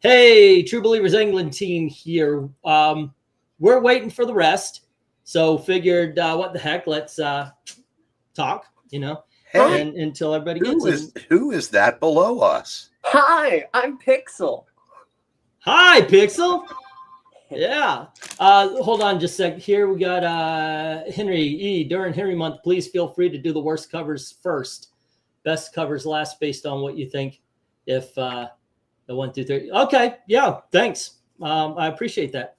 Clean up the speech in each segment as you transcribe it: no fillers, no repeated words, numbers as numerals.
Hey, True Believers England team here. We're waiting for the rest, so figured what the heck, let's talk, Hey, and until everybody gets who is that below us? Hi, I'm Pixel. Hi, Pixel. Yeah. Hold on just a sec. Here we got Henry E. During Henry Month, please feel free to do the worst covers first. Best covers last based on what you think. If the 1, 2, 3. Okay. Yeah. Thanks. I appreciate that.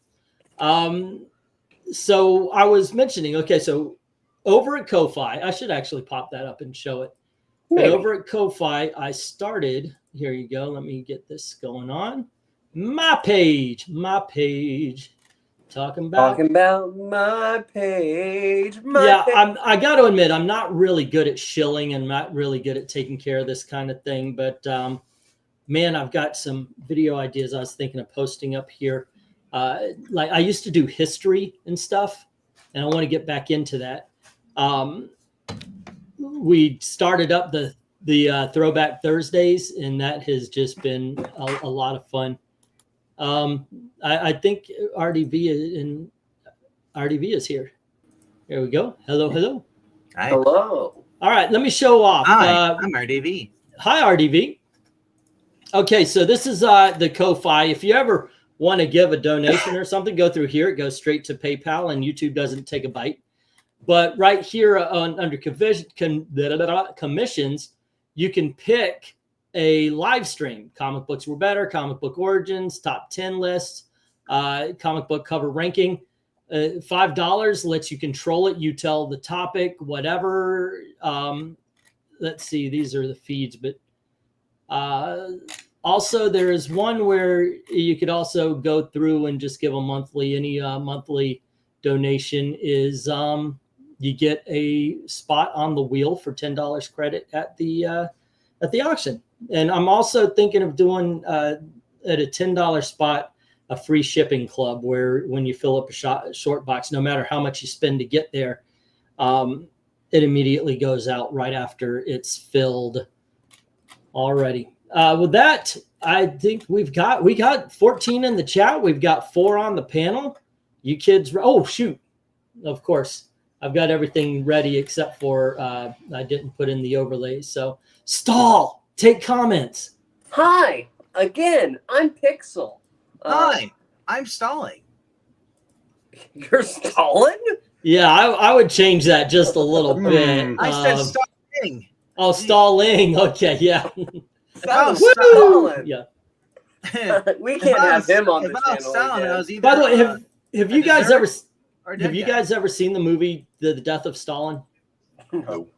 So I was mentioning, okay, so over at Ko-Fi, I should actually pop that up and show it. But over at Ko-Fi, I started, here you go. Let me get this going on. My page. Talking about my page. I got to admit, I'm not really good at shilling and not really good at taking care of this kind of thing. But man, I've got some video ideas I was thinking of posting up here. Like I used to do history and stuff, and I want to get back into that. We started up the Throwback Thursdays, and that has just been a lot of fun. I think RDV is here. There we go. Hello. Hi. Hello. All right, let me show off. Hi, I'm RDV. Hi, RDV. Okay, so this is the Ko-Fi. If you ever want to give a donation or something, go through here. It goes straight to PayPal, and YouTube doesn't take a bite. But right here under commissions, you can pick a live stream. Comic books were better, comic book origins, top 10 lists, comic book cover ranking. $5 lets you control it. You tell the topic, whatever. Let's see, these are the feeds, but also there is one where you could also go through and just give a monthly. Any monthly donation is you get a spot on the wheel for $10 credit at the auction. And I'm also thinking of doing at a $10 spot a free shipping club, where when you fill up a short box, no matter how much you spend to get there, it immediately goes out right after it's filled. Already. With that, I think we got 14 in the chat. We've got 4 on the panel. You kids, oh shoot! Of course, I've got everything ready except for I didn't put in the overlays. So stall. Take comments. Hi again. I'm Pixel. Hi, I'm stalling. You're stalling? Yeah, I would change that just a little bit. I said stalling. Oh, stalling. Okay, yeah. Stalling. Yeah. We can't have him on the channel. By the way, have you guys ever seen the movie The Death of Stalin? No.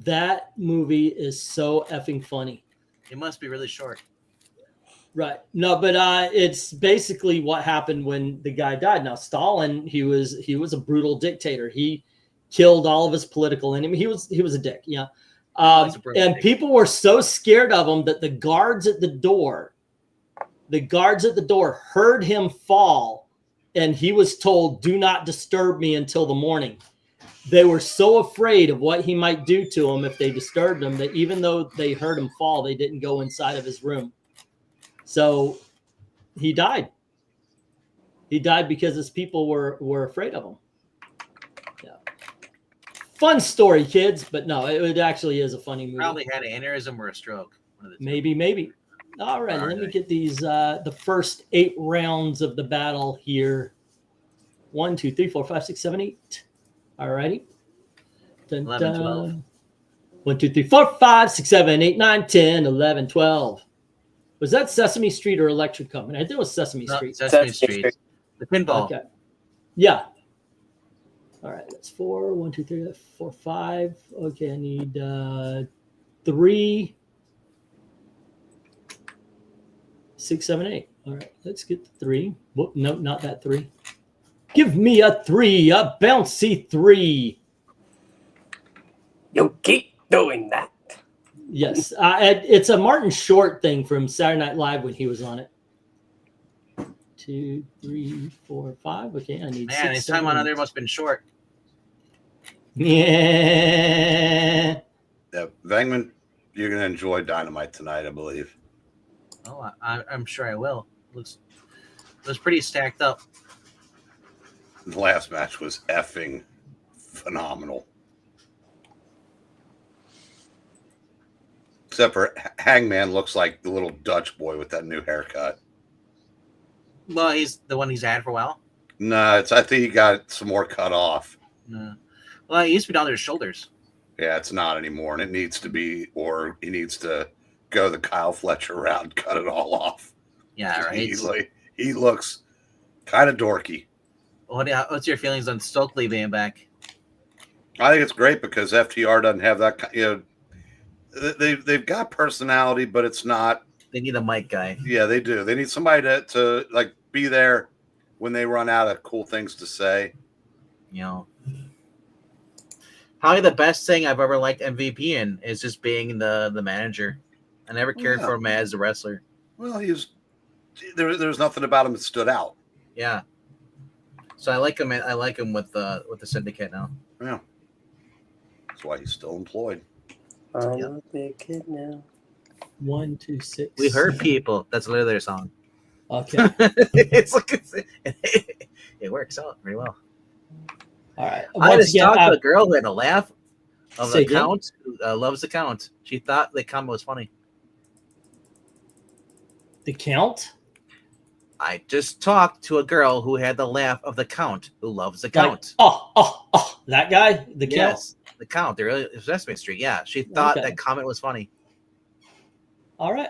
That movie is so effing funny. It must be really short. Right. No, but it's basically what happened when the guy died. Now, Stalin, he was a brutal dictator. He killed all of his political enemies. He was a dick. Yeah. And people were so scared of him that the guards at the door heard him fall, and he was told, "Do not disturb me until the morning." They were so afraid of what he might do to them if they disturbed him that even though they heard him fall, they didn't go inside of his room. So he died. He died because his people were afraid of him. Yeah. Fun story, kids, but no, it actually is a funny movie. Probably had an aneurysm or a stroke. Maybe. All right, let me get these the first 8 rounds of the battle here. 1, 2, 3, 4, 5, 6, 7, 8. All righty. 11, 12. 1, 2, 3, 4, 5, 6, 7, 8, 9, 10, 11, 12. Was that Sesame Street or Electric Company? I think it was Sesame Street. Sesame Street. The pinball. Okay. Yeah. All right. That's 4. 1, 2, 3, 4, 5. Okay. I need 3, 6, 7, 8. All right. Let's get the 3. Whoop, no, not that 3. Give me a 3, a bouncy 3. You keep doing that. Yes, it's a Martin Short thing from Saturday Night Live when he was on it. 2, 3, 4, 5. Okay, I need 6. Man, his time on other must have been short. Yeah. Yeah, VENKMAN, you're gonna enjoy Dynamite tonight, I believe. Oh, I'm sure I will. Looks pretty stacked up. The last match was effing phenomenal. Except for Hangman looks like the little Dutch boy with that new haircut. Well, he's the one he's had for a while. No, I think he got some more cut off. No. Well, he used to be down to his shoulders. Yeah, it's not anymore, and it needs to be, or he needs to go the Kyle Fletcher route and cut it all off. Yeah, right. He looks kind of dorky. What's your feelings on Stokely being back? I think it's great because FTR doesn't have that. They've got personality, but it's not. They need a mic guy. Yeah, they do. They need somebody to like be there when they run out of cool things to say. You know, probably the best thing I've ever liked MVP in is just being the manager. I never cared for him as a wrestler. Well, there's nothing about him that stood out. Yeah. So I like him. I like him with the Syndicate now. Yeah. That's why he's still employed. I'm a big kid now. 1, 2, 6. We heard people. That's literally their song. Okay. It works out pretty well. All right. I just talked to a girl who had a laugh of Say the count who loves the count. She thought the comment was funny. The Count? I just talked to a girl who had the laugh of the count who loves the count. Oh, that guy? The Count? Yes, the count. They're really Sesame Street. Yeah, she thought Okay. that comment was funny. All right.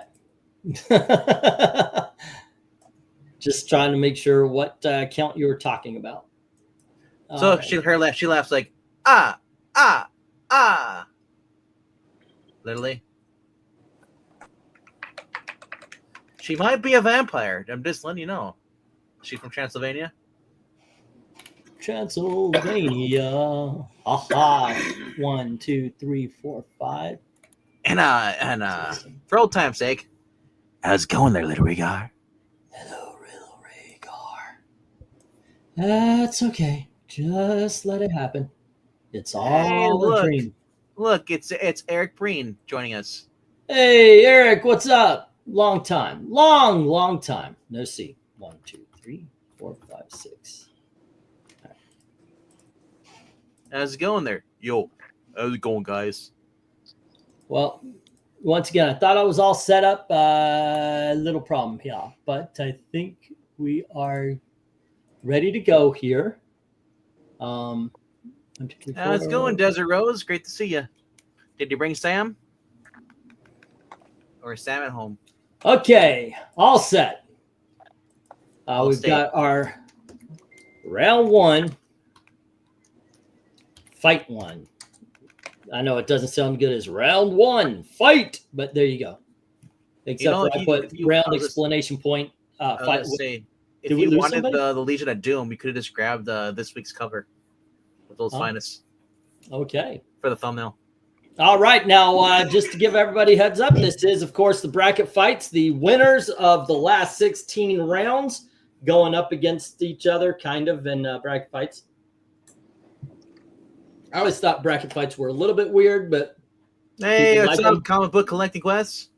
Just trying to make sure what count you were talking about. So right. she laughs like literally. She might be a vampire. I'm just letting you know. She's from Transylvania. Transylvania. Aha. 1, 2, 3, 4, 5. And for old time's sake, how's it going there, little Rhaegar? Hello, little Rhaegar. That's okay. Just let it happen. It's all a dream. Look, it's Eric Breen joining us. Hey, Eric, what's up? Long time. Long time. No see. 1, 2, 3, 4, 5, 6. Right. How's it going there? Yo, how's it going, guys? Well, once again, I thought I was all set up. Little problem here, but I think we are ready to go here. 1, 2, 3, 4. How's it going, Desert Rose? Great to see you. Did you bring Sam? Or is Sam at home? Okay, all set. We've got our round 1, fight 1. I know it doesn't sound good as round 1, fight, but there you go. Except for I put round exclamation point. Fight. Say, if you wanted the Legion of Doom, you could have just grabbed this week's cover with those finest. Okay. For the thumbnail. All right, now just to give everybody a heads up, this is, of course, the bracket fights. The winners of the last 16 rounds going up against each other, kind of, in bracket fights. I always thought bracket fights were a little bit weird, but hey, what's up, comic book collecting quests?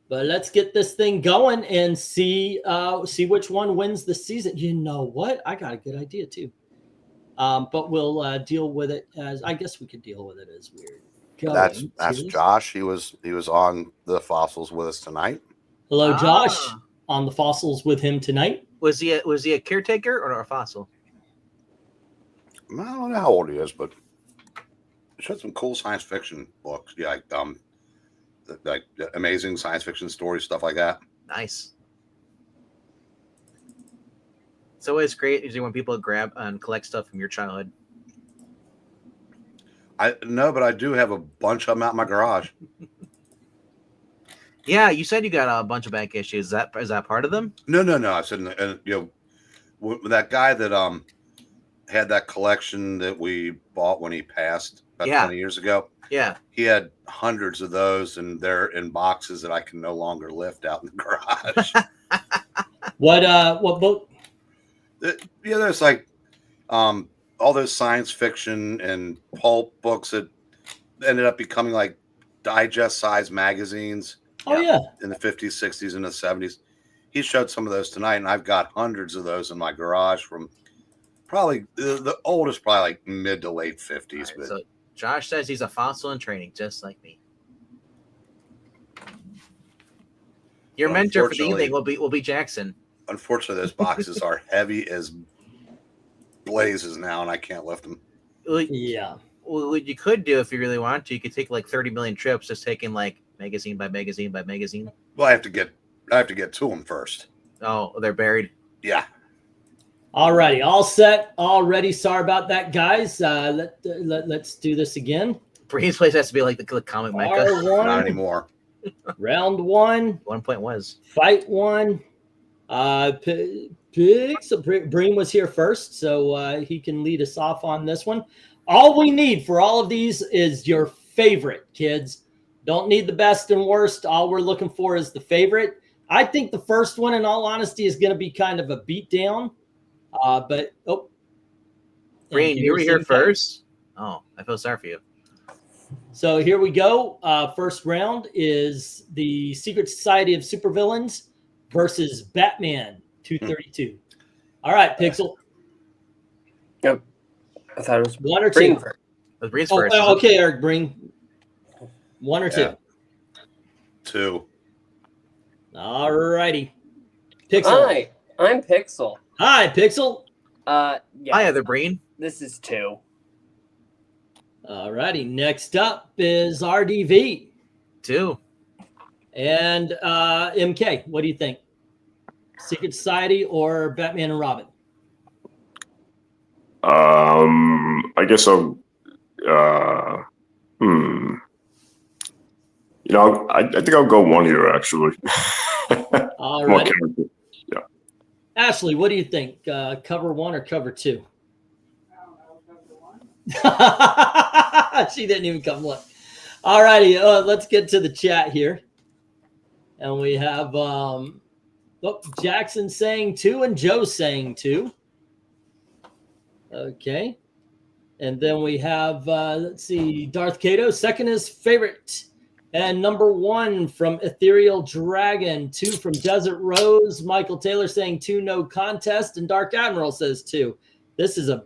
But let's get this thing going and see which one wins the season. You know what? I got a good idea too. But we'll deal with it as I guess we could deal with it as weird. That's Josh. He was on the fossils with us tonight. Hello, Josh. On the fossils with him tonight. Was he a caretaker or a fossil? I don't know how old he is, but he showed some cool science fiction books. Yeah, like amazing science fiction stories, stuff like that. Nice. It's always great usually when people grab and collect stuff from your childhood. But I do have a bunch of them out in my garage. Yeah, you said you got a bunch of back issues. Is that part of them? No. I said, that guy that had that collection that we bought when he passed about 20 years ago. Yeah, he had hundreds of those, and they're in boxes that I can no longer lift out in the garage. What book? Yeah, there's like all those science fiction and pulp books that ended up becoming like digest-sized magazines. Oh yeah. in the 50s, 60s, and the 70s. He showed some of those tonight, and I've got hundreds of those in my garage from probably the oldest, probably like mid to late 50s. Right, but so Josh says he's a fossil in training, just like me. Your mentor for the evening will be Jackson. Unfortunately, those boxes are heavy as blazes now, and I can't lift them. Yeah. Well, what you could do if you really want to, you could take like 30 million trips, just taking like magazine by magazine by magazine. Well, I have to get to them first. Oh, they're buried. Yeah. All righty, all set, all ready. Sorry about that, guys. Let's do this again. Breen's place has to be like the comic mecca. R1, Not anymore. round one. 1 point was Fight one. So Breen was here first, so he can lead us off on this one. All we need for all of these is your favorite, kids. Don't need the best and worst. All we're looking for is the favorite. I think the first one, in all honesty, is going to be kind of a beatdown. But Breen, you were here first. Oh, I feel sorry for you. So here we go. First round is the Secret Society of Supervillains versus Batman 232. All right, Pixel. Yep. I thought it was One or Breen two. first. It was Breen's first. Okay, Eric, Breen. One or two. Two. All righty. Pixel. Hi, I'm Pixel. Hi, Pixel. Yeah. Hi, other Breen. This is two. All righty. Next up is RDV 2. and MK. What do you think? Secret Society or Batman and Robin? I guess I'll. You know, I think I'll go one here actually. All More right. character. Yeah. Ashley, what do you think? Cover one or cover two? She didn't even come look. All righty, let's get to the chat here. And we have Jackson saying 2 and Joe saying 2. Okay. And then we have, let's see, Darth Kato, second is favorite. And number 1 from Ethereal Dragon, 2 from Desert Rose. Michael Taylor saying 2, no contest. And Dark Admiral says 2. This is a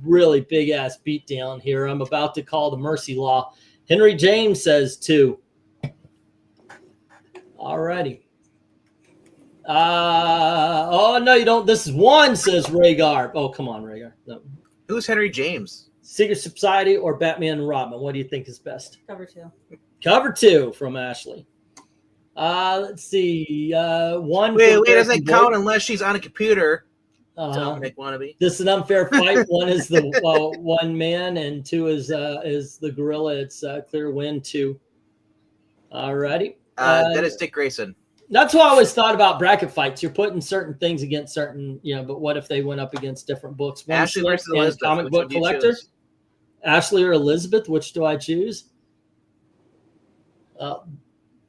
really big ass beatdown here. I'm about to call the mercy law. Henry James says 2. All righty. Oh, no, you don't. This is 1, says Rhaegar. Oh, come on, Rhaegar. No. Who's Henry James? Secret Society or Batman and Robin? What do you think is best? Cover 2. Cover 2 from Ashley. Let's see. 1. Wait, doesn't count unless she's on a computer. This Wannabe. is an unfair fight. 1 is the one man, and 2 is the gorilla. It's clear win 2. All righty. That is Dick Grayson. That's what I always thought about bracket fights. You're putting certain things against certain, but what if they went up against different books? One Ashley versus and Elizabeth. comic Which book one do you collector. choose? Ashley or Elizabeth? Which do I choose?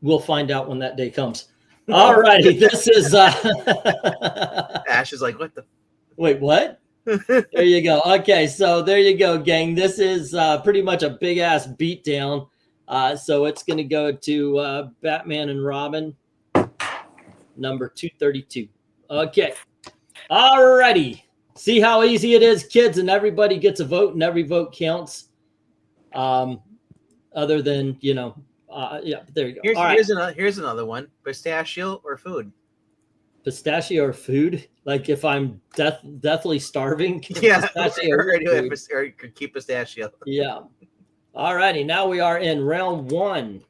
We'll find out when that day comes. All righty. This is Ash is like, what the? wait, what? There you go. Okay, so there you go, gang. This is pretty much a big ass beatdown. So it's going to go to Batman and Robin, number 232. Okay. All righty. See how easy it is, kids, and everybody gets a vote, and every vote counts. Other than, yeah, there you go. Here's another one. Pistachio or food? Pistachio or food? Like if I'm deathly starving? Yeah, Pistachio or food. keep pistachio. Yeah. All righty. Now we are in round 1.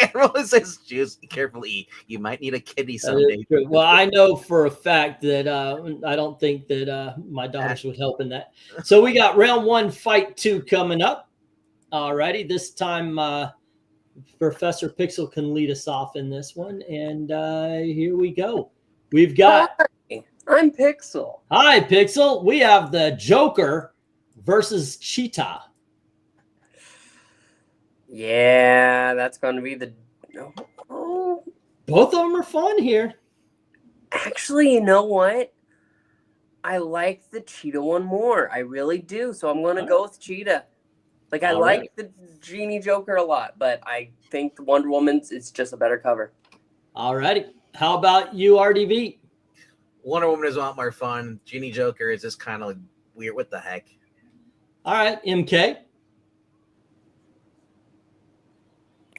Everyone says juice. Carefully, you might need a kidney someday. Well, I know for a fact that I don't think that my daughters would help in that. So we got round 1, fight 2 coming up. All righty. This time, Professor Pixel can lead us off in this one. And here we go. We've got... Hi, I'm Pixel. Hi, Pixel. We have the Joker versus Cheetah. Yeah, that's going to be the... Oh, Both of them are fun here. actually, you know what? I like the Cheetah one more. I really do. So I'm going to go with Cheetah. Like, I All like right. the Genie Joker a lot, but I think the Wonder Woman's it's just a better cover. All righty. How about you, RDV? Wonder Woman is a lot more fun. Genie Joker is just kind of like weird. What the heck? All right, MK.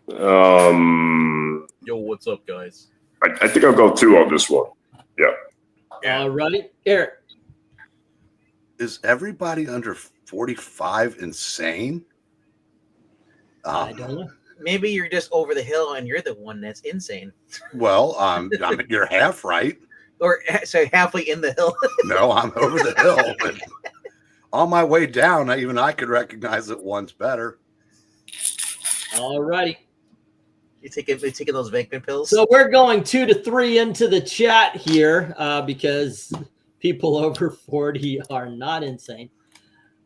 Yo, what's up, guys? I think I'll go 2 on this one. Yeah. All righty, Eric. Is everybody under 45 insane? I don't know. Maybe you're just over the hill and you're the one that's insane. Well, you're half right. Or so halfway in the hill. No, I'm over the hill. But on my way down, even I could recognize that one's better. All righty. You taking those Venkman pills? So we're going 2 to 3 into the chat here because people over 40 are not insane.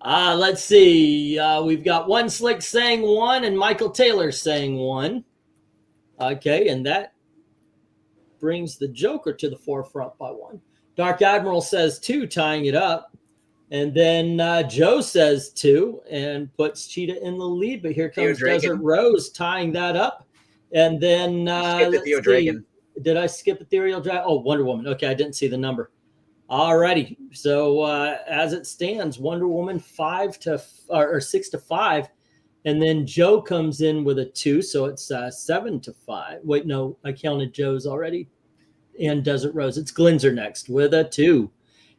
Let's see. We've got One Slick saying 1 and Michael Taylor saying 1. Okay, and that brings the Joker to the forefront by 1. Dark Admiral says 2, tying it up. And then Joe says 2 and puts Cheetah in the lead. But here comes Desert Rose tying that up. And then let's see. Did I skip Ethereal Dragon? Oh, Wonder Woman. Okay, I didn't see the number. All righty. So as it stands, Wonder Woman 6 to 5. And then Joe comes in with a 2, so it's 7 to 5. Wait, no, I counted Joe's already. And Desert Rose. It's Glinzer next with a 2.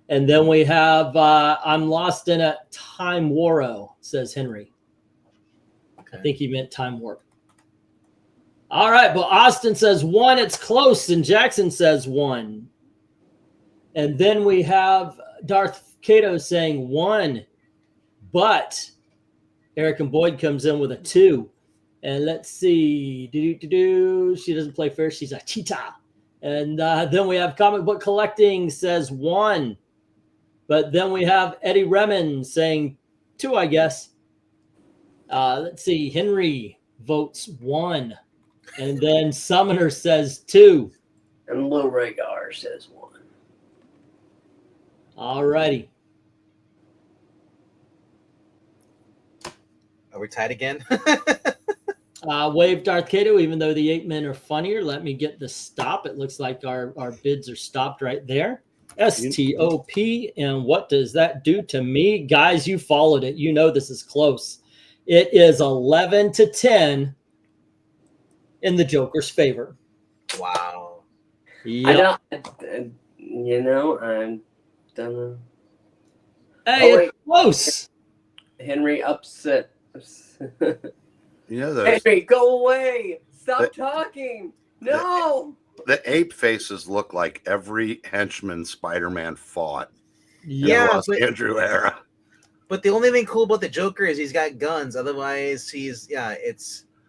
And then we have I'm Lost in a Time Warrow, says Henry. Okay. I think he meant Time Warp. All right, but Austin says 1. It's close, and Jackson says 1. And then we have Darth Kato saying 1, but Eric and Boyd comes in with a 2. And let's see. She doesn't play fair. She's a cheetah. And then we have Comic Book Collecting says 1. But then we have Eddie Remen saying 2, I guess. Let's see. Henry votes 1. And then Summoner says 2. And Lil Rhaegar says 1. All righty. Are we tied again? Wave Darth Kato, even though the 8 men are funnier. Let me get the stop. It looks like our bids are stopped right there. STOP. And what does that do to me? Guys, you followed it. You know this is close. It is 11 to 10 in the Joker's favor. Wow. Yep. I don't know. Hey, it's close. Henry upset. Those, Henry, go away. Stop talking. No. The ape faces look like every henchman Spider-Man fought in Yeah, the Los Andrew era. But the only thing cool about the Joker is he's got guns. Otherwise,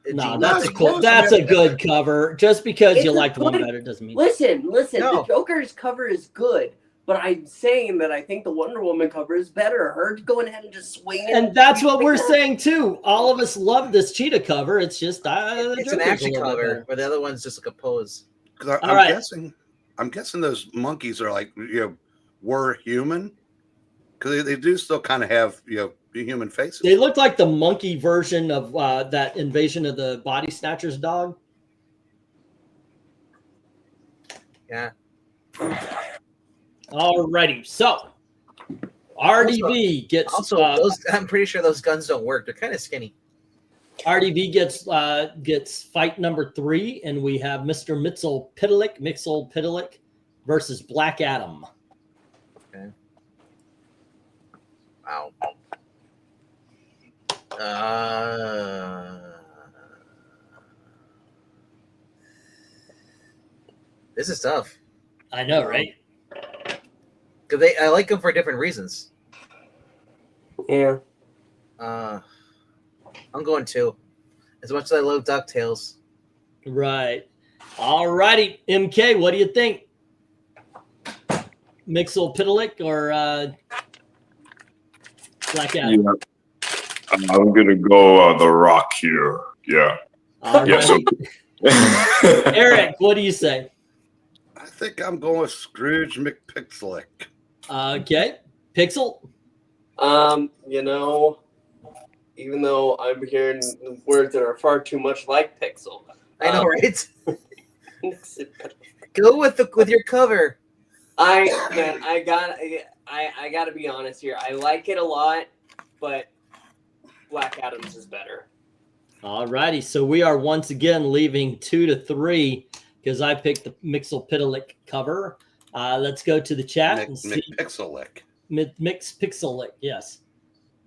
no, that's cool. That's a good cover. Just because you liked one better doesn't mean. Listen. No. The Joker's cover is good, but I'm saying that I think the Wonder Woman cover is better. Her going ahead and just swinging. And that's what we're saying too. All of us love this cheetah cover. It's just it's an action cover, but the other one's just like a pose. Because I'm guessing those monkeys are like were human, because they do still kind of have human faces. They look like the monkey version of that Invasion of the Body Snatchers dog. Yeah. Alrighty, so RDV gets I'm pretty sure those guns don't work. They're kind of skinny. RDV gets fight number 3, and we have Mr. Mixel Pitalik versus Black Adam. Okay. Wow. This is tough. I know, right? Because I like them for different reasons. Yeah. I'm going 2. As much as I love DuckTales. Right. All righty. MK, what do you think? Mixel Pitalik or Black Adam? Yeah. I'm going to go The Rock here. Yeah. All Yeah, right. Eric, what do you say? I think I'm going with Scrooge McPixelick. Okay. Pixel? even though I'm hearing words that are far too much like Pixel. I know, right? Go with your cover. I gotta be honest here. I like it a lot, but Black Adam's is better. All righty. So we are once again leaving 2 to 3 because I picked the Mixel-Pitalik cover. Let's go to the chat and see. Pixelic. Mix Pixelic, yes.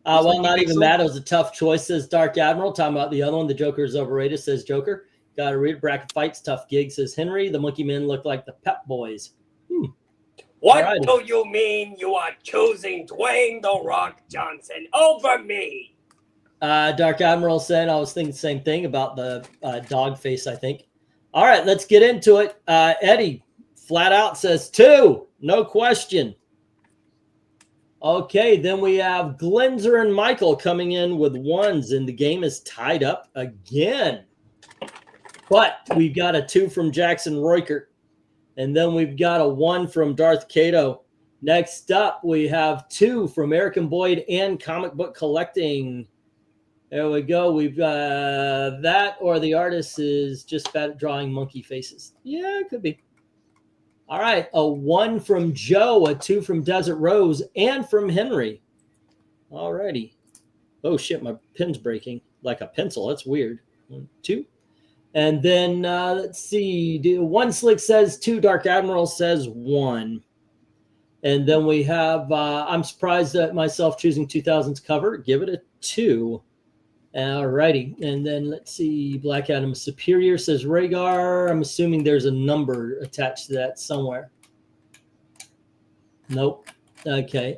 Well, not even that. It was a tough choice, says Dark Admiral. Talking about the other one. The Joker is overrated, says Joker. Got to read bracket fights. Tough gig, says Henry. The Monkey Men look like the Pep Boys. What do you mean you are choosing Dwayne The Rock Johnson over me? Dark Admiral said I was thinking the same thing about the dog face, I think. All right, let's get into it. Eddie flat out says 2. No question. Okay, then we have Glenzer and Michael coming in with 1s, and the game is tied up again. But we've got a 2 from Jackson Roykert, and then we've got a 1 from Darth Cato. Next up, we have 2 from Eric and Boyd and Comic Book Collecting. There we go. We've got that, or the artist is just bad at drawing monkey faces. Yeah, it could be. All right, a 1 from Joe, a 2 from Desert Rose, and from Henry. All righty. Oh, shit, my pen's breaking like a pencil. That's weird. 1, 2. And then, let's see. 1 Slick says 2. Dark Admiral says 1. And then we have, I'm surprised at myself choosing 2000's cover. Give it a 2. All righty. And then let's see. Black Adam Superior, says Rhaegar. I'm assuming there's a number attached to that somewhere. Nope. Okay.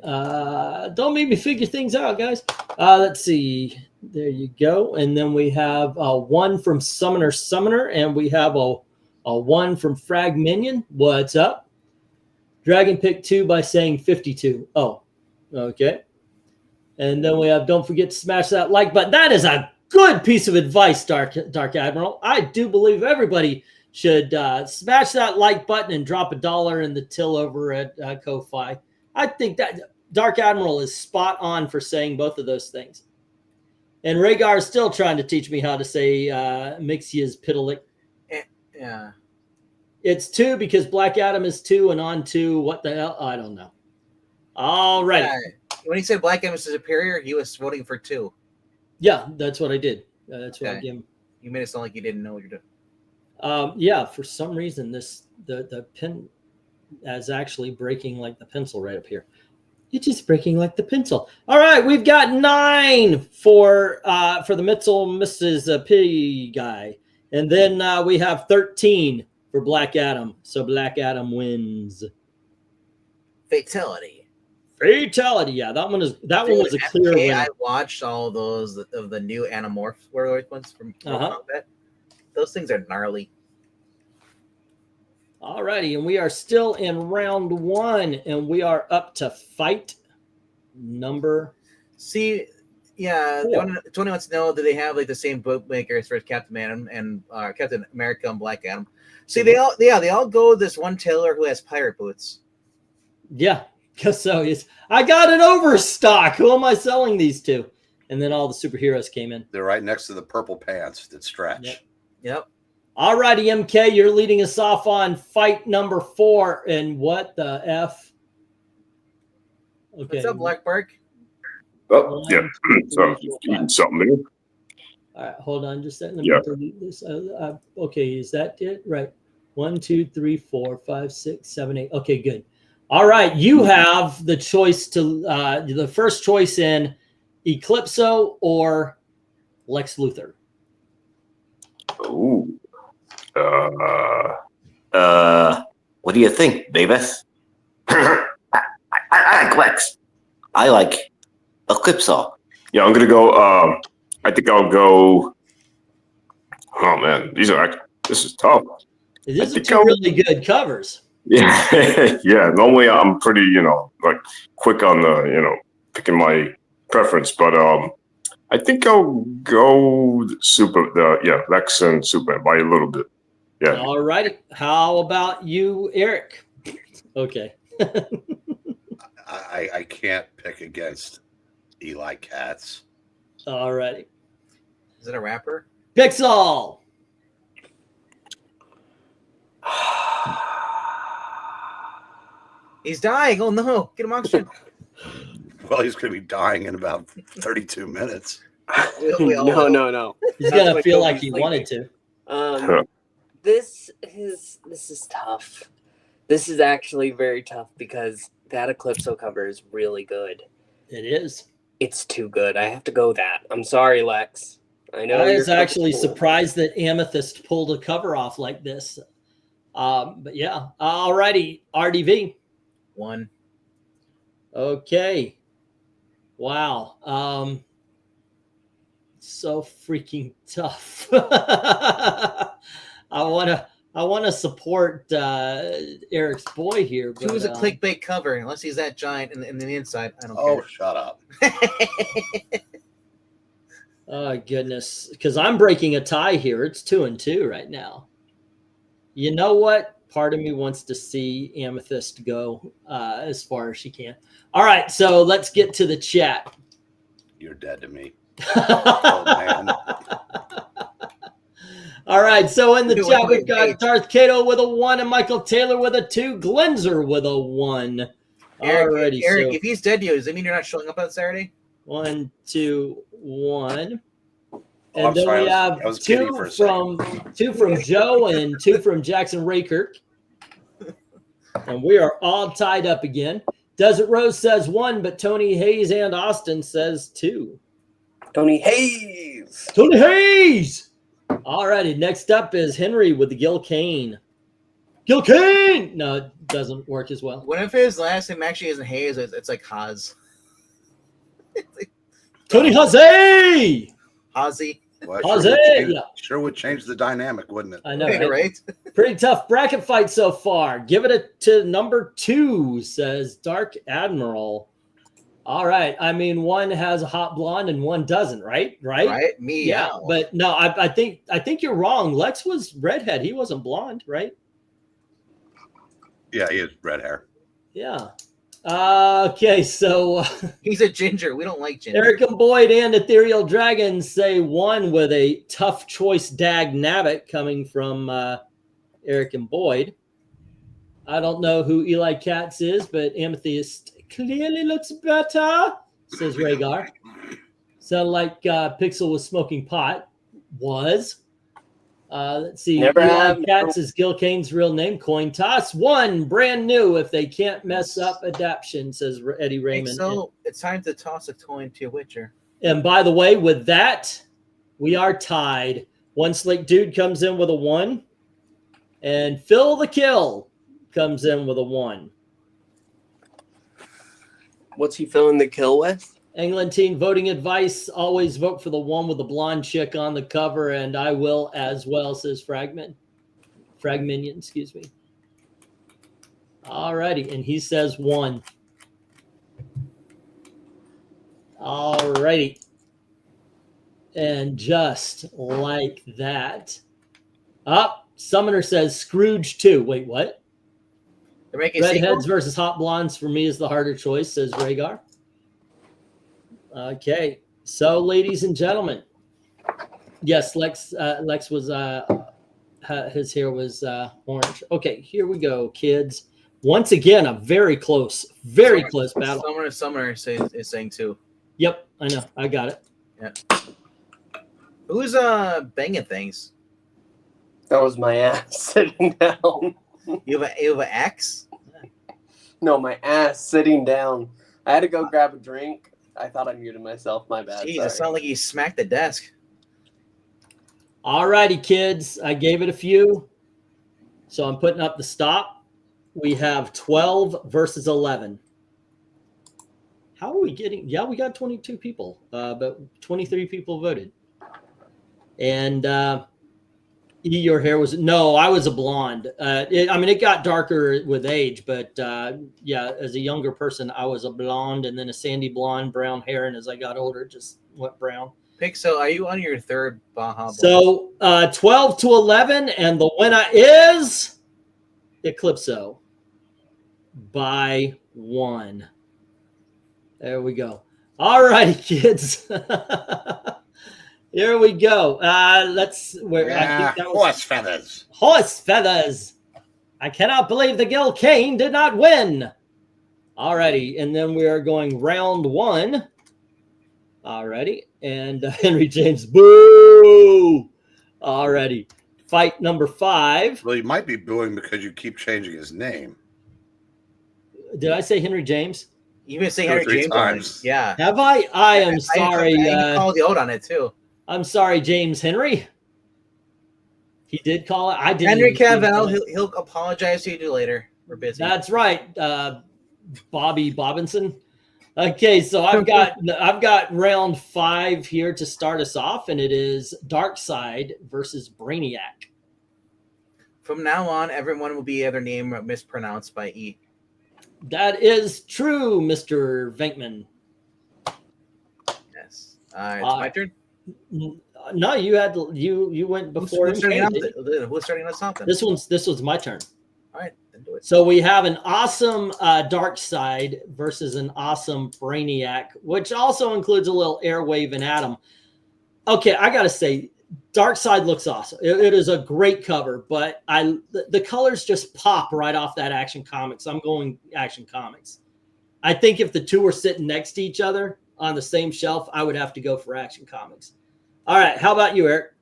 Don't make me figure things out, guys. Let's see. There you go. And then we have 1 from Summoner, and we have a 1 from FRAGMINION. What's up? Dragon picked 2 by saying 52. Oh, okay. And then we have, don't forget to smash that like button. That is a good piece of advice, Dark Admiral. I do believe everybody should smash that like button and drop $1 in the till over at Ko-Fi. I think that Dark Admiral is spot on for saying both of those things. And Rhaegar is still trying to teach me how to say Mixia's Pitalik. Yeah. It's 2 because Black Adam is 2 and on 2. What the hell? I don't know. All right. Yeah. When he said Black Adam is superior, he was voting for 2. Yeah, that's what I did. That's what I gave him. You made it sound like you didn't know what you're doing. Yeah, for some reason, the pen is actually breaking like the pencil right up here. It's just breaking like the pencil. All right, we've got 9 for the Mitchell Mrs. P guy, and then we have 13 for Black Adam. So Black Adam wins. Fatality. Yeah, that one was a clear win. I watched all those of the new Animorph Warlord ones from Combat. Those things are gnarly. All righty, and we are still in round 1, and we are up to fight number. See, yeah, Tony wants to know, do they have like the same bookmakers for Captain Man and Captain America and Black Adam? See, they all go with this one tailor who has pirate boots. Yeah. So I got an overstock. Who am I selling these to? And then all the superheroes came in. They're right next to the purple pants that stretch. Yep. All righty, MK, you're leading us off on fight number 4. And what the F? Okay. What's up, Black Bark? Oh, yeah. So eating something here. All right, hold on just a second. Let me delete this. Okay, is that it? Right. 1, 2, 3, 4, 5, 6, 7, 8. Okay, good. All right, you have the choice to the first choice in Eclipso or Lex Luthor. Ooh. What do you think, Davis? I like Lex. I like Eclipso. Yeah, I'm gonna go. I think I'll go. Oh man, this is tough. These are 2 really good covers. Yeah, yeah. Normally I'm pretty, like quick on the, picking my preference, but I think I'll go Lex and Superman by a little bit. Yeah. All righty. How about you, Eric? Okay. I can't pick against Eli Katz. All righty. Is it a rapper? Pixel. He's dying. Oh no! Get him oxygen. Well, he's going to be dying in about 32 minutes. We all know. No. He's That's gonna when feel he'll like be he sleeping. wanted to. This is tough. This is actually very tough because that Eclipso cover is really good. It is. It's too good. I have to go that. I'm sorry, Lex. I know. I you're was actually comfortable. surprised that Amethyst pulled a cover off like this. But yeah. All righty. RDV. 1. Okay. Wow. So freaking tough. I wanna support Eric's boy here. But, 2 is a clickbait cover, unless he's that giant in the inside. I don't Oh, shut up. care. Oh goodness, because I'm breaking a tie here. It's 2-2 right now. You know what? Part of me wants to see Amethyst go as far as she can. All right, so let's get to the chat. You're dead to me. Man. All right, so in the chat we've got Darth Cato with a 1 and Michael Taylor with a 2, Glenzer with a 1. Eric, Alrighty, Eric, so if he's dead to you, does that mean you're not showing up on Saturday? 1, 2, 1. Oh, And I'm then sorry, we I have was kidding for a second. two from Joe and 2 from Jackson Raykirk. And we are all tied up again. Desert Rose says 1, but Tony Hayes and Austin says 2. Tony Hayes. Tony Hayes! All righty, next up is Henry with the Gil Kane. Gil Kane! No, it doesn't work as well. What if his last name actually isn't Hayes? It's like Haas. Tony Haze! Hazy. Well, Jose, yeah. Sure would change the dynamic, wouldn't it? I know, Okay, right? right? Pretty tough bracket fight so far. Give it to number 2, says Dark Admiral. All right. I mean, one has a hot blonde and one doesn't, right? Right? Me, Yeah. But no, I think you're wrong. Lex was redhead. He wasn't blonde, right? Yeah, he has red hair. Yeah. Okay, so he's a ginger. We don't like ginger. Eric and Boyd and Ethereal Dragon say 1 with a tough choice Dag Nabbit coming from Eric and Boyd. I don't know who Eli Katz is, but Amethyst clearly looks better, says Rhaegar. Sounded like Pixel was smoking pot. Was. Let's see. Never Eli have. Katz is Gil Kane's real name. Coin toss. 1, brand new if they can't mess up adaption, says Eddie Raymond. So it's time to toss a coin to a Witcher. And by the way, with that, we are tied. One Slick Dude comes in with a 1. And Phil the Kill comes in with a 1. What's he filling the kill with? Englantine voting advice, always vote for the one with the blonde chick on the cover, and I will as well, says Fragminion, excuse me. All righty, and he says 1. All righty. And just like that. Summoner says Scrooge 2. Wait, what? They're making Redheads versus hot blondes for me is the harder choice, says Rhaegar. Okay, so ladies and gentlemen, yes, Lex was his hair was orange. Okay, here we go, kids. Once again, a very close battle. Summoner is saying 2. Yep, I know, I got it. Yeah. Who's banging things? That was my ass sitting down. You have an axe? No, my ass sitting down. I had to go grab a drink. I thought I muted myself. My bad. Jeez, Sorry. it sounded like he smacked the desk. All righty, kids. I gave it a few. So I'm putting up the stop. We have 12 versus 11. How are we getting? Yeah, we got 22 people, but 23 people voted. And your hair was no, I was a blonde. It got darker with age, but yeah, as a younger person, I was a blonde, and then a sandy blonde, brown hair, and as I got older, it just went brown. Pixel, are you on your 3rd Baja? So 12 to 11, and the winner is Eclipso by 1. There we go. All right, kids. Here we go. Let's. Where I think that was horse feathers. horse feathers. I cannot believe the Gil Kane did not win. Alrighty, and then we are going round 1. Alrighty, and Henry James, boo. Alrighty, fight number 5. Well, you might be booing because you keep changing his name. Did I say Henry James? You even say 2 or Henry 3 James on it. times. Yeah. Have I? I am sorry. I called you out on it too. I'm sorry, James Henry. He did call it. I didn't. Henry even see him Cavill, call it. he'll apologize to you later. We're busy. That's right, Bobby Bobbinson. Okay, so I've got round 5 here to start us off, and it is Darkseid versus Brainiac. From now on, everyone will be their name mispronounced by E. That is true, Mr. Venkman. Yes. It's my turn. No, you had you went before. Who's starting us off then? This was my turn. All right, then do it. So we have an awesome Darkseid versus an awesome Brainiac, which also includes a little Airwave and Atom. Okay, I gotta say, Darkseid looks awesome. It is a great cover, but the colors just pop right off that Action Comics. I'm going Action Comics. I think if the two were sitting next to each other on the same shelf, I would have to go for Action Comics. All right, how about you, Eric?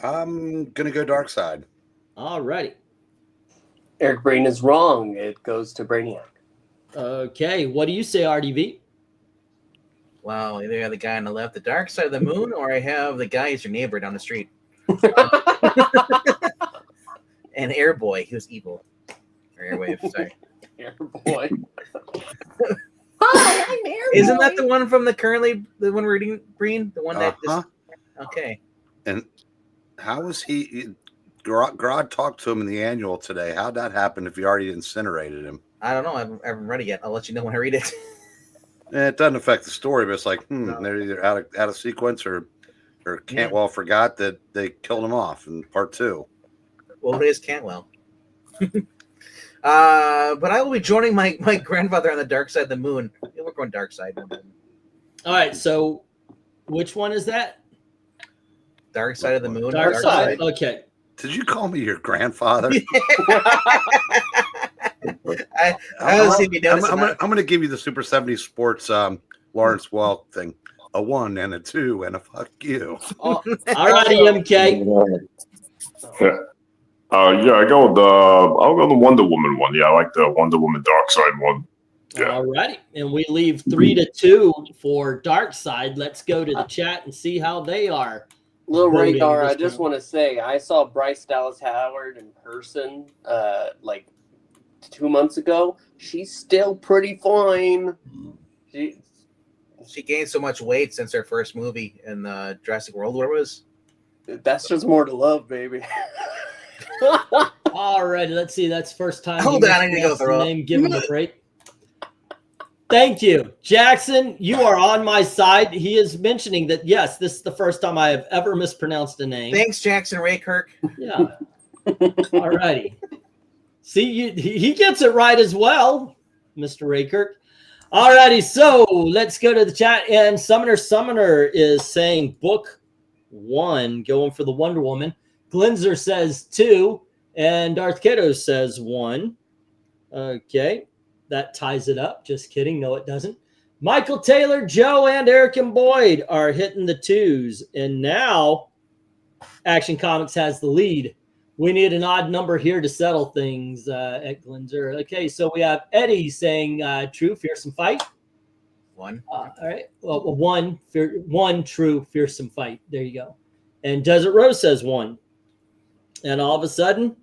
I'm gonna go Darkseid. All righty. Eric Breen is wrong. It goes to Brainiac. Okay, what do you say, RDV? Wow, either I have the guy on the left, the dark side of the moon, or I have the guy who's your neighbor down the street. And Airboy, who's evil. Or Airwave, sorry. Airboy. Hi, I'm Airboy. Isn't that the one from the one we're reading, Breen? The one that okay. And how was he? Grodd talked to him in the annual today. How'd that happen if you already incinerated him? I don't know. I haven't read it yet. I'll let you know when I read it. It doesn't affect the story, but it's like, they're either out of sequence or Cantwell forgot that they killed him off in part 2. Well, it is Cantwell. But I will be joining my grandfather on the dark side of the moon. We're going dark side. All right, so which one is that? Dark side of the moon. Dark side. Okay. Did you call me your grandfather? I was thinking I'm going to give you the Super 70s Sports Lawrence Welk thing. A 1 and a 2 and a fuck you. All righty, MK. Yeah. I'll go with the Wonder Woman one. Yeah, I like the Wonder Woman Darkseid one. Yeah. All righty, and we leave 3-2 for Darkseid. Let's go to the chat and see how they are. Little voting radar, this I just round. want to say I saw Bryce Dallas Howard in person like 2 months ago. She's still pretty fine. She gained so much weight since her first movie in Jurassic World. Where it was? That's just more to love, baby. All right, let's see. That's first time. Hold on, I need to go throw up. Name, give him a break. Thank you, Jackson. You are on my side. He is mentioning that yes, this is the first time I have ever mispronounced a name. Thanks, Jackson Raykirk. Yeah. All righty. See, he gets it right as well, Mr. Raykirk. All righty, so let's go to the chat. And Summoner is saying book 1, going for the Wonder Woman. Glenzer says 2, and Darth Kato says 1. Okay, that ties it up. Just kidding. No, it doesn't. Michael Taylor, Joe, and Eric and Boyd are hitting the 2s. And now Action Comics has the lead. We need an odd number here to settle things at Glenzer. Okay, so we have Eddie saying true, fearsome fight. 1. All right. Well, one true, fearsome fight. There you go. And Desert Rose says 1. And all of a sudden,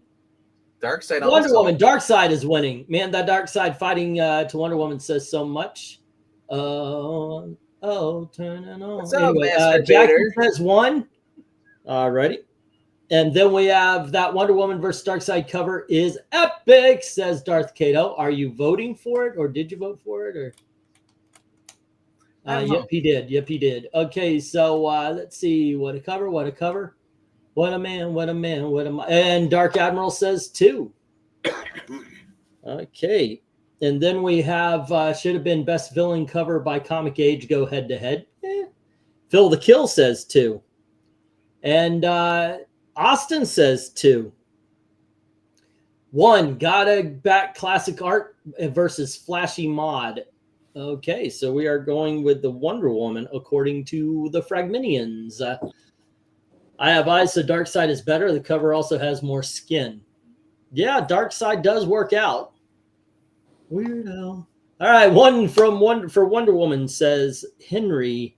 Darkseid Wonder also. Woman, Darkseid is winning. Man, that Darkseid fighting to Wonder Woman says so much. Turning on. What's up, Master Jackson Vader? says 1. All righty. And then we have that Wonder Woman versus Darkseid cover is epic, says Darth Kato. Are you voting for it, or did you vote for it? Or yep, he did. Yep, he did. Okay, so let's see. What a cover, what a cover. What a man, what a man, what a man. And Dark Admiral says 2. Okay. And then we have should have been best villain cover by Comic Age go head to head. Phil the Kill says 2. And Austin says 2. 1, gotta back classic art versus flashy mod. Okay, so we are going with the Wonder Woman according to the Fragminions. I have eyes, so Dark Side is better. The cover also has more skin. Yeah, Dark Side does work out. Weirdo. All right, for Wonder Woman says Henry.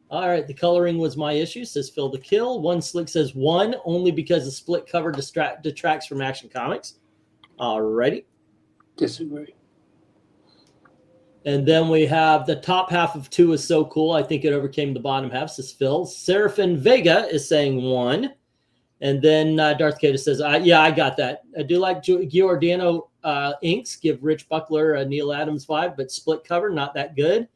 All right, the coloring was my issue, says Phil the Kill. One Slick says 1, only because the split cover detracts from Action Comics. All righty. Disagree. And then we have the top half of 2 is so cool. I think it overcame the bottom half, says Phil. Seraphin Vega is saying 1. And then Darth Vader says, yeah, I got that. I do like Giordano inks, give Rich Buckler a Neil Adams vibe, but split cover, not that good.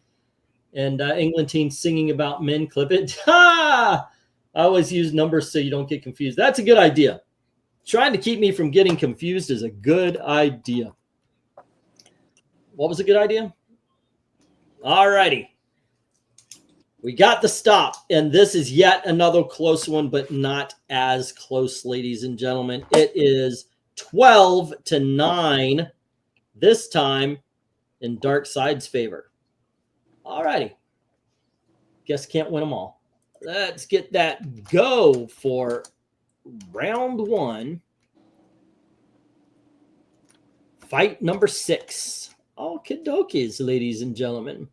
And England Teen singing about men, clip it. Ha! I always use numbers so you don't get confused. That's a good idea. Trying to keep me from getting confused is a good idea. What was a good idea? All righty. We got the stop, and this is yet another close one, but not as close, ladies and gentlemen. It is 12-9 this time in Dark Side's favor. All righty. Guess can't win them all. Let's get that go for round 1. Fight number 6. Okie dokies, ladies and gentlemen.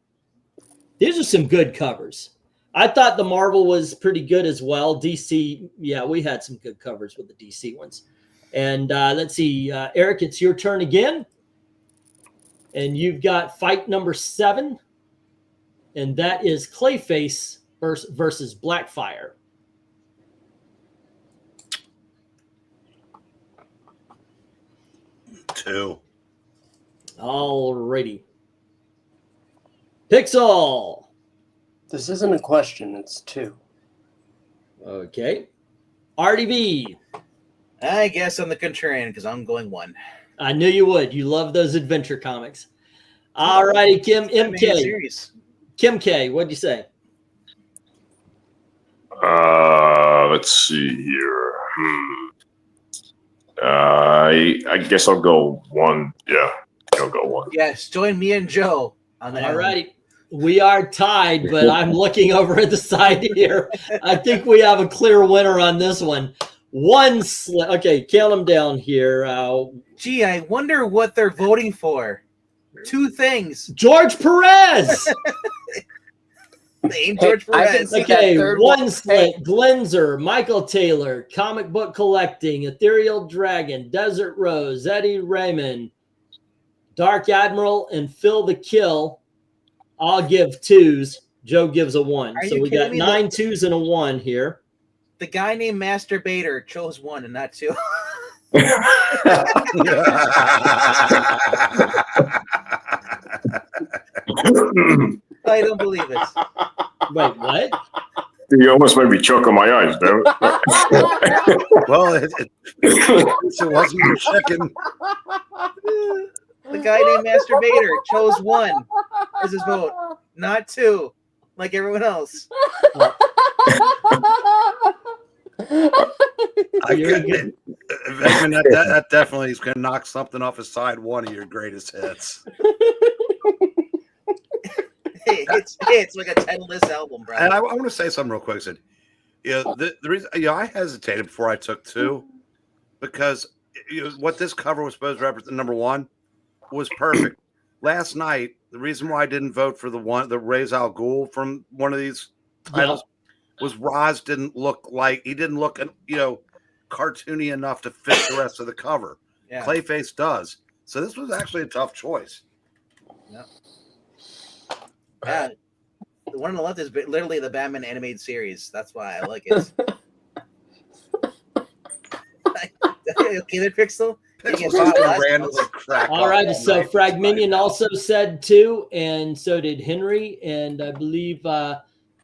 These are some good covers. I thought the Marvel was pretty good as well. DC, yeah, we had some good covers with the DC ones. And let's see, Eric, it's your turn again. And you've got fight number 7. And that is Clayface versus Blackfire. Two. All righty. Pixel. This isn't a question, it's 2. Okay. RDB. I guess I'm the contrarian because I'm going 1. I knew you would. You love those adventure comics. All righty, Kim MK. Series. Kim K, what'd you say? Let's see here. I guess I'll go 1. Yeah, I'll go 1. Yes, join me and Joe on that. All righty. We are tied, but I'm looking over at the side here. I think we have a clear winner on this one. Okay, count them down here. Gee, I wonder what they're voting for. 2 things. George Perez. Name George I can Perez. see Okay, that third One one. Slit, Glenzer, Michael Taylor, Comic Book Collecting, Ethereal Dragon, Desert Rose, Eddie Raymond, Dark Admiral, and Phil the Kill. I'll give 2s. Joe gives a 1. Are So you we got kidding me? 9 2s and a 1 here. The guy named Masturbator chose 1 and not 2. I don't believe it. Wait, what? You almost made me choke on my eyes, damn it. Well, it wasn't your second. The guy named Masturbator chose 1 as his vote, not 2, like everyone else. That definitely is going to knock something off his side. One of your greatest hits. It's like a 10-list album, bro. And I want to say something real quick. Sid. The reason I hesitated before I took 2 because what this cover was supposed to represent, number 1, was perfect. Last night, the reason why I didn't vote for the Ra's al Ghul from one of these titles was Roz didn't look cartoony enough to fit the rest of the cover. Yeah. Clayface does. So this was actually a tough choice. Yeah. The one on the left is literally the Batman animated series. That's why I like it. Okay, there, Pixel. All right, so Fragminion also said 2, and so did Henry, and I believe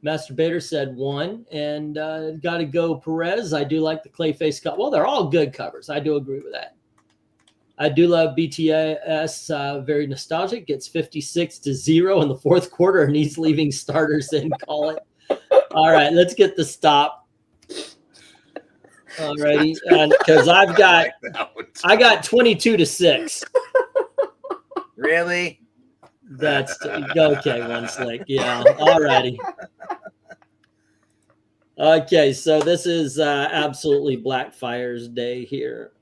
Masturbator said 1, and got to go Perez. I do like the Clayface cover. Well, they're all good covers. I do agree with that. I do love BTS. Very nostalgic. Gets 56-0 in the fourth quarter, and he's leaving starters in. Call it. All right, let's get the stop. All righty, because I got 22-6. Really? That's okay. One slick. Yeah. All righty. Okay, so this is absolutely Blackfire's day here.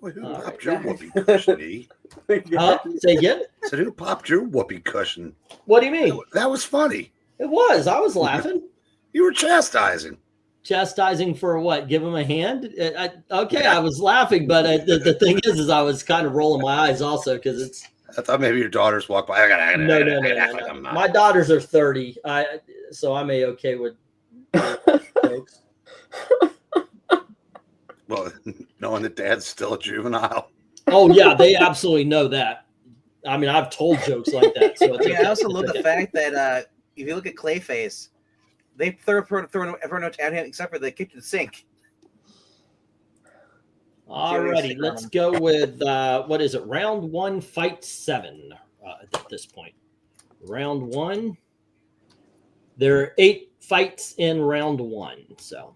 Wait, who All popped right. your whoopee cushion, E? Say again? Said who popped your whoopee cushion? What do you mean? That was funny. It was. I was laughing. You were chastising. Chastising for what? Give him a hand? Okay, I was laughing, but the thing is I was kind of rolling my eyes also because it's. I thought maybe your daughters walked by. No. My daughters are 30, so I'm okay with jokes. Well, knowing that Dad's still a juvenile. Oh yeah, they absolutely know that. I mean, I've told jokes like that. So it's I also love the fact that if you look at Clayface, they throw everyone at him except for the kitchen sink. Alrighty, let's go with what is it? Round 1, fight 7 at this point. Round 1. There are 8 fights in round 1. So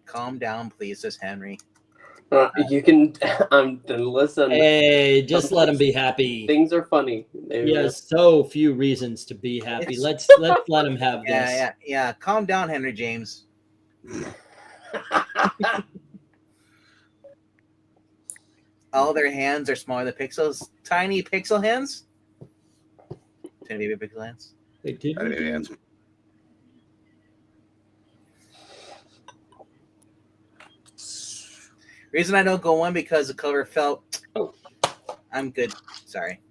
calm down, please, says Henry. You can listen. Hey, just let him be happy. Things are funny. He has so few reasons to be happy. Let's let him have this. Yeah. Calm down, Henry James. All their hands are smaller than pixels. Tiny pixel hands. Tiny baby pixel hands. They did. Reason I don't go one because the cover felt. Oh, I'm good. Sorry.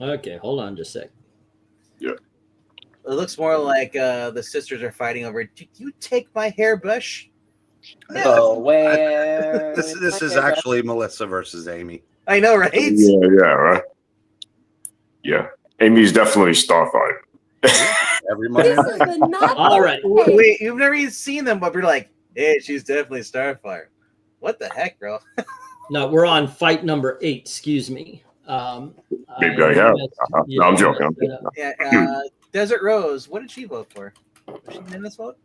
Okay, hold on just a sec. Yeah. It looks more like the sisters are fighting over. Did you take my hairbrush? Oh, where? This is actually Melissa versus Amy. I know, right? Yeah, right. Yeah, Amy's definitely Starfire. Every month. All right. Wait, you've never even seen them, but you're like, hey, she's definitely Starfire. What the heck, bro? No, we're on fight number 8. Excuse me. Maybe I have. No, I'm joking. Yeah, Desert Rose. What did she vote for? Was she in this vote?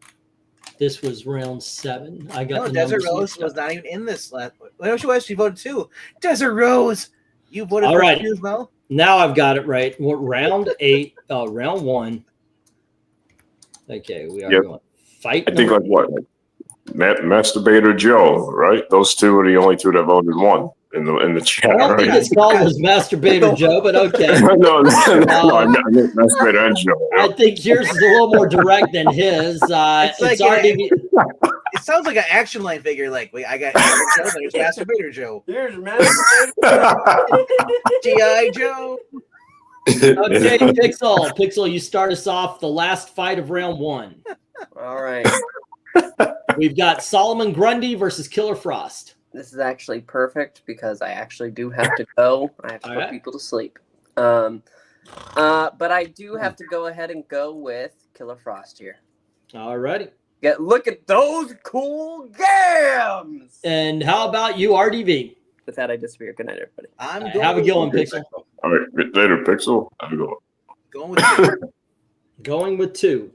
This was round 7. I got No, the Desert numbers Rose mixed was up. not even in this last. No, she was. She voted 2. Desert Rose. You voted All for right. 2 as well. Now I've got it right. We're round 8. Round 1. Okay, we are going fight. I think like what, like Masturbator Joe, right? Those 2 are the only 2 that voted 1 in the chat. I don't right? think it's called as Masturbator Joe, but okay. no, I meant Masturbator and Joe. I think yours is a little more direct than his. It's like already. It sounds like an action line figure. Like, wait, I got Joe, there's Masturbator Joe. Here's Masturbator. G.I. Joe. Okay, Pixel, you start us off the last fight of round 1. All right. We've got Solomon Grundy versus Killer Frost. This is actually perfect because I actually do have to go. I have to put people to sleep. But I do have to go ahead and go with Killer Frost here. All righty. Look at those cool games. And how about you, RDV? With that, I disappear. Good night, everybody. I'm going. Have a good one, Pixel. All right, later, Pixel. Have a good one. Going with 2. Going with 2.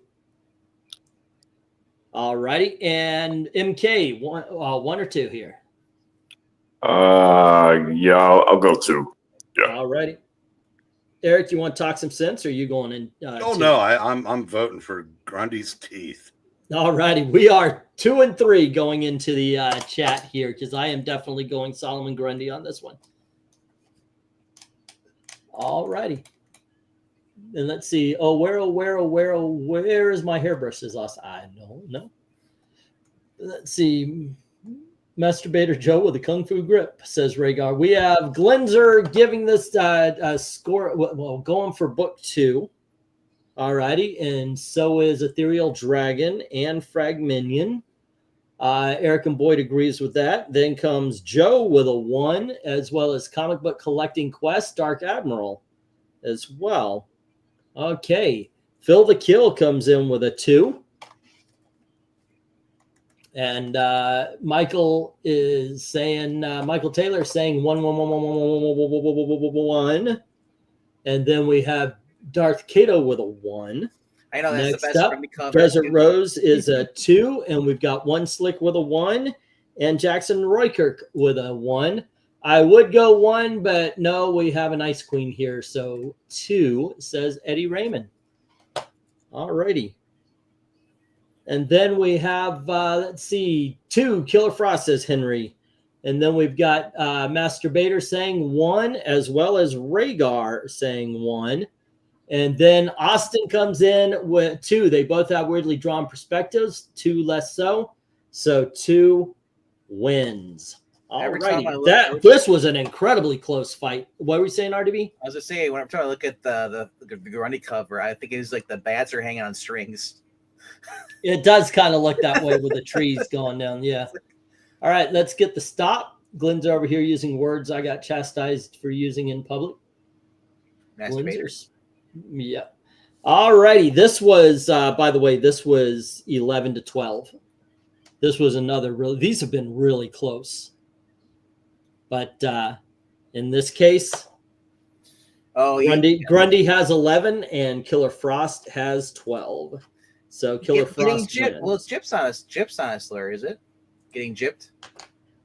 All righty. And MK, one or 2 here? Yeah, I'll go 2. Yeah. All righty. Eric, you want to talk some sense, or are you going in? Oh, 2? No, I'm voting for Grundy's teeth. All righty. We are 2 and 3 going into the chat here because I am definitely going Solomon Grundy on this one. All righty. And let's see. Where is my hairbrush is lost? I don't know. Let's see. Masturbator Joe with a Kung Fu grip, says Rhaegar. We have Glenzer giving this score, well, going for book 2. All righty. And so is Ethereal Dragon and Fragminion. Eric and Boyd agrees with that. Then comes Joe with a 1, as well as Comic Book Collecting Quest, Dark Admiral as well. Okay. Phil the Kill comes in with a 2. And Michael is saying, Michael Taylor is saying 1. And then we have Darth Kato with a 1. I know that's Next the best up, friendly cover. Desert Rose is a 2, and we've got One Slick with a 1, and Jackson Roykirk with a 1. I would go 1, but no, we have an Ice Queen here, so 2 says Eddie Raymond. All righty. And then we have, let's see, 2, Killer Frost says Henry. And then we've got Masturbator saying 1, as well as Rhaegar saying 1. And then Austin comes in with 2. They both have weirdly drawn perspectives, 2 less so. So 2 wins. All righty. This was an incredibly close fight. What were we saying, RDB? I was going to say, when I'm trying to look at the Grundy cover, I think it's like the bats are hanging on strings. It does kind of look that way with the trees going down. Yeah. All right, let's get the stop. Glenn's over here using words I got chastised for using in public. Masturbators. Yeah. All righty. This was, by the way, this was 11-12. This was another really, these have been really close. But in this case, Grundy has 11 and Killer Frost has 12. So Killer Frost wins. Well, it's gyps on a slur, is it? Getting gypped?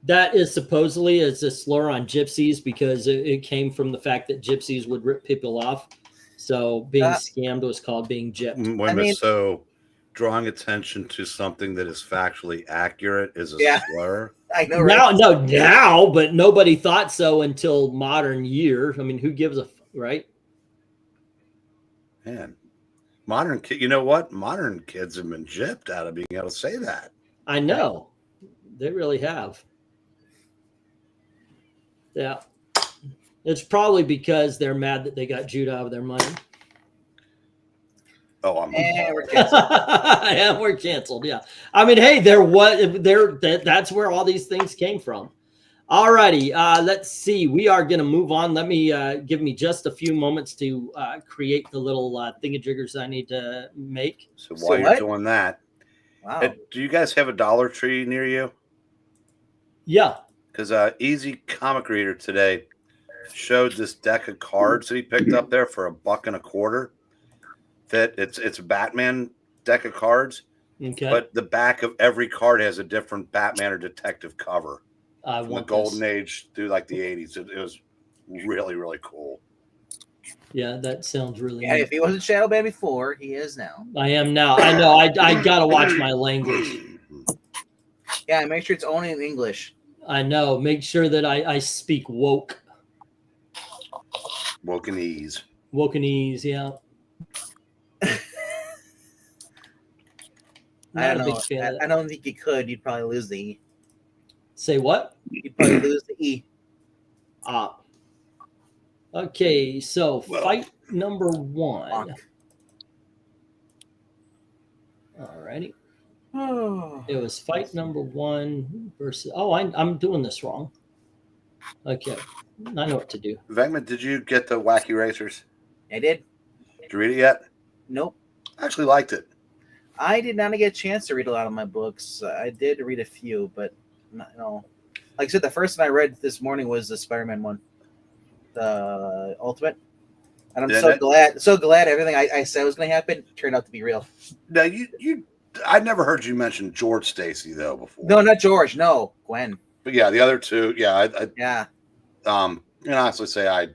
That is supposedly as a slur on gypsies because it came from the fact that gypsies would rip people off. So being scammed was called being gypped. So drawing attention to something that is factually accurate is a slur. I know, right? Now, but nobody thought so until modern year. I mean, who gives a right? Man, modern kid. You know what? Modern kids have been gypped out of being able to say that. I know, they really have. Yeah. It's probably because they're mad that they got Jude out of their money. Oh, we're canceled. Yeah, we're canceled. Yeah. I mean, hey, that's where all these things came from. All righty. Let's see. We are going to move on. Let me give me just a few moments to create the little thingajiggers I need to make. So while you're doing that, wow. Do you guys have a Dollar Tree near you? Yeah. Because Easy Comic Reader today showed this deck of cards that he picked up there for $1.25. That it's a Batman deck of cards, okay. But the back of every card has a different Batman or detective cover. From the Golden Age through like the 80s. It was really, really cool. Yeah, that sounds really neat. If he wasn't Shadowban before, he is now. I am now. I know. I gotta watch my language. Yeah, make sure it's only in English. I know. Make sure that I speak woke. Wokenese. Wokenese, yeah. I don't know. I don't think you could. You'd probably lose the E. Say what? You'd probably lose the E. Okay, so fight number 1. All righty. It was fight number 1 versus. Oh, I'm doing this wrong. Okay, I know what to do. Venkman, did you get the Wacky Racers? I did. Did you read it yet? Nope. I actually liked it. I did not get a chance to read a lot of my books. I did read a few, but no. Like I said, the first one I read this morning was the Spider-Man one, the Ultimate. And I'm so glad everything I said was going to happen turned out to be real. Now, I never heard you mention George Stacy though before. No, not George. No, Gwen. But yeah, the other two. Yeah, yeah. Honestly, say I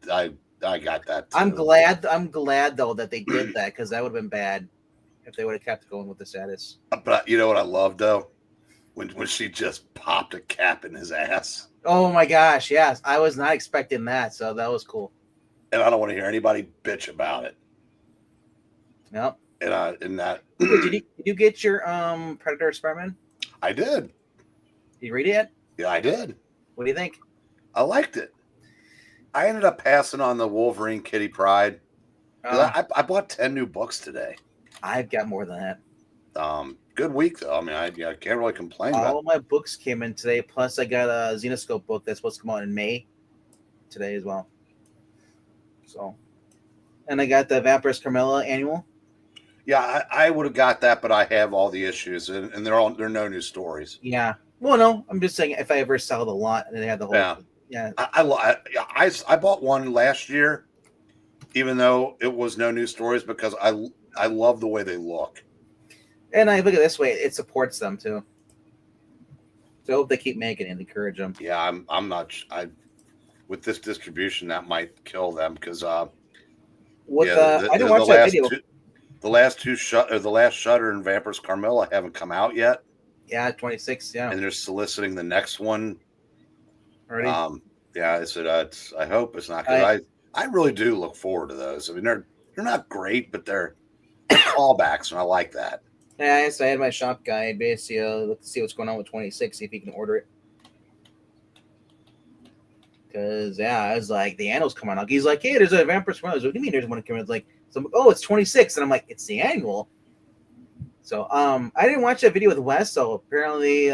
got that too. I'm glad though that they did that because that would have been bad if they would have kept going with the status. But you know what I love though, when she just popped a cap in his ass. Oh my gosh, yes, I was not expecting that, so that was cool. And I don't want to hear anybody bitch about it. Yep. And that. Did you get your Predator Spider-Man? I did. Did you read it yet? Yeah, I did. What do you think? I liked it. I ended up passing on the Wolverine Kitty Pryde. I bought 10 new books today. I've got more than that. Good week though. I mean, I can't really complain. All of my books came in today. Plus, I got a Xenoscope book that's supposed to come out in May today as well. So, and I got the Vampirus Carmilla annual. Yeah, I would have got that, but I have all the issues, and they're no new stories. Yeah. Well, no, I'm just saying if I ever sell the lot and they have the whole. Yeah. Yeah. I bought one last year, even though it was no new stories, because I love the way they look. And I look at it this way, it supports them too. So I hope they keep making it and encourage them. Yeah, I'm not. With this distribution, that might kill them because I didn't watch that video. The last Shutter and Vampir's Carmilla haven't come out yet. Yeah, 26. Yeah, and they're soliciting the next one. Already? Yeah, I said I hope it's not good. I really do look forward to those. I mean, they're not great, but they're callbacks, and I like that. Yeah, so I had my shop guy basically look to see what's going on with 26, see if he can order it. Because I was like, the annual's coming out. He's like, hey, there's a Vampir's Carmilla. What do you mean there's one coming out? Like, so I'm like, oh, it's 26, and I'm like, it's the annual. So I didn't watch that video with Wes. So apparently,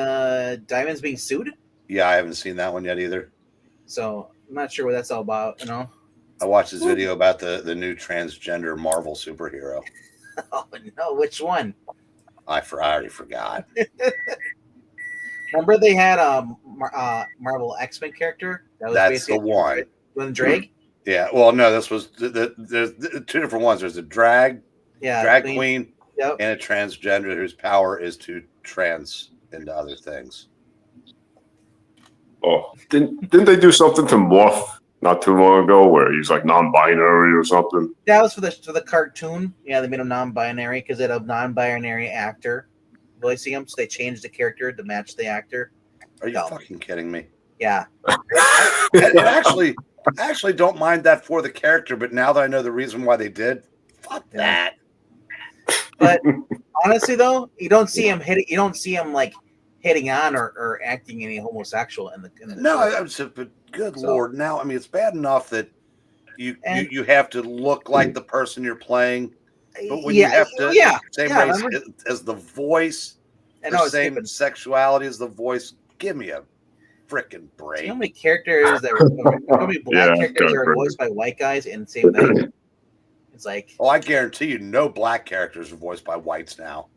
Diamond's being sued. Yeah, I haven't seen that one yet either. So I'm not sure what that's all about. I watched this video about the new transgender Marvel superhero. Oh no, which one? I already forgot. Remember they had a Marvel X-Men character? That's the one. With Drake? Yeah. Well, no, this was there's two different ones. There's a drag queen, yep, and a transgender whose power is to trans into other things. Oh, didn't they do something to Morph not too long ago where he's like non-binary or something? That was for the cartoon. Yeah, they made him non-binary because they had a non-binary actor voicing him, so they changed the character to match the actor. Are you fucking kidding me? Yeah. I actually don't mind that for the character, but now that I know the reason why they did, fuck that. But honestly, though, you don't see him hitting. You don't see him like hitting on or acting any homosexual in the no, I'm just, but good Lord, now I mean it's bad enough that you have to look like the person you're playing, but when you have to same race as the voice, the same sexuality as the voice, give me a freaking break. See how many characters that were how many black characters are voiced by white guys in the same thing? It's like, I guarantee you, no black characters are voiced by whites now.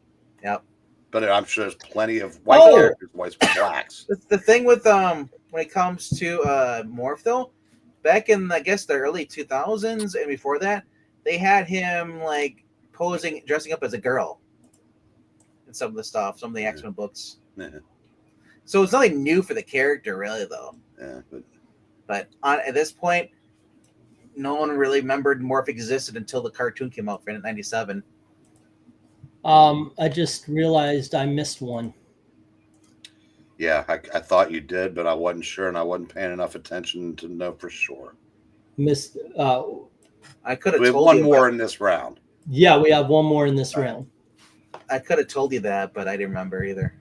Yep. But I'm sure there's plenty of white characters voiced by blacks. The thing with when it comes to Morph though, back in I guess the early 2000s and before that, they had him like dressing up as a girl in some of the stuff, some of the X-Men books. Yeah. So it's nothing new for the character, really, though. Yeah, but at this point, no one really remembered Morph existed until the cartoon came out in 1997. I just realized I missed one. Yeah, I thought you did, but I wasn't sure, and I wasn't paying enough attention to know for sure. Missed. I could have. We have one more in this round. Yeah, we have one more in this round. I could have told you that, but I didn't remember either.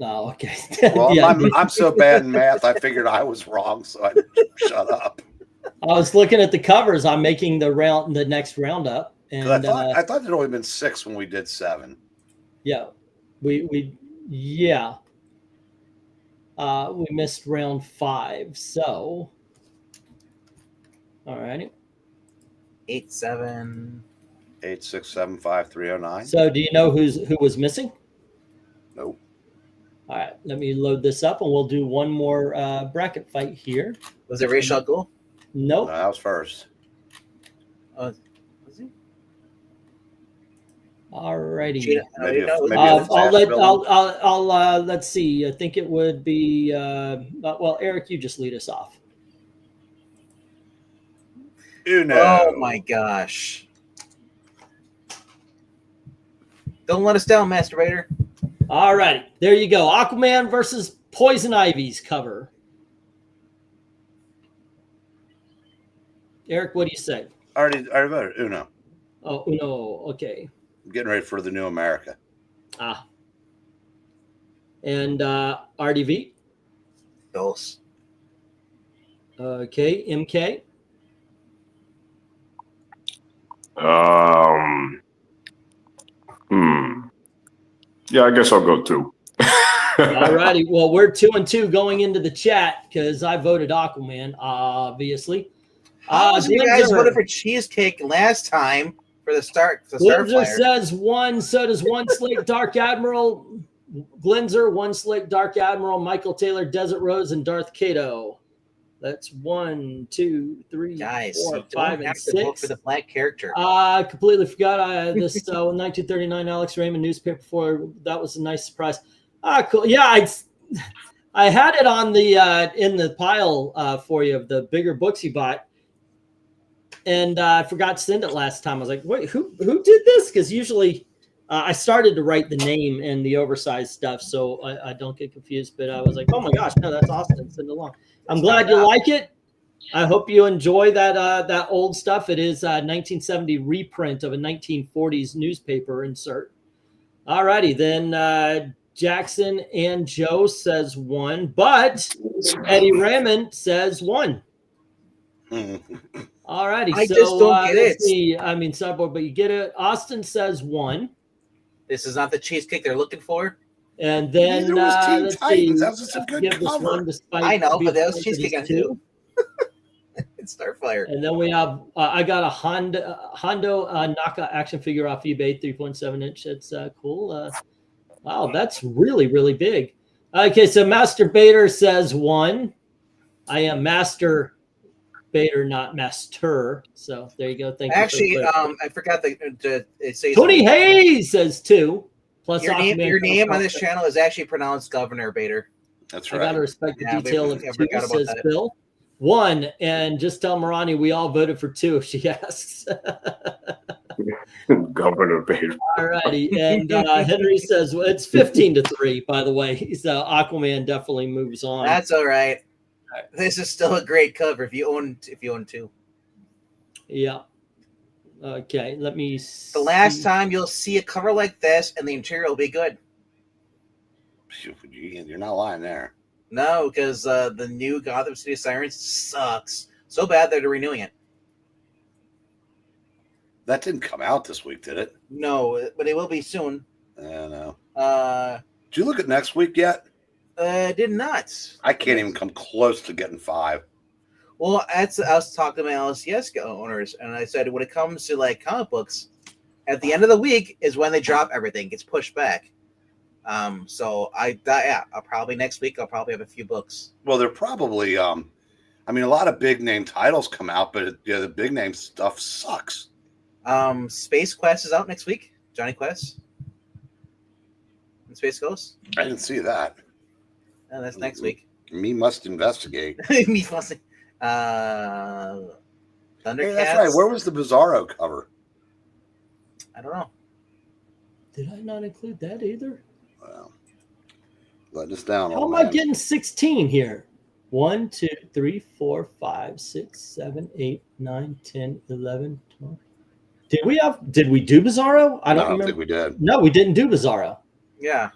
Oh, okay. Well, yeah. I'm so bad in math, I figured I was wrong, so I shut up. I was looking at the covers. I'm making the next roundup, and I thought there'd only been 6 when we did 7. Yeah, we missed round 5. So, all righty. 8, 7, 8, 6, 7, 5, 3, 0, 9. So, do you know who was missing? Nope. All right, let me load this up, and we'll do one more bracket fight here. Was it Rachel Gould? Nope. No, that was first. Was he? All righty. Let's see. I think it would be. Well, Eric, you just lead us off. Uno. Oh my gosh! Don't let us down, Masturbator. All righty, there you go. Aquaman versus Poison Ivy's cover. Eric, what do you say? I already voted. Uno. Oh, Uno. Okay. I'm getting ready for the New America. And RDV? Dos. Okay. MK? Yeah, I guess I'll go 2. All righty. Well, we're 2-2 going into the chat because I voted Aquaman, obviously. You guys voted for Cheesecake last time. for the Glinzer Starfire. says 1. So does 1 Slick Dark Admiral. Glinzer, 1 Slick Dark Admiral, Michael Taylor, Desert Rose, and Darth Kato. That's 1, 2, 3, Guys, 4, you 5, don't and have to vote 6. for the black character. I completely forgot this 1939 Alex Raymond newspaper for that was a nice surprise. Cool. Yeah, I had it on the in the pile for you of the bigger books you bought, and I forgot to send it last time. I was like, wait, who did this? Because usually I started to write the name and the oversized stuff, so I don't get confused. But I was like, oh my gosh, no, that's awesome. Send it along. I'm glad you like it. I hope you enjoy that old stuff. It is a 1970 reprint of a 1940s newspaper insert. All righty, then Jackson and Joe says 1, but Eddie Raymond says 1. All righty, I so just don't get it. see. I mean, Cyborg, but you get it. Austin says 1. This is not the cheesecake they're looking for. And then Neither was Teen let's Titans. see. That was just a good Give this cover. 1 to Spike. I know, but that was Because cheesecake on it's 2. It's Starfire. And then we have, I got a Hondo Naka action figure off eBay, 3.7 inch. That's cool. Wow, that's really, really big. Okay, so Master Bader says 1. I am Master Bader, not Master. So there you go. Thank you. Actually, I forgot to say Tony Hayes says 2. Plus your Aquaman name on this channel is actually pronounced Governor Bader. That's I right. gotta respect the Yeah, detail we of 2, forgot about says that. Bill. 1, and just tell Marani we all voted for 2 if she asks. Governor Bader. All righty, and Henry says well, it's 15-3. By the way, so Aquaman definitely moves on. That's all right. This is still a great cover if you own 2. Yeah. Okay, let me see. The last time you'll see a cover like this, and the interior will be good. You're not lying there. No, because the new Gotham City Sirens sucks so bad that they're renewing it. That didn't come out this week, did it? No, but it will be soon. I don't know. Did you look at next week yet? Did not. I can't even come close to getting 5. Well, I was talking to my LCS owners, and I said when it comes to like comic books, at the end of the week is when they drop everything. It gets pushed back. So I'll probably next week I'll probably have a few books. Well, they're probably I mean a lot of big name titles come out, but the big name stuff sucks. Space Quest is out next week. Johnny Quest and Space Ghost. I didn't see that. Oh, that's next week. Me must investigate. Me must. Thundercats. Hey, that's right. Where was the Bizarro cover? I don't know. Did I not include that either? Well, let us down. How am I getting 16 here? 1, 2, 3, 4, 5, 6, 7, 8, 9, 10, 11, 12. Did we do Bizarro? I don't remember. think we did. No, we didn't do Bizarro. Yeah.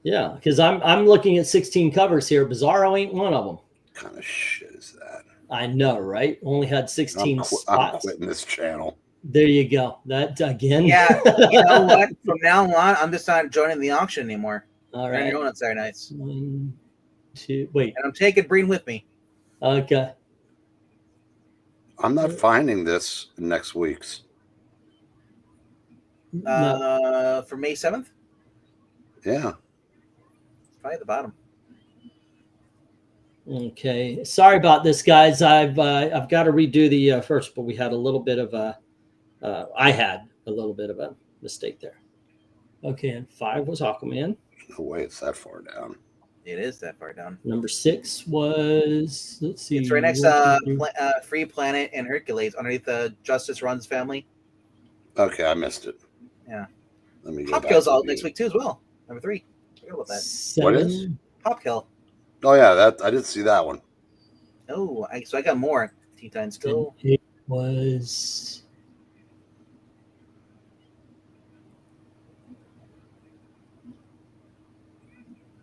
Yeah, because I'm looking at 16 covers here. Bizarro ain't one of them. What kind of shit is that? I know, right? Only had 16 I'm spots. quitting this channel. There you go. That again. Yeah. You know what? From now on, I'm just not joining the auction anymore. All I'm right. going on Saturday nights. 1, 2. Wait. And I'm taking Breen with me. Okay. I'm not finding this next week's. No. For May 7th? Yeah. It's probably at the bottom. Okay. Sorry about this, guys. I've got to redo the first, but we had a little bit of a. I had a little bit of a mistake there. Okay, and 5 was Aquaman. No way it's that far down. It is that far down. Number 6 was, let's see. It's right next Free Planet and Hercules underneath the Justice Runs family. Okay, I missed it. Yeah. Let me go Pop back Kill's to out the- next week too as well. Number 3. Forget about that. 7. What is? Pop Kill. Oh yeah, that I did see that one. Oh, so I got more. Teen Titans Go. It was.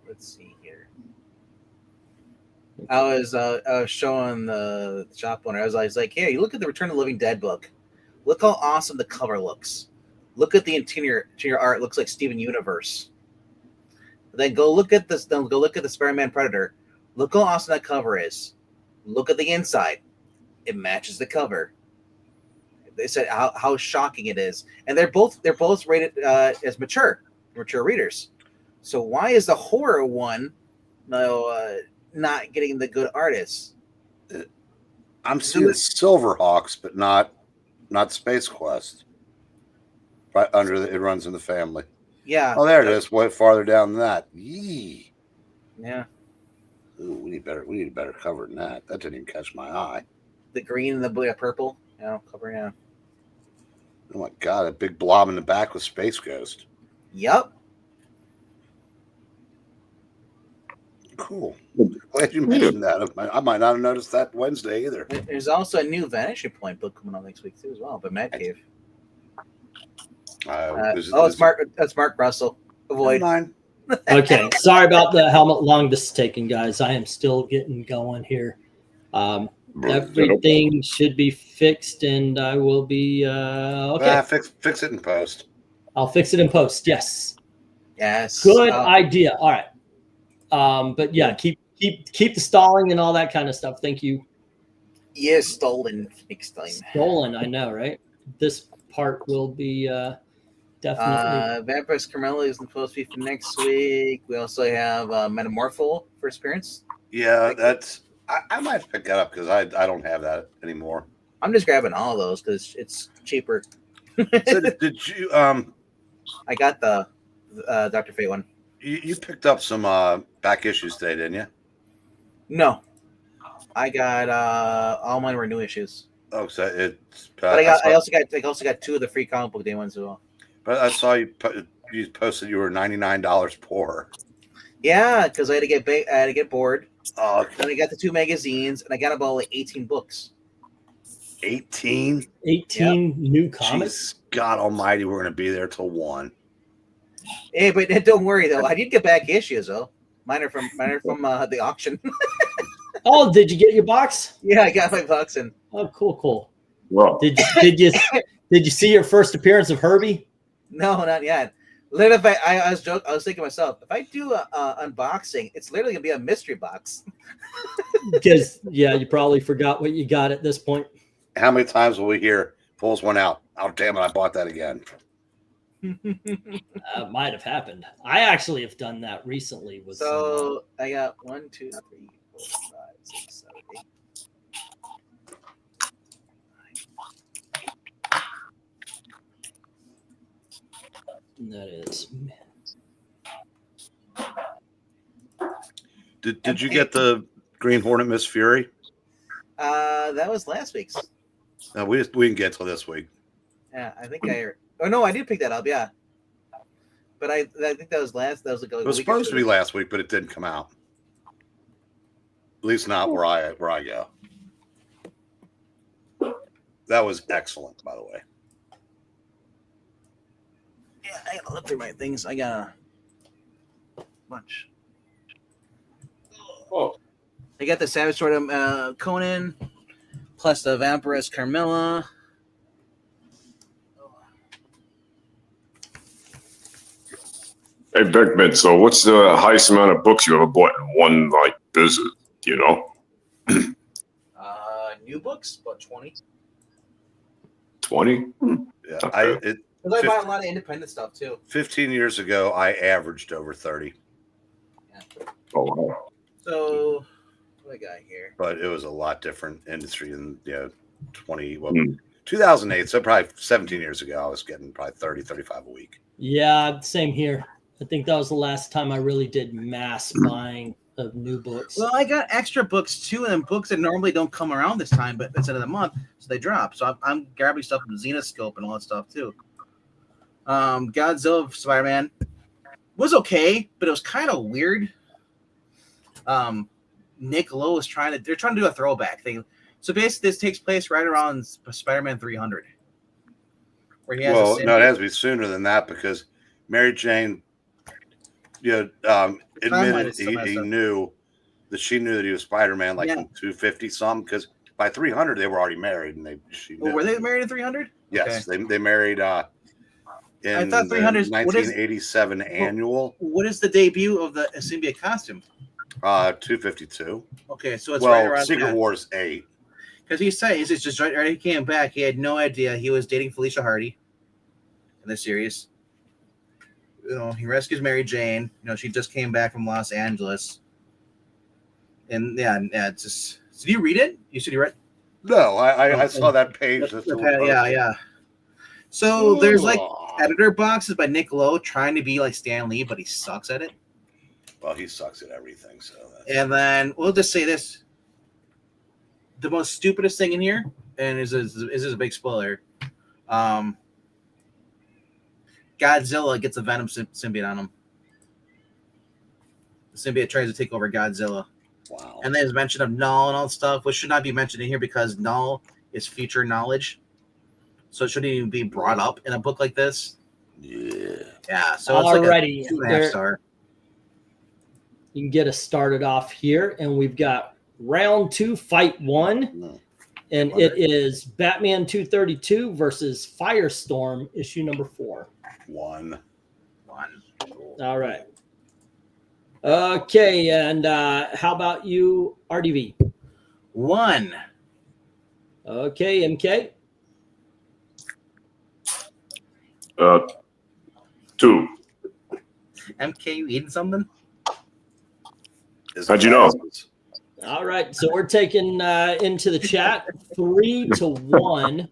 Let's see here. I was showing the shop owner. I was like, "Hey, you look at the Return of the Living Dead book. Look how awesome the cover looks. Look at the interior art. It looks like Steven Universe. Then go look at this. Then go look at the Spider-Man Predator. Look how awesome that cover is. Look at the inside. It matches the cover. they said how shocking it is, and they're both rated as mature readers. So why is the horror one not getting the good artists? I'm seeing Silverhawks, but not Space Quest. Right under it runs in the family. Yeah. Oh, there it is. Way farther down than that. Yee. Yeah. Ooh, we need a better cover than that. That didn't even catch my eye. The green and the blue, purple. Cover. Yeah. Oh my god, a big blob in the back with Space Ghost. Yep. Cool. Glad you mentioned that. I might not have noticed that Wednesday either. There's also a new Vanishing Point book coming out next week too, as well. But Mad Cave. It's Mark. That's Mark Russell. Avoid. Mine. Okay, sorry about the helmet long distance taking, guys. I am still getting going here. Everything should be fixed, and I will be okay. Fix it in post. I'll fix it in post. Yes. Yes. Good idea. All right. But yeah, keep the stalling and all that kind of stuff. Thank you. Yes, stolen next time. Stolen, I know, right? This part will be definitely. Vampires Carmella is supposed to be for next week. We also have Metamorpho first appearance. Yeah, I might pick that up because I don't have that anymore. I'm just grabbing all of those because it's cheaper. So did you I got the Dr. Fate one. You picked up some back issues today, didn't you? No, I got all mine were new issues. Oh, so it's. But I also got 2 of the free comic book day ones as well. But I saw you posted you were $99 poor. Yeah, because I had to get bored. Oh, okay. Then I got the 2 magazines, and I got about like 18 books. 18 new comics. Jeez, God Almighty, we're gonna be there till 1. Hey, but don't worry though. I did get back issues though. Mine are from the auction. Oh, did you get your box? Yeah, I got my box in. Oh, cool. Well, Did you see your first appearance of Herbie? No, not yet. Literally, I was thinking to myself, if I do a unboxing, it's literally gonna be a mystery box. Because you probably forgot what you got at this point. How many times will we hear pulls one out? Oh, damn it! I bought that again. Might have happened. I actually have done that recently. So I got 1, 2, 3, 4, 5, 6, 7, 8. That is. Did you get the Green Hornet Miss Fury? That was last week's. No, we didn't get till this week. Yeah, I think Oh no, I did pick that up. Yeah, but I think that was last. That was like it was supposed to be last week, but it didn't come out. At least not where I go. That was excellent, by the way. Yeah, I gotta look through my things. I got a bunch. oh, I got the Savage Sword of Conan, plus the Vampiress Carmilla. hey VENKMAN. So, what's the highest amount of books you ever bought in one visit? Do you know? New books, about 20. 20? Yeah, Okay. Because I buy a lot of independent stuff too. 15 years ago, I averaged over 30, Yeah. Oh wow. So what I got here? but it was a lot different industry in 2008. So probably 17 years ago, I was getting probably 30, 35 a week. Yeah, same here. I think that was the last time I really did mass buying of new books. Well, I got extra books too, and books that normally don't come around this time, but instead of the month, so they drop. So I'm grabbing stuff from Xenoscope and all that stuff too. Godzilla Spider-Man was okay, but it was kind of weird. Nick Lowe was they're trying to do a throwback thing. So basically, this takes place right around Spider-Man 300. Where he has It has to be sooner than that because Mary Jane, admitted he knew that she knew that he was Spider-Man in 250 something because by 300 they were already married and she knew. Were they married in 300? Yes, okay. they married in I thought 300 1987 annual. What is the debut of the symbiote costume? 252. Okay, so it's right around Secret Wars 8. Because he said he's just right. He came back. He had no idea he was dating Felicia Hardy in the series. He rescues Mary Jane. She just came back from Los Angeles. And yeah, it's just. Did you read it? You said you read? No, I saw that page. Yeah. So there's like editor boxes by Nick Lowe trying to be like Stan Lee, but he sucks at it. Well, he sucks at everything. So. And then we'll just say this: the most stupidest thing in here, and is a big spoiler. Godzilla gets a Venom symbiote on him. The symbiote tries to take over Godzilla. Wow. And there's mention of Null and all stuff, which should not be mentioned in here because Null is future knowledge. So it shouldn't even be brought up in a book like this. Yeah. Yeah. So it's already like a 2.5 star. You can get us started off here, and we've got round 2, fight 1. And it is Batman 232 versus Firestorm, issue number 4. 1. All right. Okay, and how about you, RDV? 1. Okay, MK? 2. MK, you eating something? How'd you know? All right, so we're taking into the chat 3-1,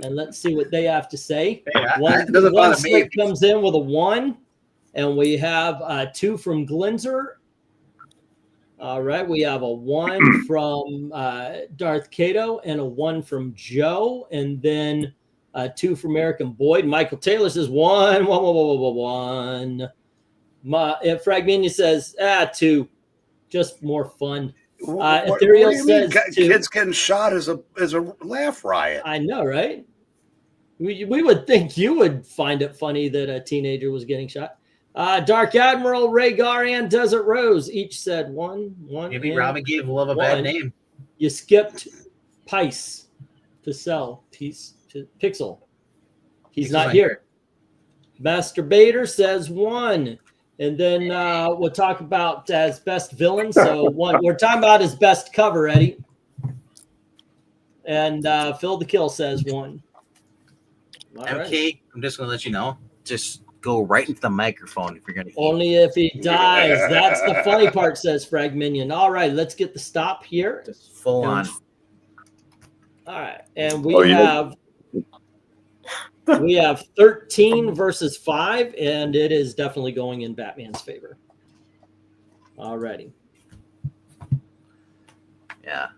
and let's see what they have to say. Hey, One doesn't bother me. slick comes in with a 1, and we have 2 from Glinzer. All right, we have a 1 from Darth Cato and a 1 from Joe, and then 2 from American Boyd. Michael Taylor says 1. Fragminia says 2. Just more fun. Ethereal what do you mean? says 2. Kids getting shot is a laugh riot. I know, right? We would think you would find it funny that a teenager was getting shot. Dark Admiral, Rhaegar, and Desert Rose each said 1. Maybe Robin gave Love a bad name. You skipped Pice to sell Pixel. He's Pixel's not here. Masturbator says 1. And then we'll talk about as best villain. So 1. We're talking about his best cover, Eddie. And Phil the Kill says 1. All MK, right. I'm just going to let you know. Just go right into the microphone if you're going to eat. Only if he dies. That's the funny part, says Fragminion. All right, let's get the stop here. Just full on. All right, and we have 13 versus 5, and it is definitely going in Batman's favor. All righty. Yeah.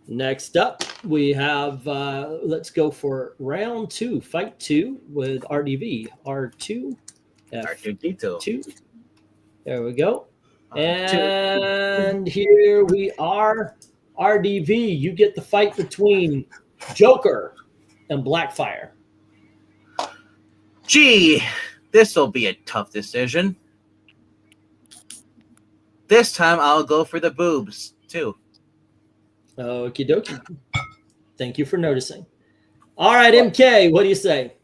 Next up, we have, let's go for round 2, fight 2 with RDV. R2, F2. There we go. And here we are. RDV, you get the fight between Joker and Blackfire. Gee, this will be a tough decision. This time I'll go for the boobs, too. Okie dokie. Thank you for noticing. All right, MK, what do you say?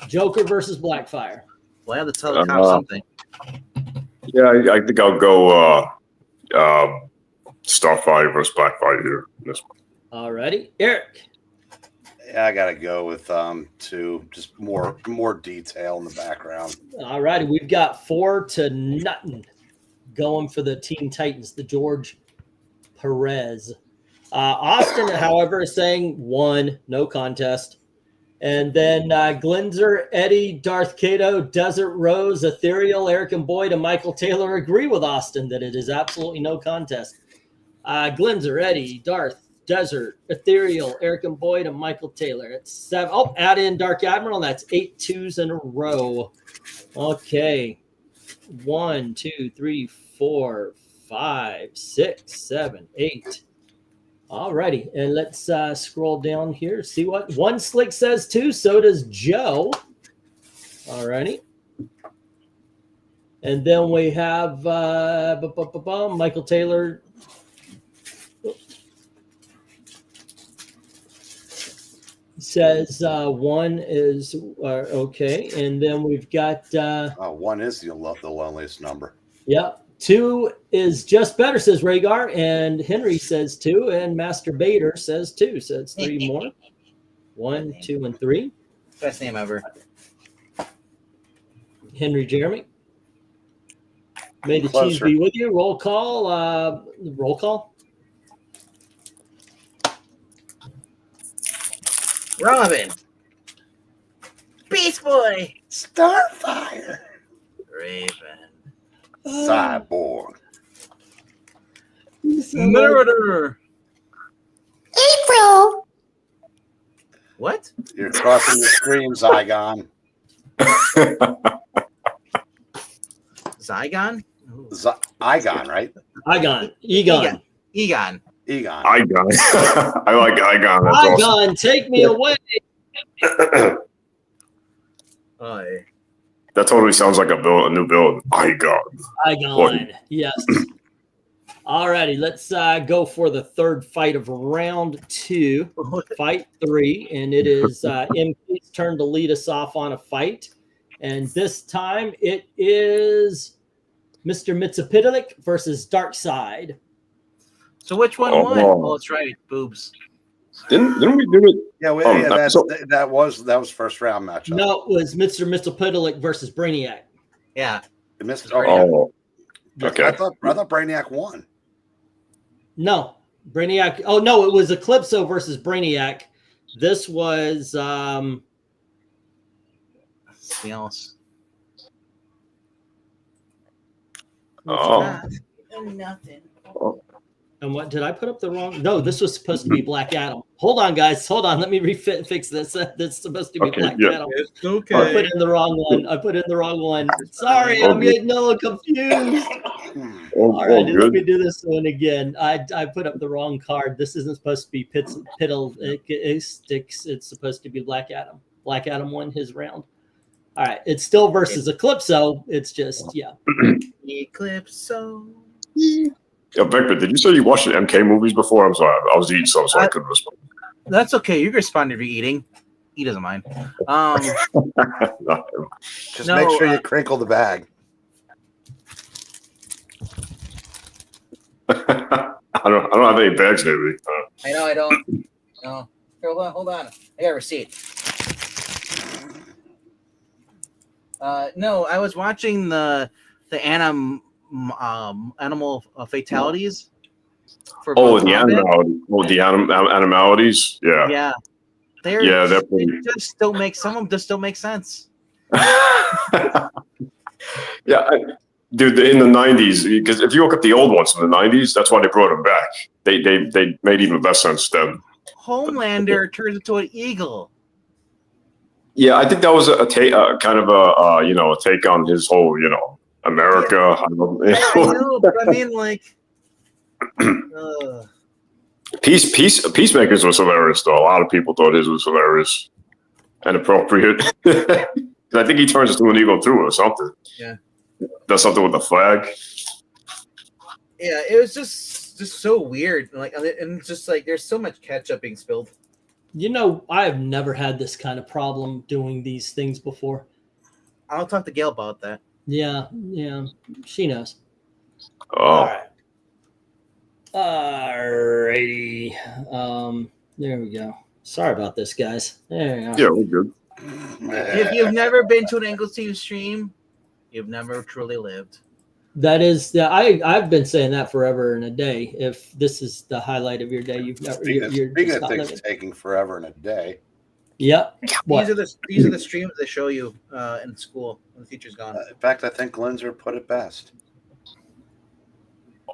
Joker versus Blackfire. Well, I have to tell the cops something. Yeah, I think I'll go Starfire versus Blackfire here. This one. All righty. Eric. Yeah, I gotta go with 2. Just more detail in the background. All righty. We've got 4-0 going for the Teen Titans, the George Perez. Austin, however, is saying 1, no contest. And then Glinzer, Eddie, Darth Cato, Desert Rose, Ethereal, Eric and Boyd, and Michael Taylor agree with Austin that it is absolutely no contest. Glinzer, Eddie, Darth, Desert, Ethereal, Eric and Boyd, and Michael Taylor. It's 7. Oh, add in Dark Admiral, and that's 8 2s in a row. Okay. 1, 2, 3, 4, 5, 6, 7, 8. All righty, and let's scroll down here. See what One Slick says 2. So does Joe. All righty, and then we have Michael Taylor. Says 1 is okay, and then we've got 1 is the loneliest number. yeah, 2 is just better, says Rhaegar, and Henry says 2, and Master Bader says 2. So it's 3 more. 1, 2, and 3. Best name ever. Henry Jeremy. May the cheese Closer. be with you. Roll call. Roll call. Robin. Beast Boy. Starfire. Raven. Cyborg. Murder. April. What? You're crossing the stream, Zygon. Zygon? Igon, right? Egon. Egon. Egon. Igon. I like Igon. That's Egon, take me away. awesome. Oy. That totally sounds like a new build. Igon. Egon. Yes. Alrighty, let's go for the third fight of round 2. Fight 3, and it is MK's turn to lead us off on a fight. And this time it is Mr. Mitsapitalik versus Darkseid. So which one won? Oh, that's right. Boobs. Didn't we do it? Yeah, that was first round matchup. No, it was Mr. Mitsapitalik versus Brainiac. Yeah. Oh, okay. I thought Brainiac won. No, Brainiac. Oh, no, it was Eclipso versus Brainiac. This was Something else. Oh. Nothing. And what did I put up the wrong? No, this was supposed to be Black Adam. Hold on, guys. Hold on. Let me fix this. That's supposed to be Okay, Black yeah. Adam. It's I okay. put in the wrong one. Sorry, I'm getting a little confused. All right, let me do this one again. I put up the wrong card. This isn't supposed to be Piddlesticks. It's supposed to be Black Adam. Black Adam won his round. All right, it's still versus Eclipso. It's just, yeah. Eclipso. Yeah, Venkman, did you say you watched the MK movies before? I'm sorry, I was eating something, so I couldn't respond. That's okay. You can respond if you're eating. He doesn't mind. Just make sure you crinkle the bag. I don't have any bags lately. I know I don't. No. Here, hold on. I got a receipt. No, I was watching the animal fatalities. For the animalities. Yeah. Yeah. They just don't make, some of them just don't make sense. Yeah, dude, in the 90s, because if you look at the old ones from the 90s, that's why they brought them back. They made even less sense then. Homelander turns into an eagle. Yeah, I think that was a take on his whole, America. Yeah. I know, but I mean, like, Peacemakers was hilarious, though. A lot of people thought his was hilarious and appropriate. I think he turns into an eagle too, or something. Yeah, does something with the flag. Yeah, it was just so weird. Like, and just like there's so much ketchup being spilled. I have never had this kind of problem doing these things before. I'll talk to Gail about that. Yeah, she knows. Oh. Alrighty. There we go. Sorry about this, guys. There you go. Yeah, we're good. If you've never been to an Angle Steve stream, you've never truly lived. That is I've been saying that forever and a day. If this is the highlight of your day, you've never. Speaking of things taking forever and a day. Yep. These are the streams they show you in school when the teacher's gone. In fact, I think Linzer put it best.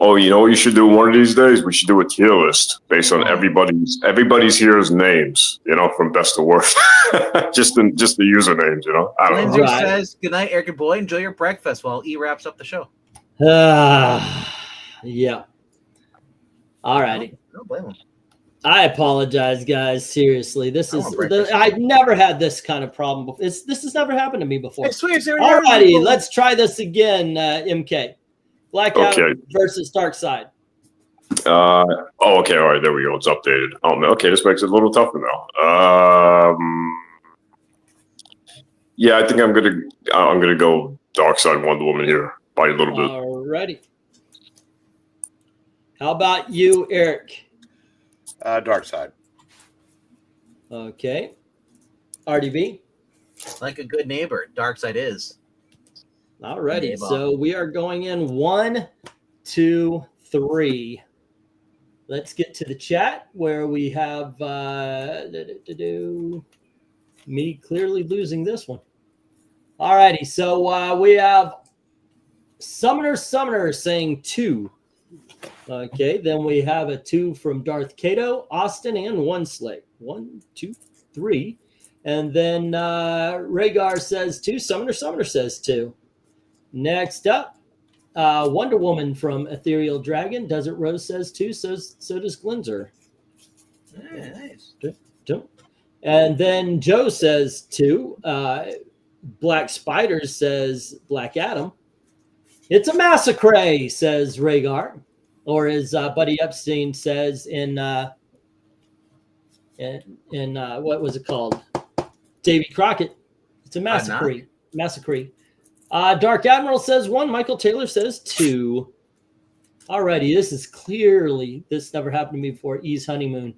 Oh, you know what you should do one of these days? We should do a tier list based on everybody's here's names, from best to worst. just the usernames, I don't know. Linzer says, "Good night, Eric and Boy. Enjoy your breakfast while E wraps up the show." Yeah. All righty. Don't blame him. I apologize, guys. Seriously, I've never had this kind of problem before. This has never happened to me before. I swear, all righty, let's try this again, MK. Black Adam versus Darkseid. Okay. All right. There we go. It's updated. Oh, man. Okay. This makes it a little tougher now. Yeah, I think I'm gonna go Darkseid Wonder Woman here by a little bit. Alrighty. How about you, Eric? Dark side. Okay. RDB? Like a good neighbor, dark side is. Alrighty. Neighbor. So we are going in 1, 2, 3. Let's get to the chat where we have me clearly losing this one. Alrighty. So we have Summoner saying 2. Okay, then we have a 2 from Darth Cato, Austin, and 1 Slate. 1, 2, 3. And then Rhaegar says 2. Summoner says 2. Next up, Wonder Woman from Ethereal Dragon. Desert Rose says 2. So does Glinzer. Yeah, nice. And then Joe says 2. Black Spider says Black Adam. It's a massacre, says Rhaegar. Or as Buddy Epstein says in what was it called? Davy Crockett. It's a massacre. Massacre. Dark Admiral says 1. Michael Taylor says 2. Alrighty, this never happened to me before. E's honeymoon.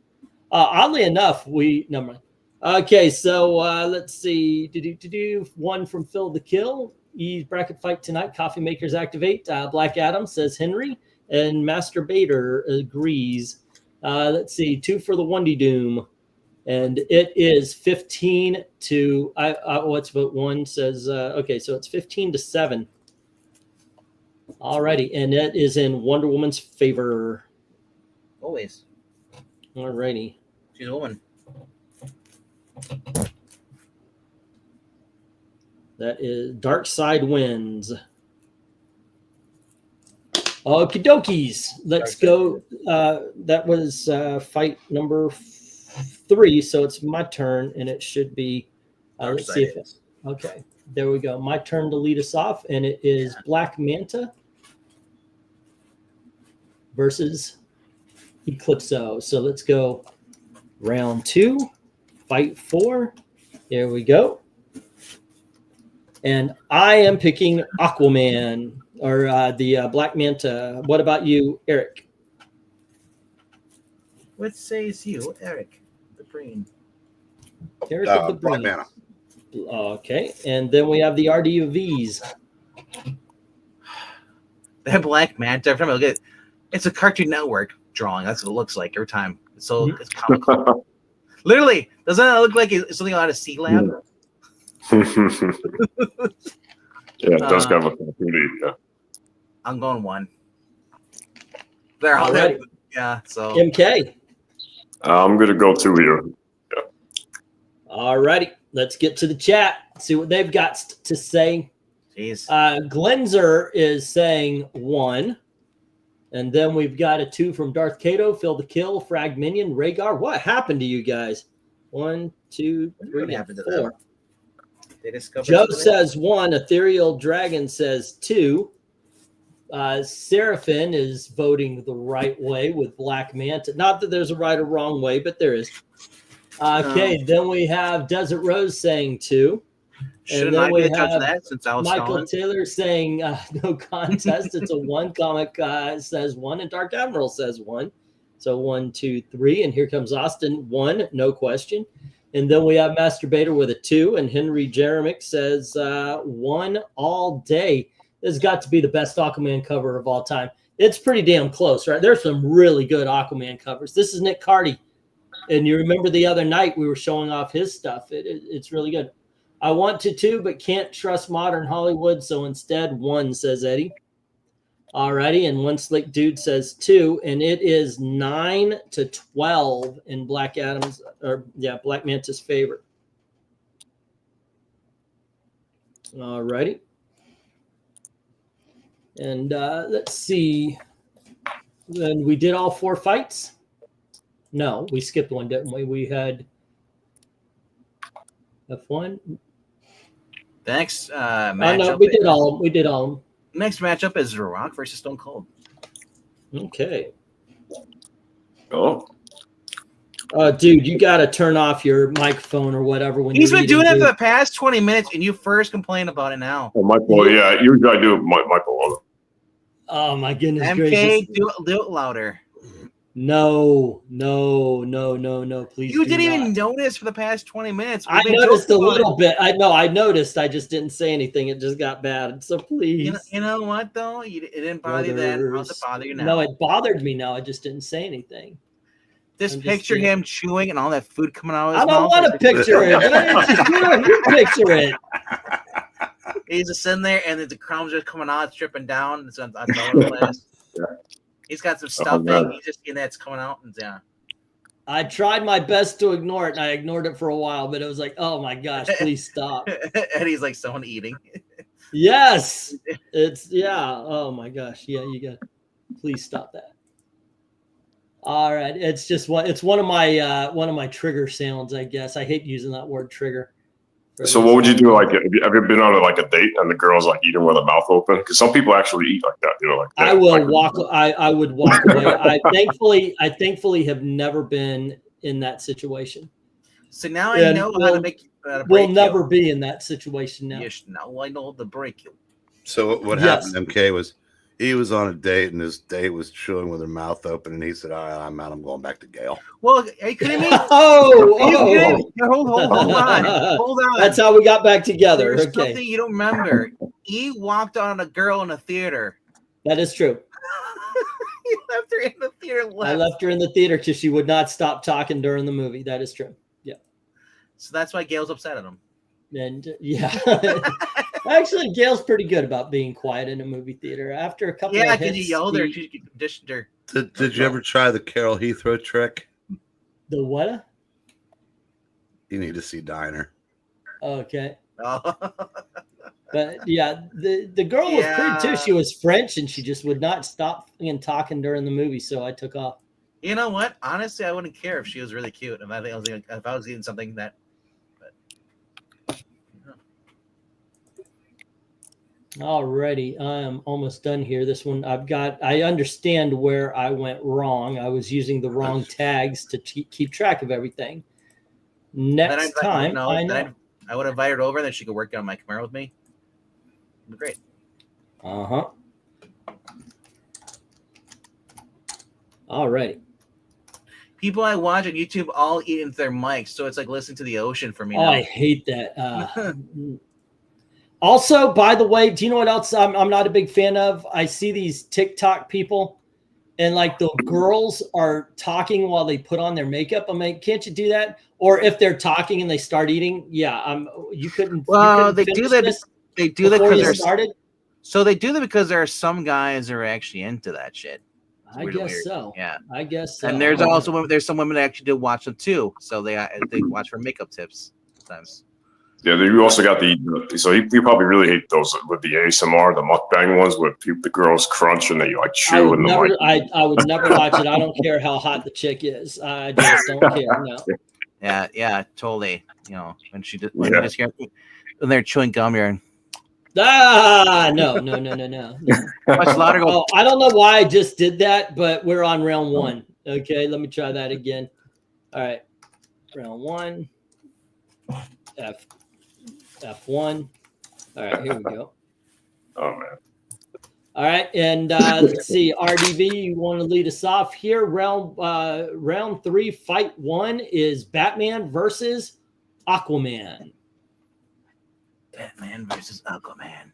Oddly enough, never mind. Okay, so let's see. 1 from Phil the Kill. E's bracket fight tonight. Coffee makers activate. Black Adam says Henry. And Masturbator agrees. Let's see, 2 for the Wundy Doom. And it is 15 to, let's vote 1 says, okay, so it's 15-7. Alrighty, and it is in Wonder Woman's favor. Always. Alrighty. She's a woman. That is Dark Side wins. Okie dokies. Let's go. That was fight number 3, so it's my turn, and it should be. Let's see if it's okay. There we go. My turn to lead us off, and it is Black Manta versus Eclipso. So let's go round 2, fight 4. There we go. And I am picking Aquaman. Or the Black Manta. What about you, Eric? What says you, Eric? The BREEN. Eric of the Black BREEN. Manta. Okay, and then we have the RDUVs. That Black Manta. Every time I look at it, it's a Cartoon Network drawing. That's what it looks like every time. So it's comical. Literally, doesn't it look like it's something out of C Lab? Yeah, it does kind of look pretty. Yeah. I'm going 1. There, Alright. yeah. So MK. I'm gonna go 2 here. All righty, let's get to the chat. See what they've got to say. jeez. Glenzer is saying 1. And then we've got a 2 from Darth Cato, Phil the Kill, Fragminion, Rhaegar. What happened to you guys? 1, 2, 3, What happened to 4. them? They discovered Joe something? says 1. Ethereal Dragon says 2. Seraphin is voting the right way with Black Manta. Not that there's a right or wrong way, but there is. Okay, then we have Desert Rose saying 2. Shouldn't I be the judge of that since I was Michael stalling? Taylor saying no contest. It's a 1. Comic says 1, and Dark Admiral says 1. So 1, 2, 3, and here comes Austin 1, no question. And then we have Masturbator with a 2, and Henry Jeremick says 1 all day. This has got to be the best Aquaman cover of all time. It's pretty damn close, right? There's some really good Aquaman covers. This is Nick Carty. And you remember the other night we were showing off his stuff. It's really good. I want to 2, but can't trust modern Hollywood, so instead 1, says Eddie. Alrighty, and 1 Slick Dude says 2, and it is 9-12 in Black Manta's favor. Alrighty. And let's see. Then we did all 4 fights. No, we skipped one, didn't we? We had F1. The next No, matchup. we did all. We did all. Next matchup is The Rock versus Stone Cold. Okay. Oh, Dude, you got to turn off your microphone or whatever. When He's you're been doing reading it for the past 20 minutes, and you first complain about it now. Michael, yeah, usually I do Michael. Oh my goodness MK, gracious! do it louder. No, please. You do didn't not. even notice for the past 20 minutes. I noticed a little bit. I know. I noticed. I just didn't say anything. It just got bad. So please. You know what though? It didn't bother you then. How's it bother you now? No, it bothered me. Now I just didn't say anything. Just picture him chewing and all that food coming out of his mouth. I don't want to picture it. You picture it. He's just sitting there, and the crumbs are coming out, it's dripping down. It's on all the place. He's got some stuffing. He's just getting that's coming out, and yeah. I tried my best to ignore it, and I ignored it for a while, but it was like, oh my gosh, please stop. And he's like someone eating. Yes, it's Oh my gosh, yeah, you got. Please stop that. All right, it's just one of my trigger sounds, I guess. I hate using that word trigger. So what would you do? Like, have you ever been on like a date and the girl's like eating with her mouth open? Because some people actually eat like that. You know, like that. I would walk away. I thankfully have never been in that situation. So now I know how to make. We'll never be in that situation now. Yes, now I know the break you. So what happened to MK was he was on a date and his date was chewing with her mouth open and he said, all right, I'm out. I'm going back to Gail. Well, are you kidding me? Hold on. That's how we got back together. There's okay. something you don't remember. He walked on a girl in a theater. That is true. You left her in the theater. I left her in the theater because she would not stop talking during the movie. That is true. Yeah. So that's why Gail's upset at him. And yeah. Actually, Gail's pretty good about being quiet in a movie theater. After a couple of hits, because you yelled her, she conditioned her. Did you ever try the Carol Heathrow trick? The what? You need to see Diner. Okay. But yeah, the girl was pretty too. She was French and she just would not stop talking during the movie. So I took off. You know what? Honestly, I wouldn't care if she was really cute. If I was eating something that. Alrighty, I am almost done here. This one I understand where I went wrong. I was using the wrong tags to keep track of everything. Next time, I would invite her over, and then she could work on my Camaro with me. It'd be great. Uh-huh. Alrighty. People I watch on YouTube all eat into their mics, so it's like listening to the ocean for me. Oh, I hate that. Also, by the way, do you know what else I'm not a big fan of? I see these TikTok people and like the girls are talking while they put on their makeup. I'm like, can't you do that? Or if they're talking and they start eating, you couldn't. Well, they do that. They do that because they're started. So they do that because there are some guys that are actually into that shit. I guess so. Yeah, I guess so. And there's also some women that actually do watch them too. So they watch for makeup tips sometimes. Yeah, you also got so you probably really hate those with the ASMR, the mukbang ones with the girls crunch and they like chew in the mic. I would never watch it. I don't care how hot the chick is. I just don't care. No. Yeah, totally. You know, when they're chewing gum here. No. Much louder. Oh, I don't know why I just did that, but we're on round one. Okay, let me try that again. All right, round one. F1. All right, here we go. Oh man. All right, and let's see, RDV, you want to lead us off here? Round three, fight one is Batman versus Aquaman. Batman versus Aquaman.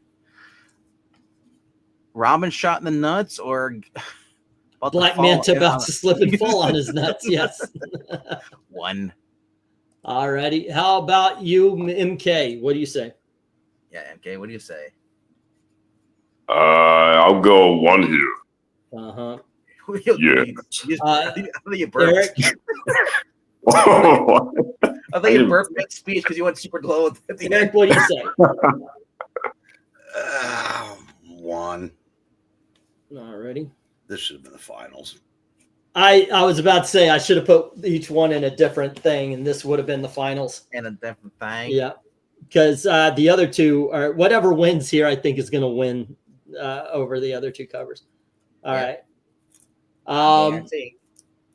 Robin shot in the nuts, or Black Manta about to slip and fall on his nuts? Yes. One. All righty. How about you, MK? What do you say? Yeah, MK, what do you say? I'll go one here. Uh-huh. Yeah. You burped. Eric? I thought you burped mid-speech because you went super low at the Eric, end. what do you say? One. All righty. This should have been the finals. I was about to say I should have put each one in a different thing, and this would have been the finals. And a different thing. Yeah, because the other two are whatever wins here. I think is going to win over the other two covers. All right.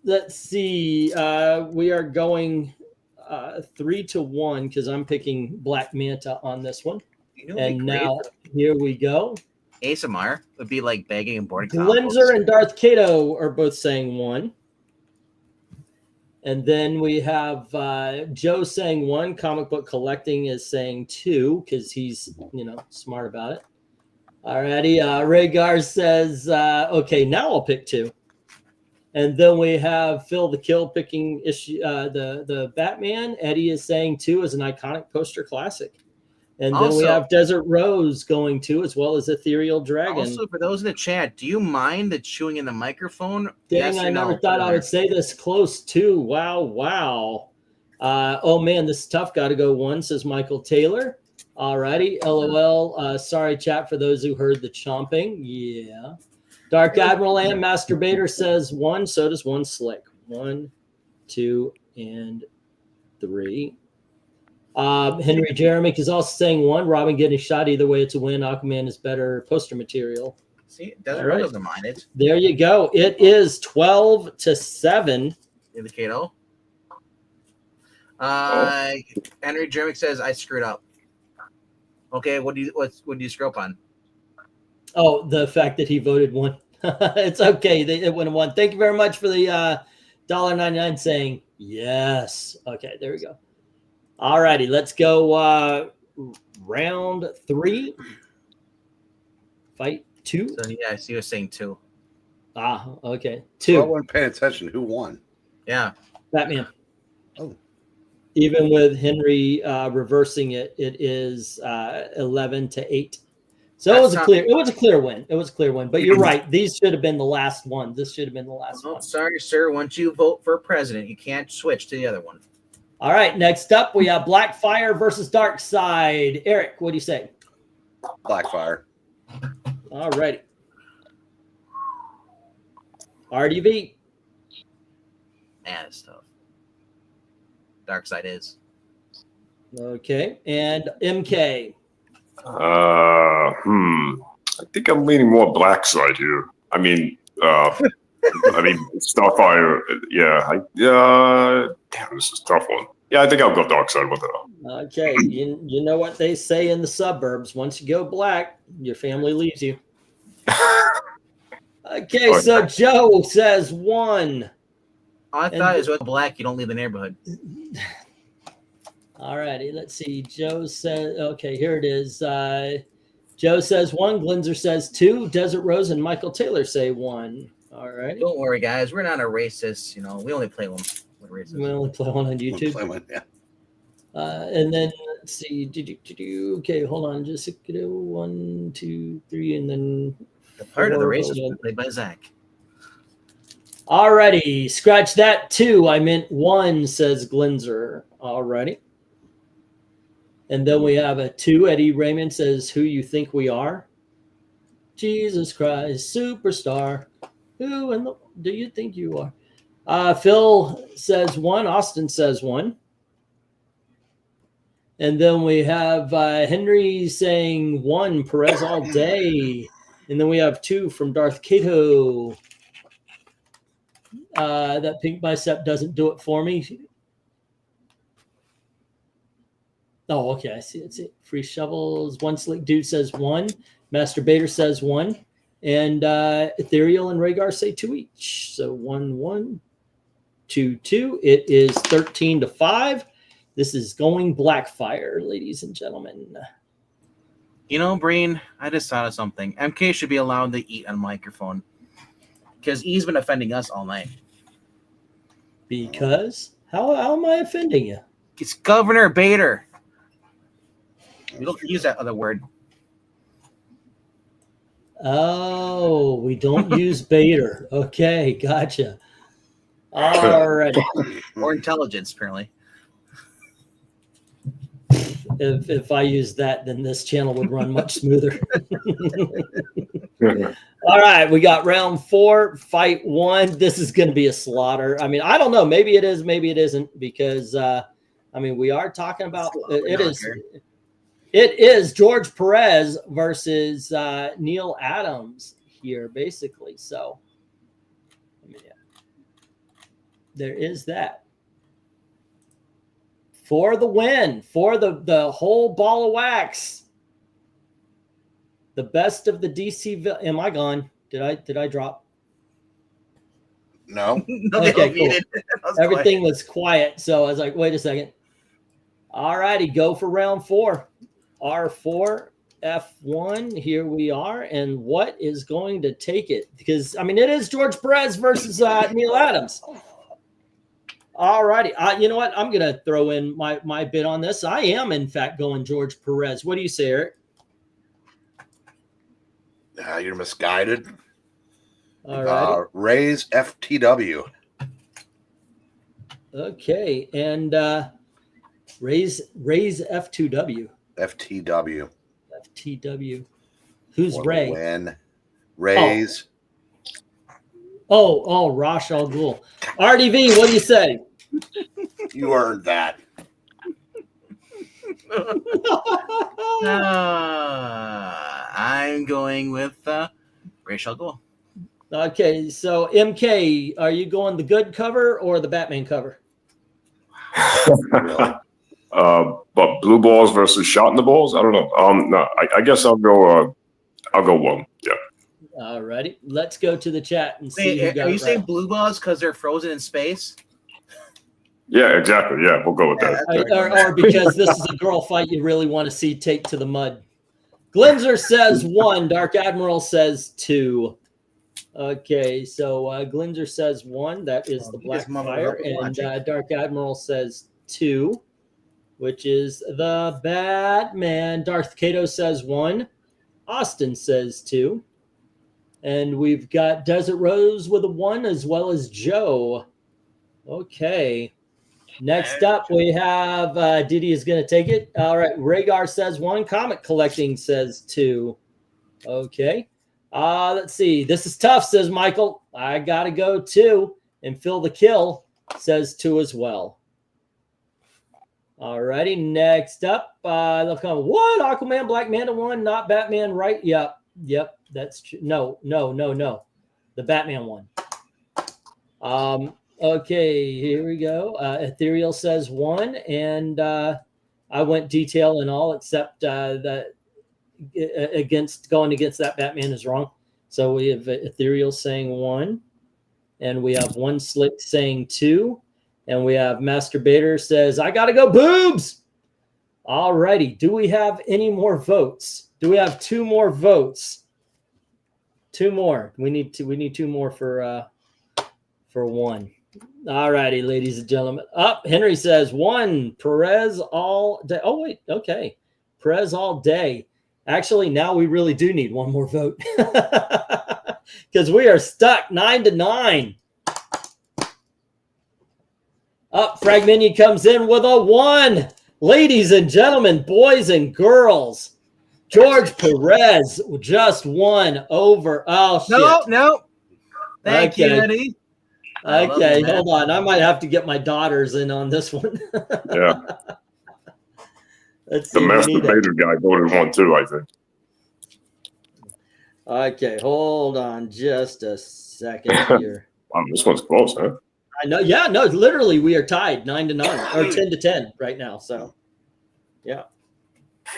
Let's see. We are going 3-1 because I'm picking Black Manta on this one. And now here we go. ASMR would be like begging and boarding. Glenzer and Darth Kato are both saying 1. And then we have Joe saying 1. Comic book collecting is saying 2 because he's, smart about it. Alrighty. Rhaegar says, okay, now I'll pick 2. And then we have Phil the Kill picking the Batman. Eddie is saying 2 is an iconic poster classic. And then we have Desert Rose going 2, as well as Ethereal Dragon. Also, for those in the chat, do you mind the chewing in the microphone? Dang, Yes I never thought I would say this close too. Wow. Oh man, this is tough. Got to go 1, says Michael Taylor. Alrighty, LOL. Sorry, chat, for those who heard the chomping. Yeah. Dark Admiral and Masturbator says 1. So does 1 Slick. 1, 2, and 3. Henry Jeremic is also saying 1. Robin getting shot. Either way, it's a win. Aquaman is better poster material. See, Desert Rose doesn't mind it. There you go. It is 12-7. Indicato. Henry Jeremic says I screwed up. Okay, what do you screw up on? Oh, the fact that he voted 1. It's okay. It went 1. Thank you very much for the $1.99 saying yes. Okay, there we go. All righty, let's go round 3. Fight 2. So yeah, I see you saying 2. Okay. I 2. wasn't paying attention. Who won? Yeah. Batman. Oh. Even with Henry reversing it, it is 11-8. So it was a clear win. It was a clear win. But you're right. These should have been the last one. This should have been the last one. Sorry, sir. Once you vote for president, you can't switch to the other one. All right. Next up, we have Blackfire versus Darkseid. Eric, what do you say? Blackfire. All righty. RDV. Man, it's tough. Darkseid is. Okay. And MK. I think I'm leaning more black side here. I mean, Starfire. Yeah, damn, this is a tough one. Yeah, I think I'll go dark side with it. Okay, you know what they say in the suburbs. Once you go black, your family leaves you. Okay, so Joe says 1. I thought it was with black. You don't leave the neighborhood. All righty, let's see. Joe says, okay, here it is. Joe says 1. Glenzer says 2. Desert Rose and Michael Taylor say 1. All right. Don't worry, guys. We're not a racist. We only play one with racists. We only play 1 on YouTube. Yeah. And then let's see. Okay, hold on. Just 1, 2, 3, and then the part of the racist was played by Zach. All righty. Scratch that 2. I meant 1, says Glenzer. All righty. And then we have a 2. Eddie Raymond says, who you think we are? Jesus Christ, superstar. Who in the do you think you are? Phil says 1. Austin says 1. And then we have Henry saying 1. Perez all day. And then we have 2 from Darth Kato. That pink bicep doesn't do it for me. Oh, okay. I see. It's it. Free shovels. 1 Slick Dude says 1. Masturbator says 1. And Ethereal and Rhaegar say 2 each. So 1, 1, 2, 2. It is 13-5. This is going Blackfire, ladies and gentlemen. Breen, I just thought of something. MK should be allowed to eat on microphone because he's been offending us all night. Because? How am I offending you? It's Governor Bader. We don't use that other word. Oh, we don't use Bader. Okay, gotcha. All right. Or intelligence, apparently. If I use that, then this channel would run much smoother. All right, we got round 4, fight 1. This is going to be a slaughter. I mean, I don't know. Maybe it is, maybe it isn't, because we are talking about it is George Perez versus Neil Adams here, basically. So, there is that. For the win, for the whole ball of wax. The best of the DC. Am I gone? Did I drop? No. Okay, cool. Everything was quiet, so I was like, wait a second. All righty, go for round 4. R4, F1. Here we are, and what is going to take it? Because I mean, it is George Perez versus Neil Adams. All righty, you know what? I'm gonna throw in my bid on this. I am, in fact, going George Perez. What do you say, Eric? You're misguided. All right. Raise FTW. Okay, and raise F2W. FTW. FTW. Who's For the Ray? win. Raise. Oh, Rosh Al Ghul. RDV, what do you say? You earned that. I'm going with Rachel Gould. Okay, so MK, are you going the good cover or the Batman cover? But blue balls versus shot in the balls. I don't know. No, I guess I'll go one. Yeah. All righty, let's go to the chat and see. Wait, are you saying blue balls because they're frozen in space? Yeah, exactly. Yeah, we'll go with that. Or because this is a girl fight you really want to see take to the mud. Glinzer says 1. Dark Admiral says 2. Okay, so Glinzer says 1. That is the Black Fire. And Dark Admiral says 2, which is the Batman. Darth Kato says 1. Austin says 2. And we've got Desert Rose with a 1, as well as Joe. Okay. Next up, we have Didi is going to take it. All right. Rhaegar says 1. Comic Collecting says 2. Okay. Let's see. This is tough, says Michael. I got to go 2. And Phil the Kill says 2 as well. All righty. Next up, what? Aquaman, Black Manta 1, not Batman, right? Yep. That's true. No. The Batman one. Okay, here we go. Ethereal says 1, and I went detail and all except that going against that Batman is wrong. So we have Ethereal saying 1, and we have One Slick saying 2, and we have Masturbator says, I gotta go boobs. All righty. Do we have any more votes? Do we have 2 more votes? 2 more. We need 2 more for 1. All righty, ladies and gentlemen. Henry says 1. Perez all day. Oh, wait. Okay. Perez all day. Actually, now we really do need 1 more vote because we are stuck 9-9. FRAGMINION comes in with a 1. Ladies and gentlemen, boys and girls, George Perez just won over. Oh, shit. No. Thank you, Eddie. Okay, hold on. I might have to get my daughters in on this one. Yeah. Let's The see. masturbator guy voted 1 too, I think. Okay, hold on just a second here. Wow, this one's close, huh? I know. Yeah, no, literally we are tied 9-9 or 10-10 right now. So, yeah.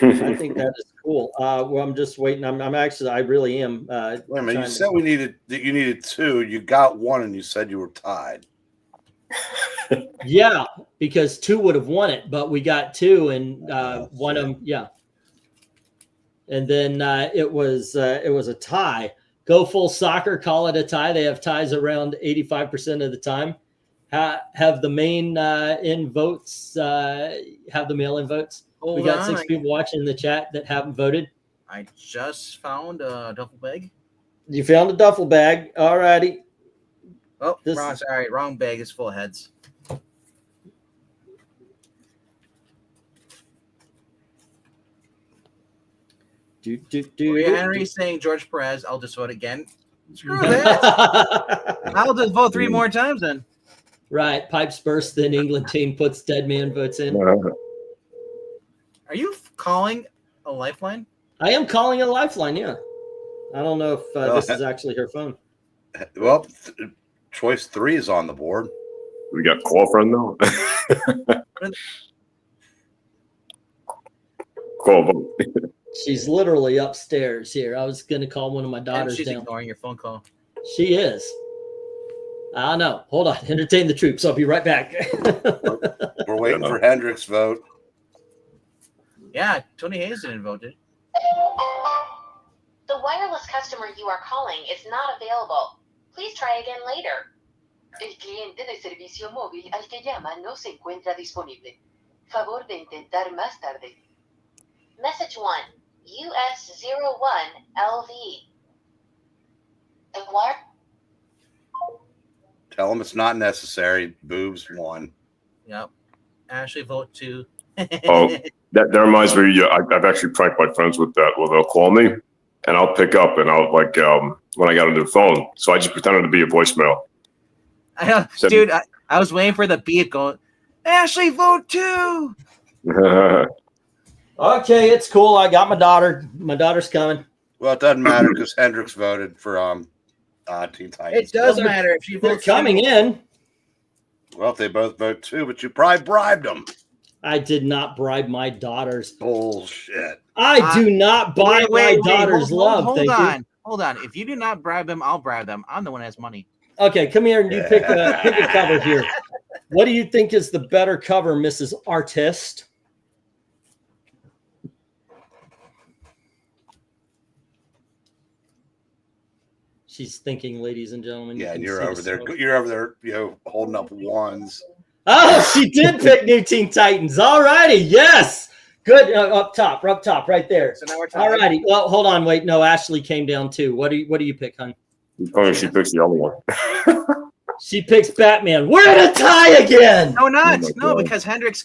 I think that is cool. Well, I'm just waiting. I'm actually, I really am. Wait a minute. You said you needed 2. You got 1, and you said you were tied. Yeah, because 2 would have won it, but we got 2, and one of them, yeah. And then it was a tie. Go Full Soccer, call it a tie. They have ties around 85% of the time. Have the main in votes. Have the mail-in votes. We got 6 people watching in the chat that haven't voted. I just found a duffel bag. You found a duffel bag. All righty. Oh, wrong bag is full of heads. Henry's saying George Perez. I'll just vote again. Screw that. I'll just vote 3 more times then. Right. Pipes burst, then England team puts dead man votes in. Are you calling a lifeline? I am calling a lifeline, yeah. I don't know if this is actually her phone. Well, choice 3 is on the board. We got call friend though. Call vote. She's literally upstairs here. I was going to call one of my And daughters she's down. ignoring your phone call. She is. I know. Hold on. Entertain the troops. I'll be right back. We're waiting for Hendrick's vote. Yeah, Tony Hayes didn't vote it. The wireless customer you are calling is not available. Please try again later. El cliente de servicio móvil al que llama no se encuentra disponible. Favor de intentar más tarde. Message 1, US01LV. The wire. Tell them it's not necessary. Boobs won. Yep. Ashley, vote 2. Oh, that reminds me. Yeah, I've actually pranked my friends with that. Well, they'll call me, and I'll pick up, and I'll like when I got on the phone. So I just pretended to be a voicemail. I know, dude. I was waiting for the beat going. Ashley, vote 2. Okay, it's cool. I got my daughter. My daughter's coming. Well, it doesn't matter because Hendricks voted for Teen Titans. It does matter if you They're vote coming 2. in. Well, if they both vote 2, but you probably bribed them. I did not bribe my daughters. Bullshit. I do not buy my daughter's love. Hold on. If you do not bribe them, I'll bribe them. I'm the one that has money. Okay, come here and you pick a cover here. What do you think is the better cover, Mrs. Artist? She's thinking, ladies and gentlemen. Yeah, and can you're see over the there. smoke. You're over there, holding up ones. Oh, she did pick New Teen Titans. All righty. Yes. Good. Up top, right there. So now we're talking. All righty. Well, hold on. Wait. No, Ashley came down too. What do you pick, hon? Oh, she picks the other one. She picks Batman. We're in a tie again. No, not. Oh my No, God. because Hendricks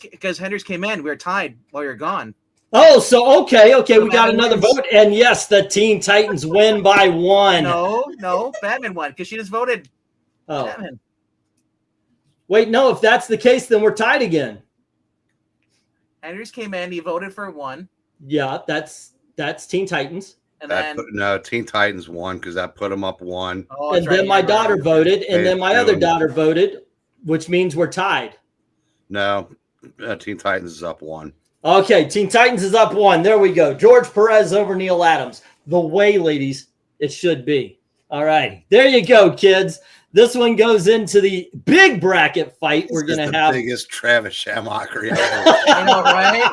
came in. We were tied while you're gone. Oh, so okay. We got Batman another wins. vote, and yes, the Teen Titans win by 1. No, Batman won because she just voted Oh, Batman. wait. No, if that's the case, then we're tied again. Hendricks came in. He voted for 1, Yeah, that's Teen Titans. and then No, Teen Titans won because that put them up 1. oh, And that's then right, my you're daughter right. voted, and then my Hey, other June. daughter voted, which means we're tied. No, Teen Titans is up 1. Okay, Teen Titans is up 1. There we go. George Perez over Neil Adams. The way, ladies, it should be. All right. There you go, kids. This one goes into the big bracket fight we're going to the have. biggest Travis Shamockery ever. I know, right?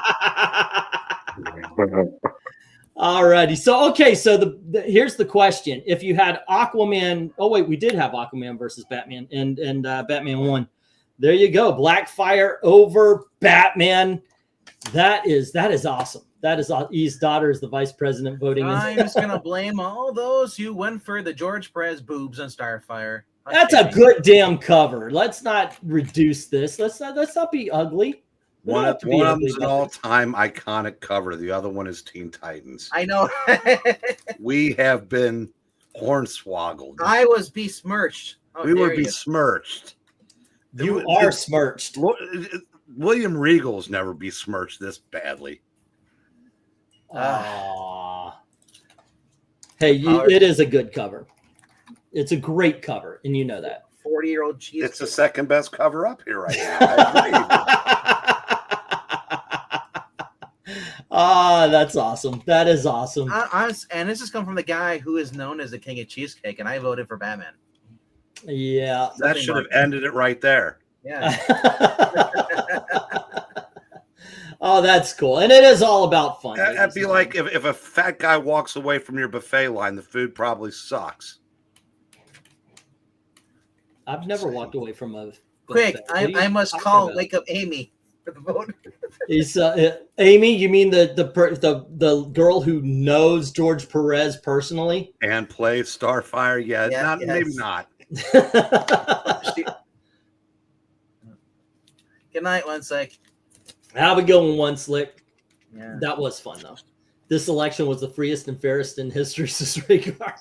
All righty. So, okay. So here's the question. If you had Aquaman, oh, wait, we did have Aquaman versus Batman and Batman won. There you go. Blackfire over Batman. That is awesome. That is E's daughter is the vice president voting. I'm just gonna blame all those who went for the George Perez boobs on Starfire. That's a good damn cover. Let's not reduce this. Let's not be ugly. We don't One have of to be them ugly is an about it. all-time iconic cover. The other one is Teen Titans. I know. We have been hornswoggled. I was besmirched. How We were dare you. besmirched. You are smirched. William Regal's never besmirched this badly. Aw. Hey, it is a good cover. It's a great cover, and you know that. 40-year-old cheese. It's the second best cover up here right now. I agree. Ah, that's awesome. That is awesome. And this has come from the guy who is known as the king of cheesecake, and I voted for Batman. Yeah. That should have ended it right there. Yeah. Oh, that's cool. And it is all about fun. That'd be like if a fat guy walks away from your buffet line, the food probably sucks. I've never walked away from a Quick, buffet. What are you I must talking call about? Wake Up Amy for the vote. Is Amy? You mean the girl who knows George Perez personally? And play Starfire, yeah, Yeah, not yes. maybe not. Good night, one sec. Have a good one, Slick. Yeah. That was fun though. This election was the freest and fairest in history, Regard.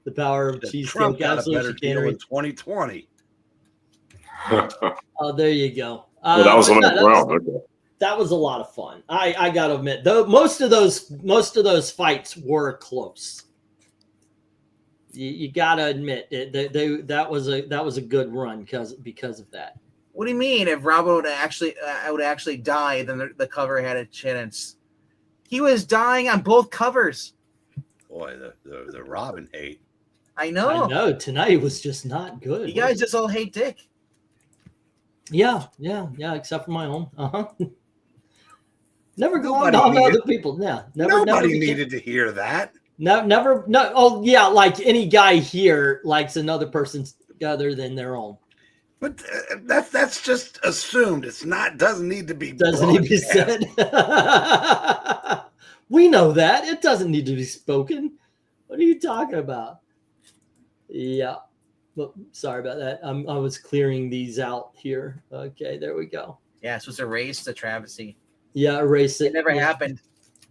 The power of Trump cheesecake, got a absolute better deal chicanery. in 2020. Oh, there you go. Well, that was on but the yeah, ground. Okay. that was a lot of fun. I gotta admit, though, most of those fights were close. You gotta admit that was a good run because of that. What do you mean? If Robert would actually die, then the cover had a chance He was dying on both covers. Boy, the Robin hate. I I know. know tonight was just not good. You guys just all hate Dick. Yeah, except for my own. Never go on Nobody to needed- other people. Yeah, Nobody needed to hear that. Never. Oh, yeah, like any guy here likes another person's other than their own. But that's just assumed. It's not. Doesn't need to be. Doesn't need to be broadcast. said. We know that. It doesn't need to be spoken. What are you talking about? Yeah. Well, sorry about that. I was clearing these out here. Okay, there we go. Yeah, so it's erased the travesty. Yeah, erase it. It never Yeah. happened.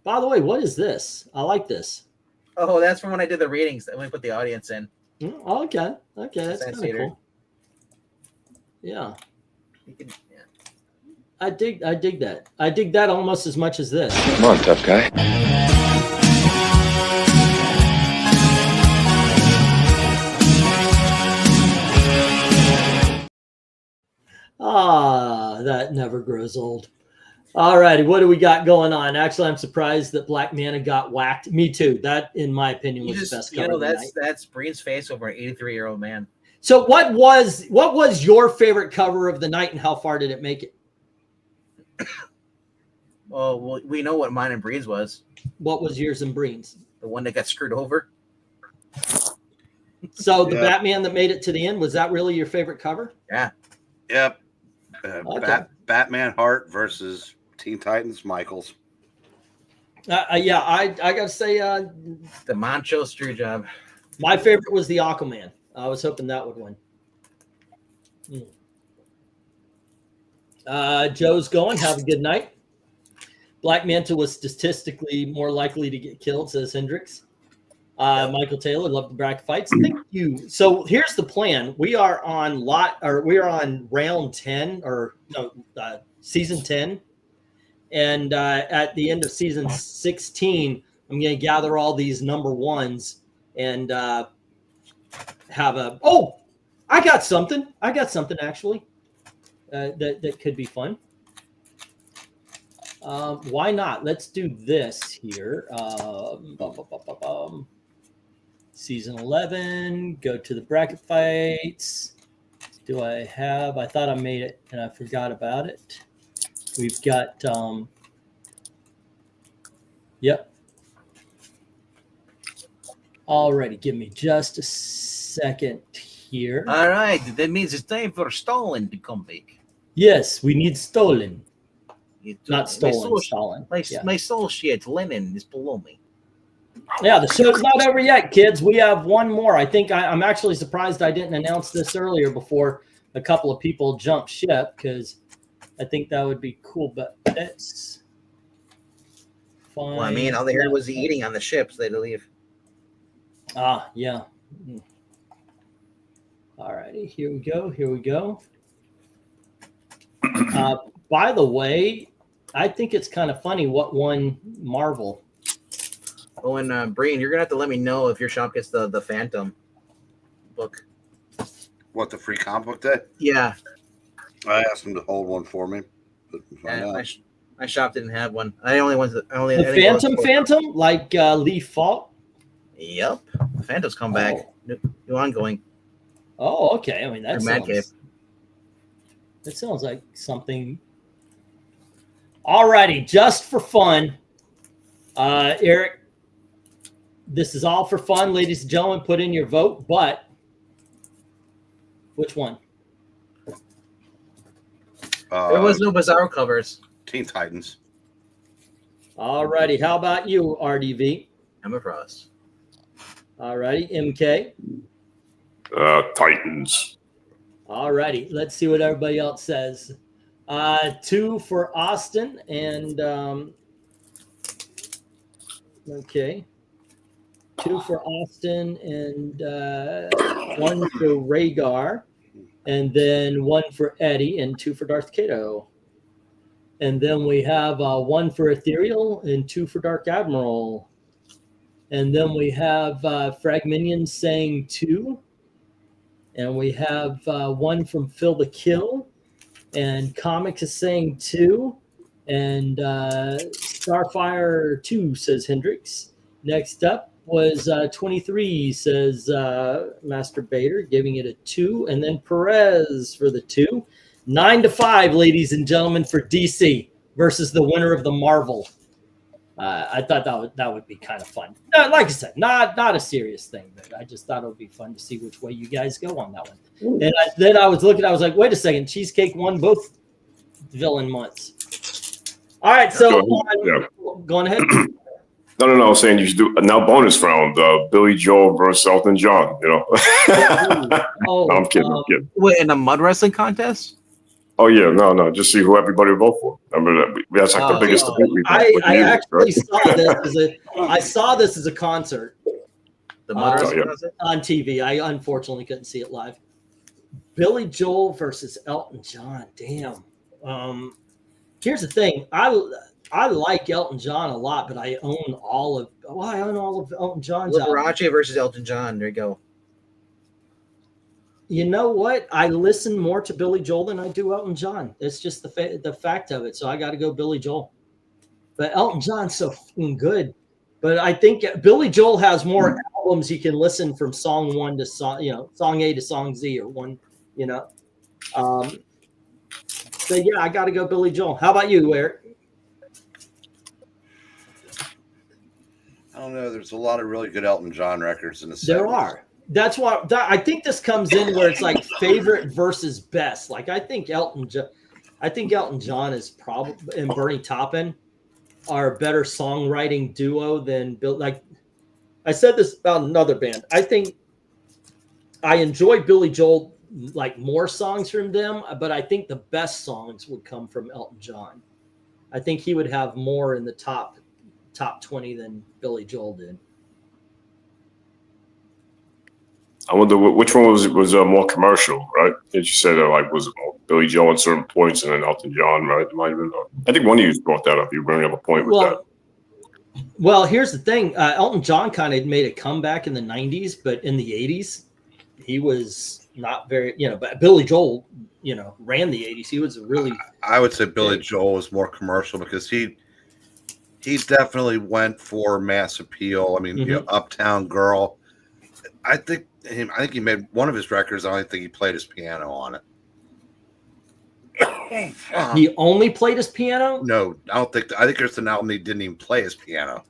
By the way, what is this? I like this. Oh, that's from when I did the readings. When we put the audience in. Oh, okay. Okay, that's kind of Sensator. cool. Yeah. You can, yeah. I dig that. I dig that almost as much as this. Come on, tough guy. Ah, that never grows old. All righty, what do we got going on? Actually, I'm surprised that Black Manta got whacked. Me too. That, in my opinion, You was just, the best you cover know, of the night. that's Breen's face over an 83-year-old man. So what was your favorite cover of the night, and how far did it make it? Well, we know what mine and Breen's was. What was yours and Breen's? The one that got screwed over. So the Yeah. Batman that made it to the end, was that really your favorite cover? Yeah. Yep. Okay. Batman Hart versus Teen Titans Michaels. Yeah, I gotta say, The Mancho screw job. my favorite was the Aquaman. I was hoping that would win. Joe's going. Have a good night. Black Manta was statistically more likely to get killed, says Hendricks. Michael Taylor, love the bracket fights. Thank you. So here's the plan. We are on round 10 season 10. And at the end of season 16, I'm going to gather all these number ones and have a, I got something actually that could be fun. Why not? Let's do this here. Season 11, go to the bracket fights. I thought I made it and I forgot about it. We've got, yep. Alrighty, give me just a second here. All right, that means it's time for Stalin to come back. Yes, we need Stolen. Not stolen, My soul, Stalin. Yeah. my soul shit, Lenin is below me. Yeah, the show's not over yet, kids. We have one more. I think I'm actually surprised I didn't announce this earlier before a couple of people jumped ship, because I think that would be cool. But that's fine. Well, I mean, all they heard was the eating on the ships. They had to leave. Ah, yeah. All righty, here we go. By the way, I think it's kind of funny what won Marvel. Oh, and Breen, you're gonna have to let me know if your shop gets the Phantom book. What, the free comic book day? Yeah, I asked him to hold one for me. But my shop didn't have one. I only The Phantom, like Lee Falk. Yep, the Phantom's come back. New ongoing. Oh, okay. I mean, that Mad Cave. sounds like something. Alrighty, just for fun, Eric. This is all for fun, ladies and gentlemen. Put in your vote, but which one? There was no Bizarro covers. Teen Titans. Alrighty, how about you, RDV? Emma Frost. Alrighty, MK. Titans. Alrighty, let's see what everybody else says. 2 for Austin and okay. 2 for Austin and 1 for Rhaegar, and then 1 for Eddie and 2 for Darth Kato. And then we have 1 for Ethereal and 2 for Dark Admiral. And then we have Fragminion saying 2. And we have 1 from Phil the Kill. And Comics is saying 2. And Starfire 2 says Hendrix. Next up was 23 says Master Bader, giving it a 2. And then Perez for the 2. 9-5, ladies and gentlemen, for DC versus the winner of the Marvel. I thought that would be kind of fun. Like I said, not a serious thing, but I just thought it would be fun to see which way you guys go on that one. And then I was looking, I was like, wait a second, Cheesecake won both villain months. All right, so go on ahead. No. I was saying you should do now bonus round, Billy Joel versus Elton John. You know. Oh, no, I'm kidding. I'm kidding. Wait, in a mud wrestling contest? Oh yeah, no. Just see who everybody would vote for. Remember that that's like the biggest debate we've had. I actually saw this as a concert. The mud wrestling concert? On TV. I unfortunately couldn't see it live. Billy Joel versus Elton John. Damn. Here's the thing. I like Elton John a lot, but I own all of Elton John's albums. Liberace versus Elton John. There you go. You know what? I listen more to Billy Joel than I do Elton John. It's just the fact of it. So I got to go Billy Joel. But Elton John's so fucking good. But I think Billy Joel has more albums you can listen from song 1 to song A to song Z or one, So yeah, I got to go Billy Joel. How about you, Eric? I don't know. There's a lot of really good Elton John records in the 70s. There are. That's why I think this comes in where it's like favorite versus best. Like I think Elton John is probably and Bernie Taupin are a better songwriting duo than Bill. Like I said this about another band. I think I enjoy Billy Joel like more songs from them, but I think the best songs would come from Elton John. I think he would have more in the top 20 than Billy Joel did. I wonder which one was more commercial, right? As you said, was it more Billy Joel at certain points and then Elton John, right? It might have been. I think one of you brought that up. You bring up a point with that. Well, here's the thing. Elton John kind of made a comeback in the 90s, but in the 80s, he was not very, but Billy Joel, ran the 80s. He was a really... I would say Billy Joel was more commercial because he definitely went for mass appeal. I mean, Uptown Girl. I think he made one of his records. I don't think he played his piano on it. He only played his piano? No, I don't think. I think there's an album he didn't even play his piano.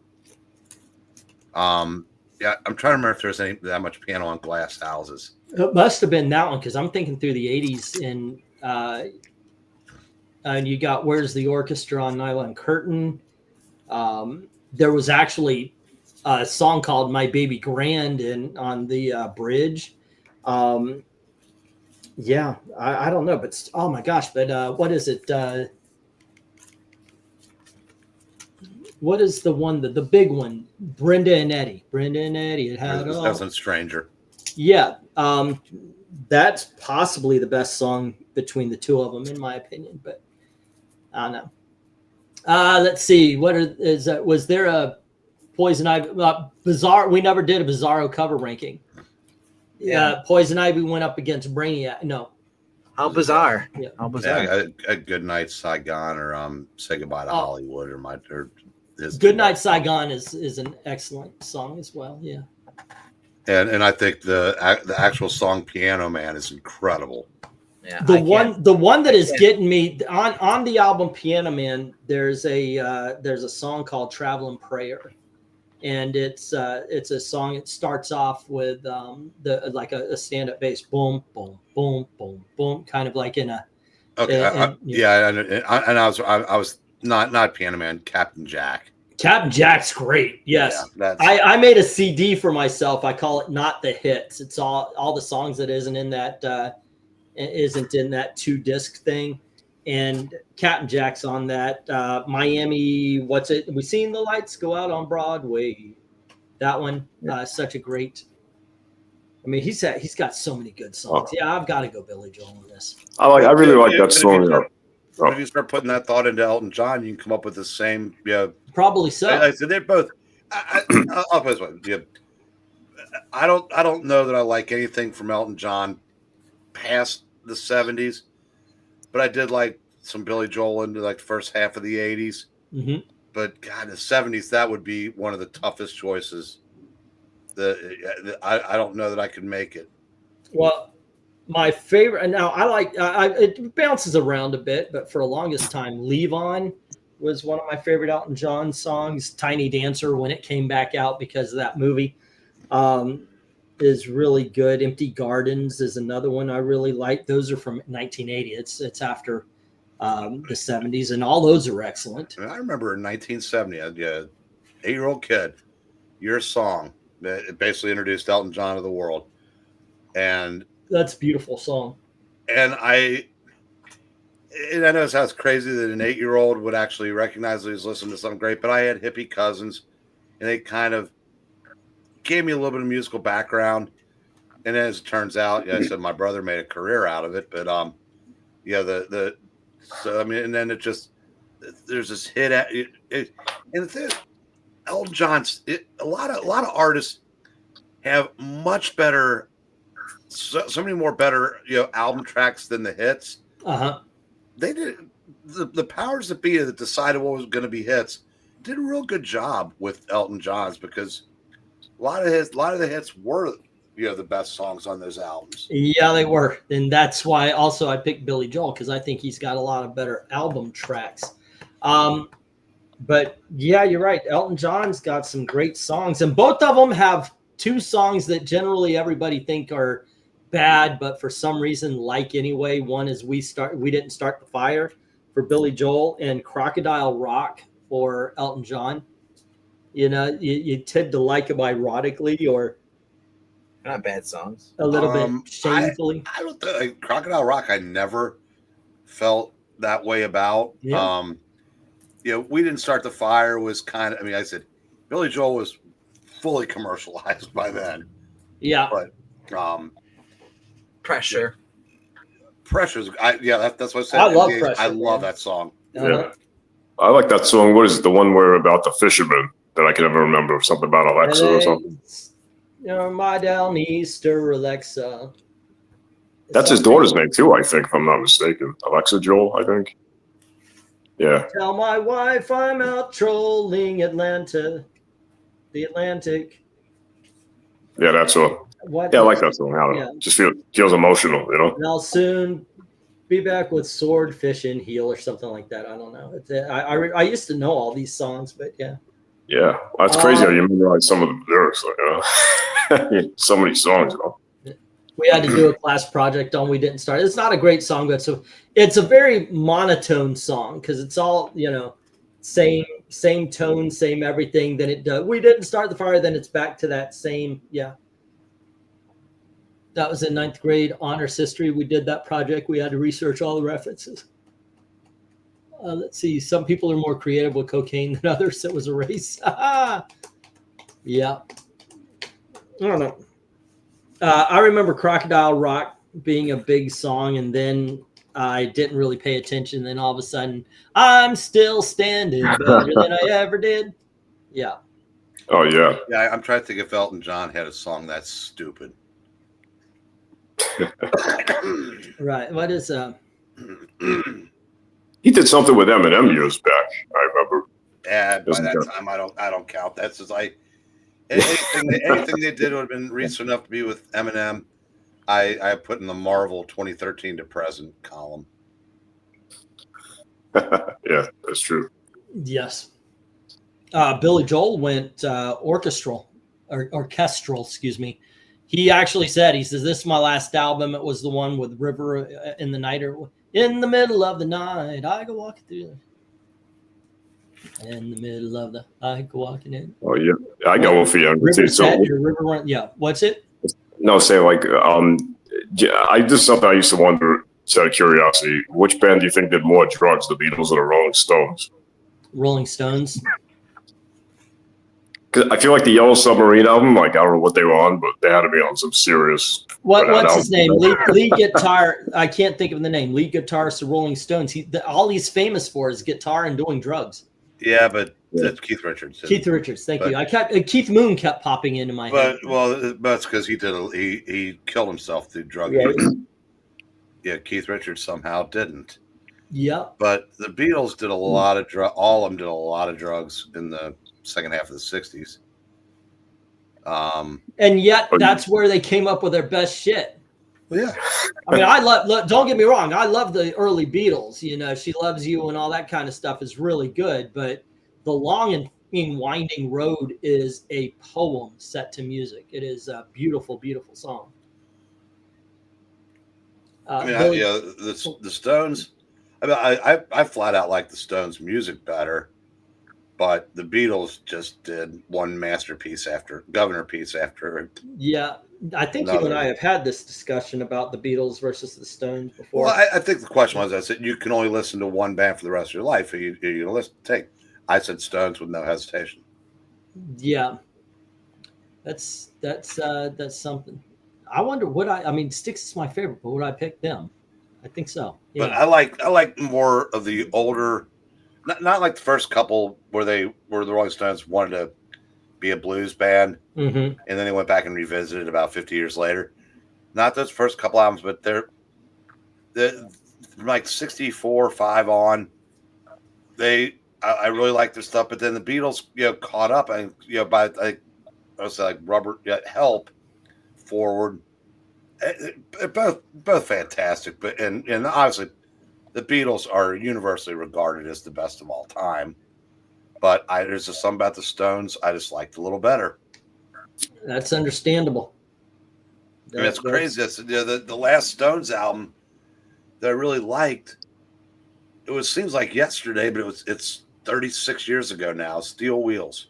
Yeah, I'm trying to remember if there's that much piano on Glass Houses. It must have been that one because I'm thinking through the 80s and you got Where's the Orchestra on Nylon Curtain. There was actually a song called My Baby Grand on the bridge. Yeah, I don't know, but oh my gosh, but what is it? What is the one, the big one? Brenda and Eddie. It had Doesn't Stranger. Yeah, that's possibly the best song between the two of them, in my opinion. But I don't know. Let's see. Was there a Poison Ivy Bizarre? We never did a Bizarro cover ranking. Yeah, Poison Ivy went up against Brainiac. No. How bizarre! Yeah. How bizarre! Yeah, a Good Night Saigon or Say Goodbye to Hollywood or his Good Night Saigon is an excellent song as well. Yeah. And I think the actual song Piano Man is incredible. Yeah, the one that is getting me on the album Piano Man, there's a song called Traveling Prayer. And it's a song. It starts off with a stand-up bass, boom, boom, boom, boom, boom, kind of like in a. Okay, and I was not Piano Man, Captain Jack. Captain Jack's great. Yes, yeah, I made a CD for myself. I call it Not the Hits. It's all the songs that isn't in that 2-disc thing. And Captain Jack's on that. Miami, what's it? We seen the lights go out on Broadway. That one, such a great. I mean, he's got so many good songs. Yeah, I've got to go Billy Joel on this. I really like that song. If you start putting that thought into Elton John, you can come up with the same. Yeah, probably so. So they're both. I'll put it this way. Yeah, I don't know that I like anything from Elton John past the 70s. But I did like some Billy Joel into like the first half of the 80s. Mm-hmm. But God, the 70s, that would be one of the toughest choices. I don't know that I could make it. Well, my favorite, and now I like, it bounces around a bit, but for the longest time, Leave On was one of my favorite Elton John songs. Tiny Dancer, when it came back out because of that movie, is really good. Empty Gardens is another one I really like. Those are from 1980. It's after the 70s, and all those are excellent. I remember in 1970, I had an 8-year-old kid, Your Song, that basically introduced Elton John to the world. And that's a beautiful song. And I know it sounds crazy that an 8-year-old would actually recognize that he was listening to something great, but I had hippie cousins, and they kind of gave me a little bit of musical background. And as it turns out, I said my brother made a career out of it, but so I mean, and then it just there's this hit at it, and the thing, Elton John's a lot of artists have much better, so many more better album tracks than the hits. They did the powers that be that decided what was going to be hits did a real good job with Elton John's, because a lot of the hits were the best songs on those albums. Yeah, they were. And that's why also I picked Billy Joel, because I think he's got a lot of better album tracks. But yeah, you're right. Elton John's got some great songs, and both of them have two songs that generally everybody think are bad, but for some reason like anyway. One is We Didn't Start the Fire for Billy Joel, and Crocodile Rock for Elton John. You tend to like them ironically, or not bad songs. A little bit shamefully. I don't think Crocodile Rock I never felt that way about. Yeah. We Didn't Start the Fire was kind of, I said Billy Joel was fully commercialized by then. Yeah. But Pressure's that's what I said. I love Pressure. I love that song. Yeah. I like that song. What is it? The one where about the fisherman that I can never remember, something about Alexa or something. My Downeaster Alexa. That's his daughter's name too, I think, if I'm not mistaken. Alexa Joel, I think. Yeah. Tell my wife I'm out trolling the Atlantic. Yeah, that's one. Yeah, I like that song. I don't know. Just feels emotional, And I'll soon be back with Swordfish in Heel or something like that. I don't know. I used to know all these songs, but yeah. Yeah, that's crazy how you memorize some of the lyrics. So many songs. We had to do a class project on We Didn't Start. It's not a great song, but it's a very monotone song, because it's all same tone, same everything. Then it does. We Didn't Start the Fire. Then it's back to that same. Yeah. That was in 9th grade honors history. We did that project. We had to research all the references. Let's see. Some people are more creative with cocaine than others. It was a race. Yeah. I don't know. I remember Crocodile Rock being a big song, and then I didn't really pay attention. Then all of a sudden, I'm still standing better than I ever did. Yeah. Oh, yeah. Yeah, I'm trying to think if Elton John had a song that's stupid. Right. What is He did something with Eminem years back, I remember. Yeah, by that time I don't count. That's just anything they did would have been recent enough to be with Eminem. I put in the Marvel 2013 to present column. Yeah, that's true. Yes. Billy Joel went orchestral, excuse me. He actually said, he says, "This is my last album. It was the one with River in the Night, or in the middle of the night, I go walking through. In the middle of the, I go walking in." Oh yeah, I got one for you. River run, yeah. What's it? No, say like this is something I used to wonder. Just out of curiosity, which band do you think did more drugs, the Beatles or the Rolling Stones? Rolling Stones. I feel like the Yellow Submarine album, like I don't know what they were on, but they had to be on some serious. What's his name? Lead guitar. I can't think of the name. Lead guitarist of Rolling Stones. All he's famous for is guitar and doing drugs. Yeah, but that's Keith Richards. Keith Richards. Thank you. Keith Moon kept popping into my head. But that's because he he killed himself through drug use. Yeah, Keith Richards somehow didn't. Yep. But the Beatles did a lot of all of them did a lot of drugs in the second half of the 60s. And yet that's where they came up with their best shit. Yeah. I mean, I love, don't get me wrong, I love the early Beatles. You know, She Loves You and all that kind of stuff is really good. But The Long and Winding Road is a poem set to music. It is a beautiful, beautiful song. The Stones. I mean, I flat out like the Stones' music better, but the Beatles just did one masterpiece after Governor piece after. Yeah, I think you and I have had this discussion about the Beatles versus the Stones before. Well, I think the question was, I said you can only listen to one band for the rest of your life. You listen. I said Stones with no hesitation. Yeah, that's something. I wonder what I mean. Styx is my favorite, but would I pick them? I think so. Yeah. But I like more of the older, not like the first couple where the Rolling Stones wanted to be a blues band, and then they went back and revisited about 50 years later. Not those first couple albums, but they're like 64, 5 on. I really like their stuff, but then the Beatles, caught up, and by I would say like Rubber Help forward. Both fantastic, but and obviously the Beatles are universally regarded as the best of all time. But there's just something about the Stones I just liked a little better. That's understandable. I mean, it's crazy. The last Stones album that I really liked. Seems like yesterday, but it's 36 years ago now. Steel Wheels.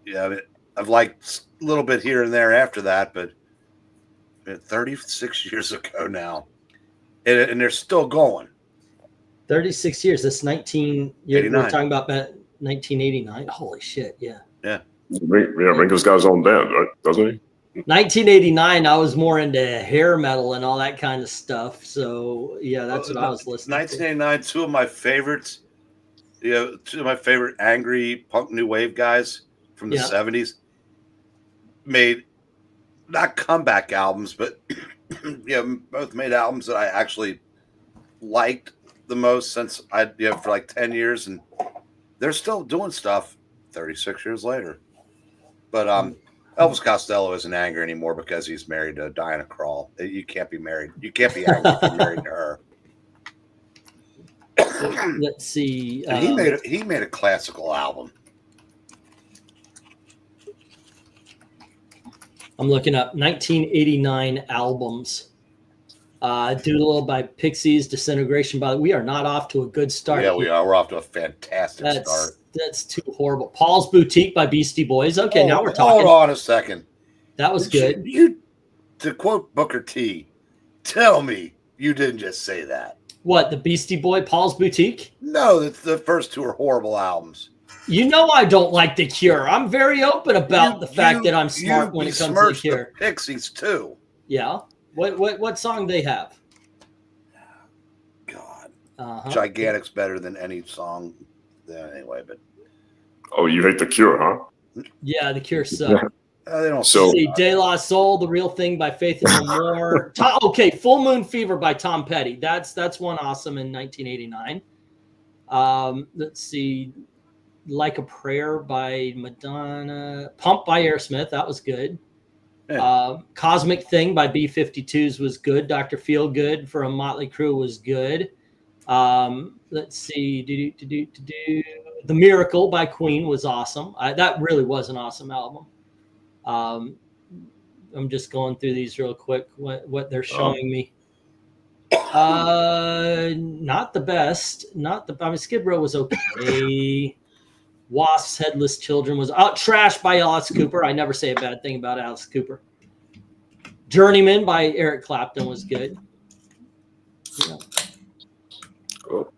Yeah, I mean, I've liked a little bit here and there after that, but 36 years ago now, and they're still going. 36 years. That's 19. We're talking about 1989. Holy shit! Yeah. Yeah. Ringo's got his own band, right? Doesn't he? 1989. I was more into hair metal and all that kind of stuff. So yeah, that's what I was listening. 1989. Two of my favorites. Two of my favorite angry punk new wave guys from the 70s made not comeback albums, but both made albums that I actually liked the most since for like 10 years, and they're still doing stuff 36 years later. But Elvis Costello isn't angry anymore because he's married to Diana Krall. You can't be married. You can't be angry if you're married to her. Let's see. He made a classical album. I'm looking up 1989 albums. Doodle by Pixies, Disintegration. We are not off to a good start. Yeah, we are. We're off to a fantastic start. That's too horrible. Paul's Boutique by Beastie Boys. Okay, now we're talking. Hold on a second. That was good. You, to quote Booker T, tell me you didn't just say that. What, the Beastie Boy, Paul's Boutique? No, the first two are horrible albums. You know I don't like The Cure. I'm very open about the fact that I'm smart when it comes to The Cure. The Pixies too. Yeah. What song they have? God. Gigantic's better than any song. Anyway, but you hate The Cure, huh? Yeah, The Cure sucks. They don't. See, De La Soul, The Real Thing by Faith No More. Okay, Full Moon Fever by Tom Petty. That's one awesome in 1989. Let's see, Like a Prayer by Madonna. Pump by Aerosmith. That was good. Yeah. Cosmic Thing by B-52s was good. Dr. Feelgood from Motley Crue was good. Let's see. The Miracle by Queen was awesome. That really was an awesome album. I'm just going through these real quick, what they're showing me. Not the best. I mean, Skid Row was okay. Wasp's Headless Children was Trash by Alice Cooper. I never say a bad thing about Alice Cooper. Journeyman by Eric Clapton was good. Yeah. Cool.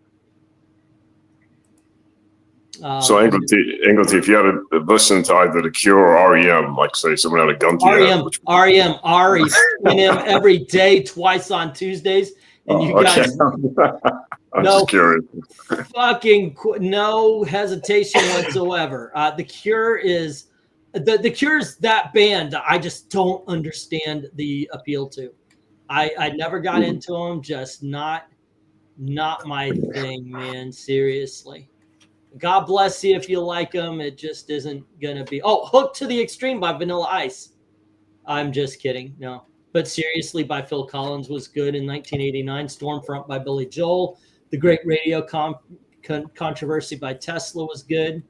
So Englety, if you had to listen to either The Cure or REM, like say someone had a gun to you, REM, Ari, spin him every day, twice on Tuesdays, and you guys, I'm just curious. Fucking no hesitation whatsoever. The Cure is the Cure's that band I just don't understand the appeal to. I never got into them, just not Not my thing, man. Seriously. God bless you if you like them. It just isn't gonna be. Oh, Hooked to the Extreme by Vanilla Ice. I'm just kidding. No. But Seriously by Phil Collins was good in 1989. Stormfront by Billy Joel. The Great Radio Controversy by Tesla was good.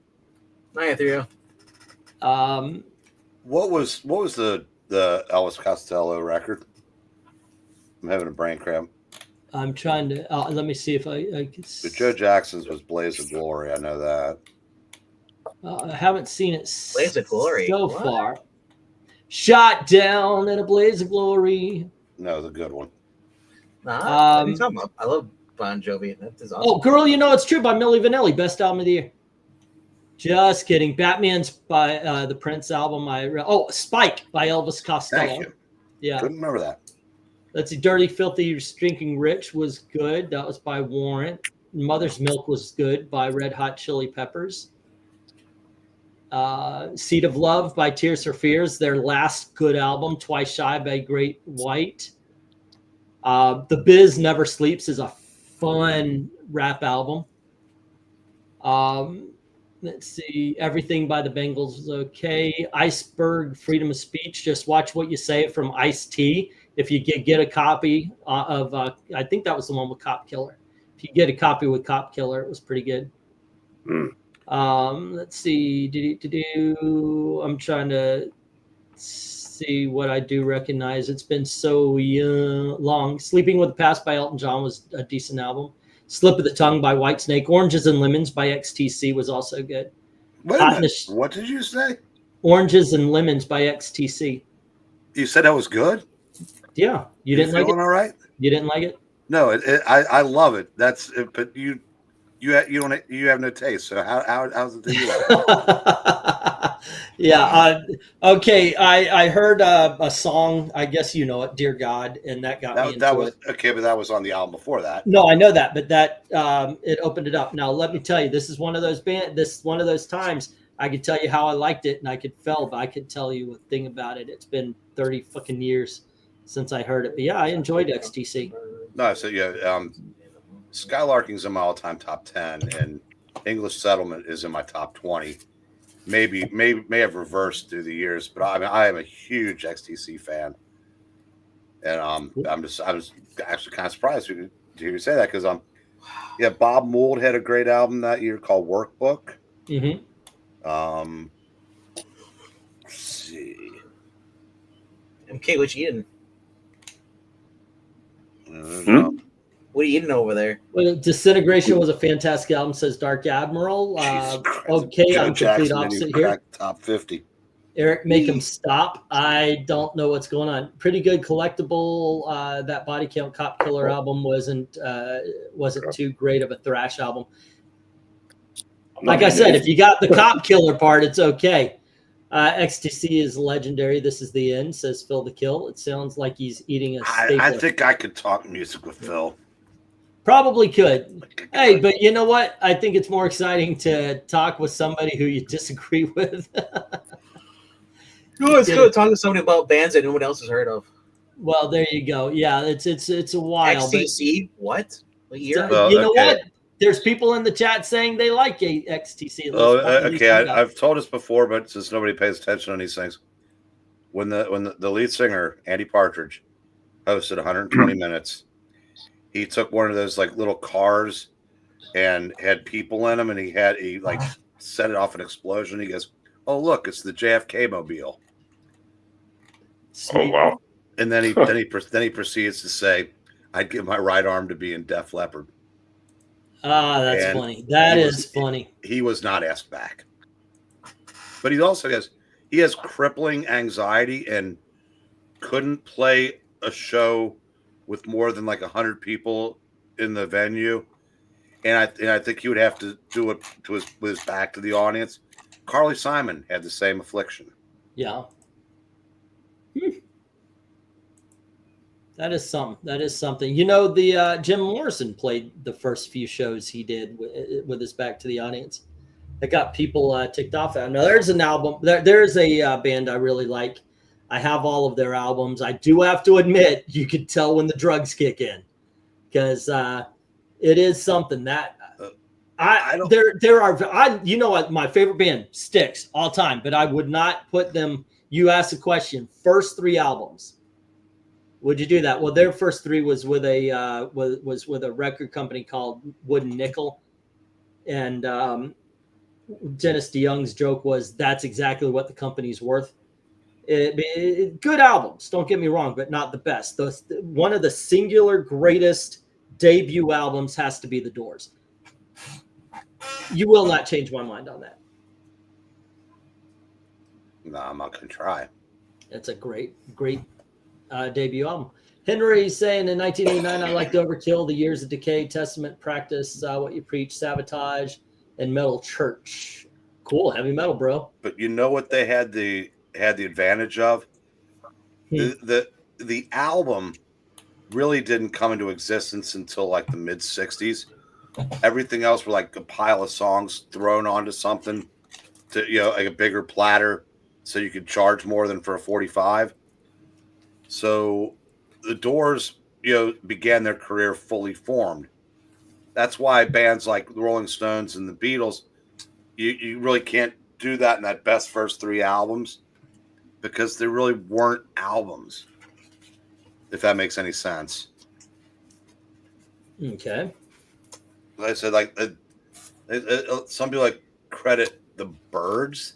Night through. What was the Elvis Costello record? I'm having a brain cramp. I'm trying to let me see if I can. But Joe Jackson's was Blaze of Glory. I know that. I haven't seen it Blaze of Glory so what? far. Shot down in a blaze of glory. No, the good one. Nah, what are you talking about? I love Bon Jovi. That is awesome. Oh, Girl, You Know It's True by Milli Vanilli. Best album of the year. Just kidding. Batman's by the Prince album. Spike by Elvis Costello. Thank you. Yeah. Couldn't remember that. Let's see. Dirty, Filthy, Stinking Rich was good. That was by Warrant. Mother's Milk was good by Red Hot Chili Peppers. Seed of Love by Tears for Fears, their last good album. Twice Shy by Great White. The Biz Never Sleeps is a fun rap album. Let's see. Everything by the Bengals was okay. Iceberg, Freedom of Speech. Just watch what you say from Ice-T. If you get a copy of, I think that was the one with Cop Killer. If you get a copy with Cop Killer, it was pretty good. Let's see. I'm trying to see what I do recognize. It's been so long. Sleeping with the Past by Elton John was a decent album. Slip of the Tongue by Whitesnake. Oranges and Lemons by XTC was also good. Wait a minute. What did you say? Oranges and Lemons by XTC. You said that was good? Yeah. You didn't like it? All right? You didn't like it? No, I love it. That's it, but you have no taste. So how's it that you like? Yeah. Okay. I heard a song. I guess you know it, "Dear God," and that got me into it. Okay, but that was on the album before that. No, I know that, but that it opened it up. Now let me tell you, this is one of those times I could tell you how I liked it, and I could but I could tell you a thing about it. It's been 30 fucking years since I heard it, but yeah, I enjoyed XTC. No, so yeah, Skylarking's in my all-time top 10, and English Settlement is in my top 20. May have reversed through the years, but I am a huge XTC fan, and I was actually kind of surprised to hear you say that because Bob Mould had a great album that year called Workbook. Mm-hmm. Let's see. Okay, what you eating? What are you eating over there? Well, Disintegration was a fantastic album, says Dark Admiral. Okay, I'm complete opposite here. Top 50. Eric, make him stop. I don't know what's going on. Pretty good collectible. That Body Count Cop Killer album wasn't too great of a thrash album. Like I said, if you got the Cop Killer part, it's okay. XTC is legendary. This is the end, says Phil the Kill. It sounds like he's eating a steak. I think I could talk music with Phil. Probably could. Hey, but you know what? I think it's more exciting to talk with somebody who you disagree with. No, it's good talking to somebody about bands that no one else has heard of. Well, there you go. Yeah, it's a while. XTC? What? What year? You know what? There's people in the chat saying they like XTC. Okay, I've told us before, but since nobody pays attention on these things, when the lead singer Andy Partridge hosted 120 minutes, he took one of those like little cars and had people in them, and he set it off an explosion. He goes, "Oh look, it's the JFK mobile." Oh wow! And then he proceeds to say, "I'd give my right arm to be in Def Leppard." That's funny. That is funny. He was not asked back. But he also has crippling anxiety and couldn't play a show with more than like 100 people in the venue. And I think he would have to do it with his back to the audience. Carly Simon had the same affliction. Yeah. That is something. You know, the Jim Morrison played the first few shows he did with his back to the audience. That got people ticked off. Now there's an album. There's a band I really like. I have all of their albums. I do have to admit, you could tell when the drugs kick in, because It is something that I don't. there are you know what, my favorite band, Styx, all time, but I would not put them. You asked a question, first 3 albums. Would you do that? Well, their first 3 was with a was with a record company called Wooden Nickel, and Dennis DeYoung's joke was that's exactly what the company's worth. Good albums, don't get me wrong, but not the best. One of the singular greatest debut albums has to be The Doors. You will not change my mind on that. No, I'm not going to try. It's a great debut album. Henry's saying in 1989, I liked Overkill, The Years of Decay, Testament, Practice, What You Preach, Sabotage, and Metal Church. Cool, heavy metal, bro. But you know what they had the advantage of? The album really didn't come into existence until like the mid 60s. Everything else were like a pile of songs thrown onto something to, like a bigger platter so you could charge more than for a 45. So the Doors, began their career fully formed. That's why bands like the Rolling Stones and the Beatles, you really can't do that in that best first 3 albums because they really weren't albums, if that makes any sense. Okay. Like I said, like some people like credit the Byrds.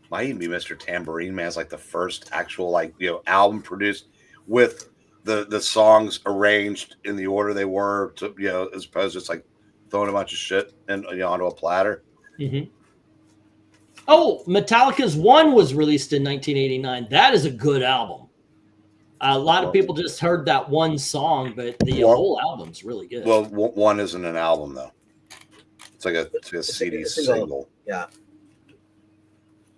Might even be Mr. Tambourine Man as like the first actual album produced with the songs arranged in the order they were to as opposed to just like throwing a bunch of shit and onto a platter. Mm-hmm. Oh, Metallica's One was released in 1989. That is a good album. A lot of people just heard that one song, but the whole album's really good. Well, One isn't an album though. It's like a CD single. Yeah.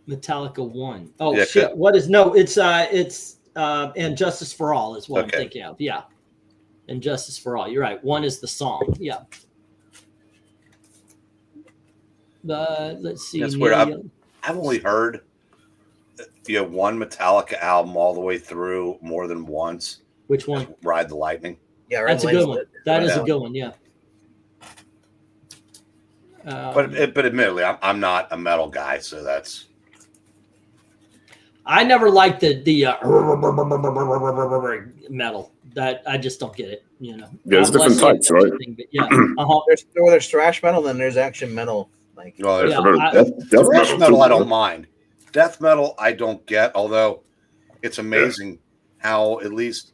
Metallica One. Oh Yeah, shit! okay. What is no? It's and Justice for All is what I'm thinking of. Yeah, and Justice for All. You're right. One is the song. Yeah. Let's see. That's weird. I've only heard one Metallica album all the way through more than once. Which one? Ride the Lightning. Yeah, that's a good one. That is a good one. Yeah. But admittedly, I'm not a metal guy, so that's. I never liked the metal. That I just don't get it. There's different types, right? But yeah. There's thrash metal, then there's action metal. Like Thrash metal, I don't mind. Death metal, I don't get. Although it's amazing how at least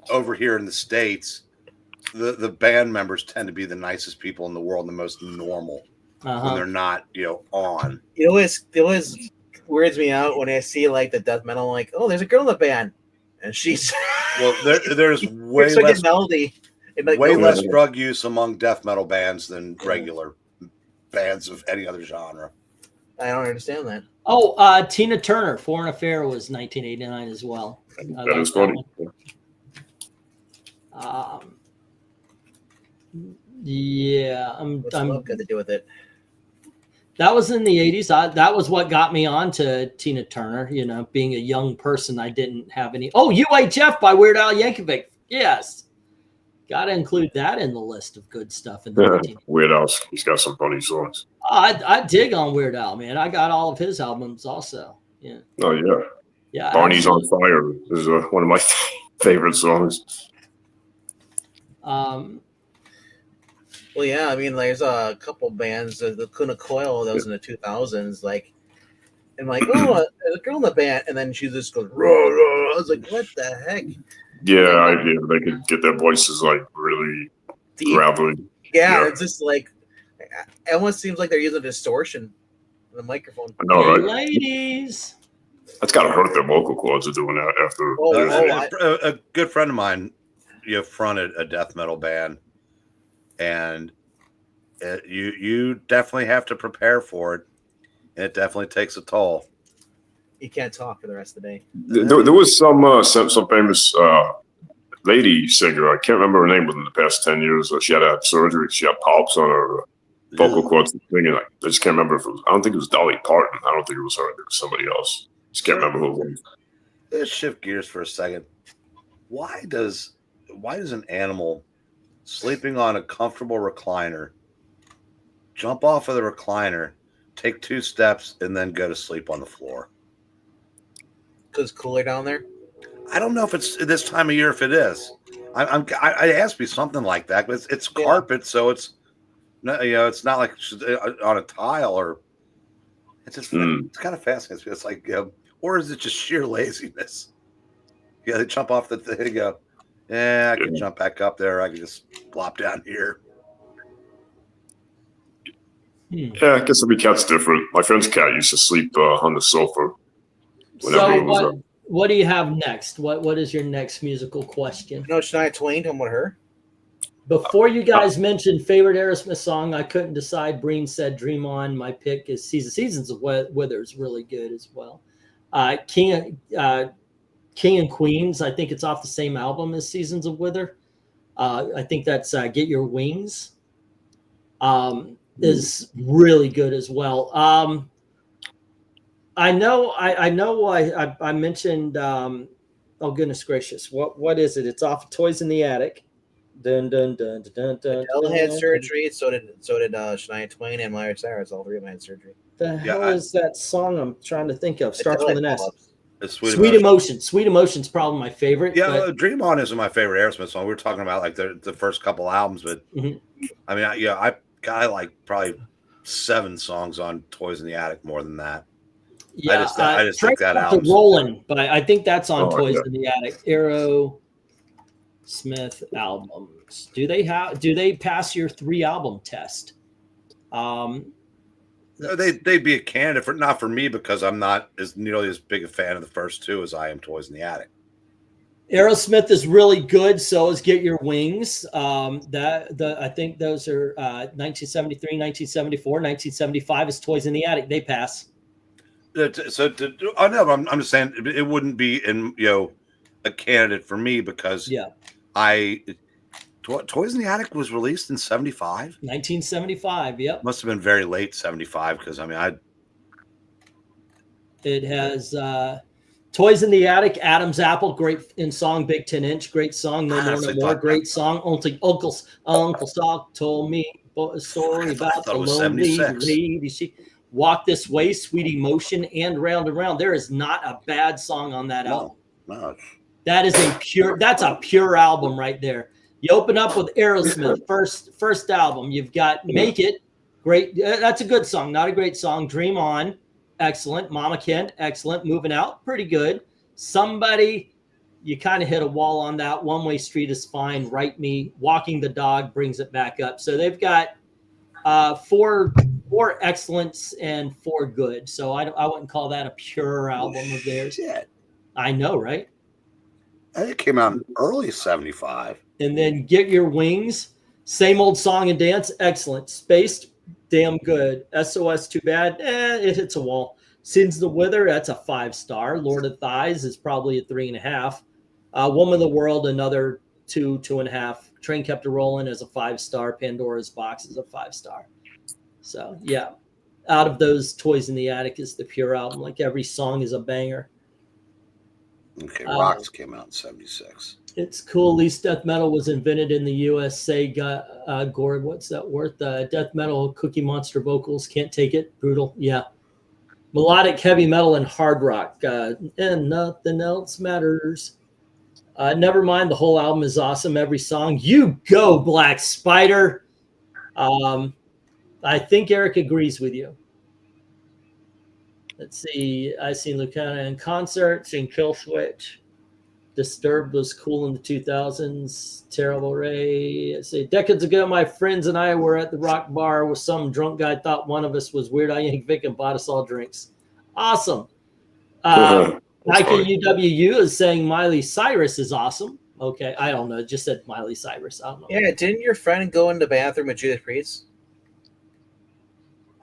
over here in the States, the band members tend to be the nicest people in the world, and the most normal when they're not on. It always weirds me out when I see like the death metal. I'm like, oh, there's a girl in the band, and she's there's way like less a melody. Way less drug use among death metal bands than regular bands of any other genre. I don't understand that. Oh, Tina Turner, Foreign Affair was 1989 as well. That is funny. Yeah, What's love got to do with it? That was in the 80s. That was what got me on to Tina Turner. Being a young person, I didn't have any. Oh, UHF by Weird Al Yankovic. Yes. Got to include that in the list of good stuff. Weird Al's. He's got some funny songs. I dig on Weird Al, man. I got all of his albums also. Yeah. Oh, yeah. Yeah. Barney's on Fire is one of my favorite songs. Well, yeah, I mean, there's a couple bands, the Kuna Coil, that was in the 2000s, like, and like, oh, there's a girl in the band, and then she just goes, rah, rah. I was like, what the heck? Yeah, they could get their voices like really gravelly. Yeah, it's just like, it almost seems like they're using distortion on the microphone. I know, right? Ladies. That's got to hurt their vocal cords of doing that after. A good friend of mine, fronted a death metal band. And you definitely have to prepare for it, and it definitely takes a toll. You can't talk for the rest of the day. There was some famous lady singer. I can't remember her name within the past 10 years. She had to have surgery. She had polyps on her vocal cords. I just can't remember if it was. I don't think it was Dolly Parton. I don't think it was her. It was somebody else. Just can't remember who it was. Let's shift gears for a second. Why does an animal sleeping on a comfortable recliner. Jump off of the recliner, take 2 steps, and then go to sleep on the floor. Because it's cooler down there. I don't know if it's this time of year. If it is, it has to be something like that. But it's carpet, so it's not, it's not like on a tile or. It's just it's kind of fascinating. It's like, or is it just sheer laziness? Yeah, they jump off the thing and go, yeah, I can jump back up there. I can just plop down here. Yeah, I guess every cat's different. My friend's cat used to sleep on the sofa. So what do you have next? What is your next musical question? No, Shania Twain. Talking about her. Before you guys mentioned favorite Aerosmith song, I couldn't decide. Breen said "Dream On." My pick is "Seasons of Wither" is really good as well. King and Queens. I think it's off the same album as "Seasons of Wither." I think that's "Get Your Wings." Is really good as well. I know. I mentioned. Oh goodness gracious! What is it? It's off of Toys in the Attic. Dun dun dun dun dun. Adele had surgery. So did Shania Twain and Miley Cyrus. All 3 of them had surgery. The hell is that song I'm trying to think of? Starts with an S. Sweet Emotion. Sweet Emotion's probably my favorite. Yeah, Dream On isn't my favorite Aerosmith song. We were talking about like the first couple albums, but I mean, I like probably 7 songs on Toys in the Attic more than that. Yeah, I just think that album. Rolling, but I think that's on Toys in the Attic. Aerosmith albums. Do they pass your 3 album test? They'd be a candidate for, not for me because I'm not as nearly as big a fan of the first 2 as I am Toys in the Attic. Aerosmith is really good. So is Get Your Wings. I think those are 1973, 1974, 1975 is Toys in the Attic. They pass. I'm just saying it wouldn't be a candidate for me because Toys in the Attic was released in 75. 1975. Yep. Must have been very late 75 because it has Toys in the Attic, Adam's Apple, great in song, Big 10 Inch, great song, No More, No More, great song. Only Uncle Sock told me a story about the lonely lady. She Walk This Way, Sweet Emotion, and Round and Round. There is not a bad song on that album. No. That's a pure album right there. You open up with Aerosmith, first album. You've got Make It, great. That's a good song, not a great song. Dream On, excellent. Mama Kent, excellent. Moving Out, pretty good. Somebody, you kind of hit a wall on that. One Way Street is fine. Write Me, Walking the Dog brings it back up. So they've got 4 excellence and 4 good. So I wouldn't call that a pure album of theirs. Shit. I know, right? I think it came out in early 75. And then Get Your Wings, same old song and dance, excellent. Spaced, damn good. SOS, too bad. It hits a wall. Seasons of Wither, that's a 5-star. Lord of Thighs is probably a 3.5. Woman of the World, another 2.5. Train Kept a Rolling as a 5-star. Pandora's Box is a 5-star. So yeah, out of those, Toys in the Attic is the pure album. Like every song is a banger. Okay, Rocks came out in 76. It's cool. At least death metal was invented in the USA. Gord, what's that worth? Death metal, Cookie Monster vocals, Can't Take It, brutal. Yeah. Melodic heavy metal and hard rock. And nothing else matters. Never mind. The whole album is awesome. Every song. You go, Black Spider. I think Eric agrees with you. Let's see. I seen Lucana in concert, seen Kill Switch. Disturbed was cool in the 2000s. Terrible Ray. Let's see. Decades ago, my friends and I were at the rock bar with some drunk guy thought one of us was Weird Al Yankovic and bought us all drinks. Awesome. IKUWU is saying Miley Cyrus is awesome. Okay, I don't know. It just said Miley Cyrus. I don't know. Yeah, didn't your friend go in the bathroom with Judas Priest?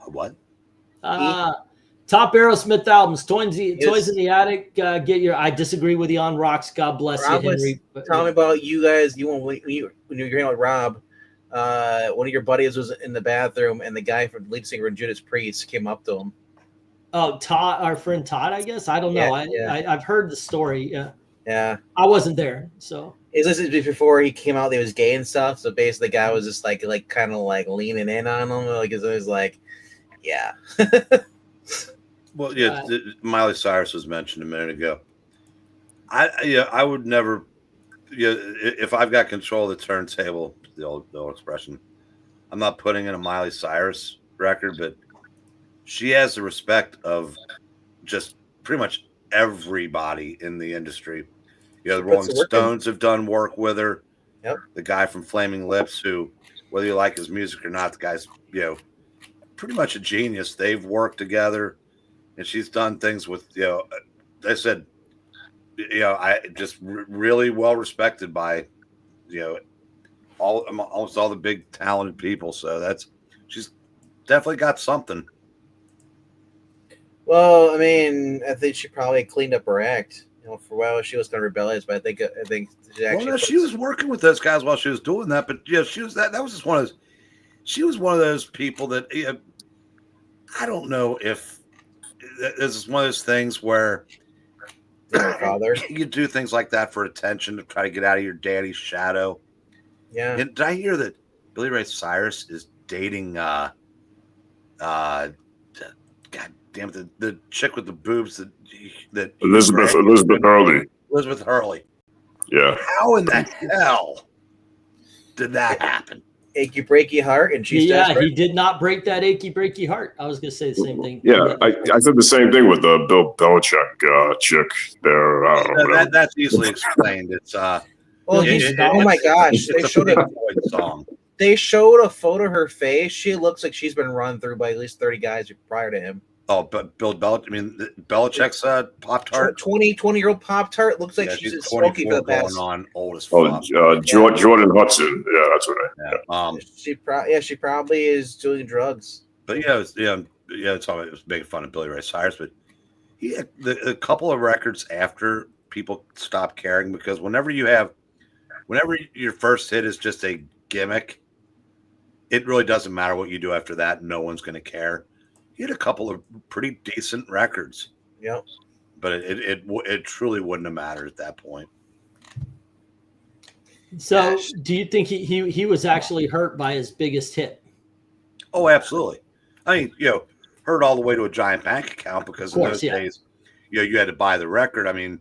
What? Top Aerosmith albums. Toys in the Attic. I disagree with you on Rocks. God bless you, Henry. Tell me about you guys. When you were hanging with Rob, one of your buddies was in the bathroom, and the guy from lead singer in Judas Priest came up to him. Oh, Todd, our friend Todd, I guess. I don't know. Yeah. I've heard the story. Yeah. Yeah. I wasn't there, so. Is this before he came out? He was gay and stuff. So basically, the guy was just like kind of like leaning in on him. Like it was like, yeah. Well, yeah, Miley Cyrus was mentioned a minute ago. I would never. If I've got control of the turntable, the old expression, I'm not putting in a Miley Cyrus record, but she has the respect of just pretty much everybody in the industry. The Rolling Stones have done work with her. Yep. The guy from Flaming Lips, who, whether you like his music or not, the guy's pretty much a genius. They've worked together, and she's done things with I said, I just really well respected by almost all the big talented people. So she's definitely got something. Well, I mean, I think she probably cleaned up her act. For a while she was kind of rebellious, but I think she actually. She was working with those guys while she was doing that, but she was that was just one of those. She was one of those people that I don't know if this is one of those things where father you do things like that for attention to try to get out of your daddy's shadow. Yeah. And did I hear that Billy Ray Cyrus is dating God damn it, the chick with the boobs that Elizabeth Hurley. Elizabeth Hurley. Yeah. How in the hell did that happen? Achy breaky heart, and she he did not break that achy breaky heart. I was gonna say the same thing. Yeah, I said the same thing with the Bill Belichick chick there. That's easily explained. It's oh my gosh, they showed a photo of her face. She looks like she's been run through by at least 30 guys prior to him. Oh, but Belichick's Pop-Tart? 20-year-old Pop-Tart looks like she's smoking for the past. On old as fuck. Jordan Hudson. Yeah, that's what She probably is doing drugs. But it's all it was making fun of Billy Ray Cyrus, but he had a couple of records after people stopped caring, because whenever your first hit is just a gimmick, it really doesn't matter what you do after that. No one's going to care. He had a couple of pretty decent records. Yep. But it truly wouldn't have mattered at that point. So, do you think he was actually hurt by his biggest hit? Oh, absolutely. I mean, hurt all the way to a giant bank account, because in those days, you had to buy the record. I mean,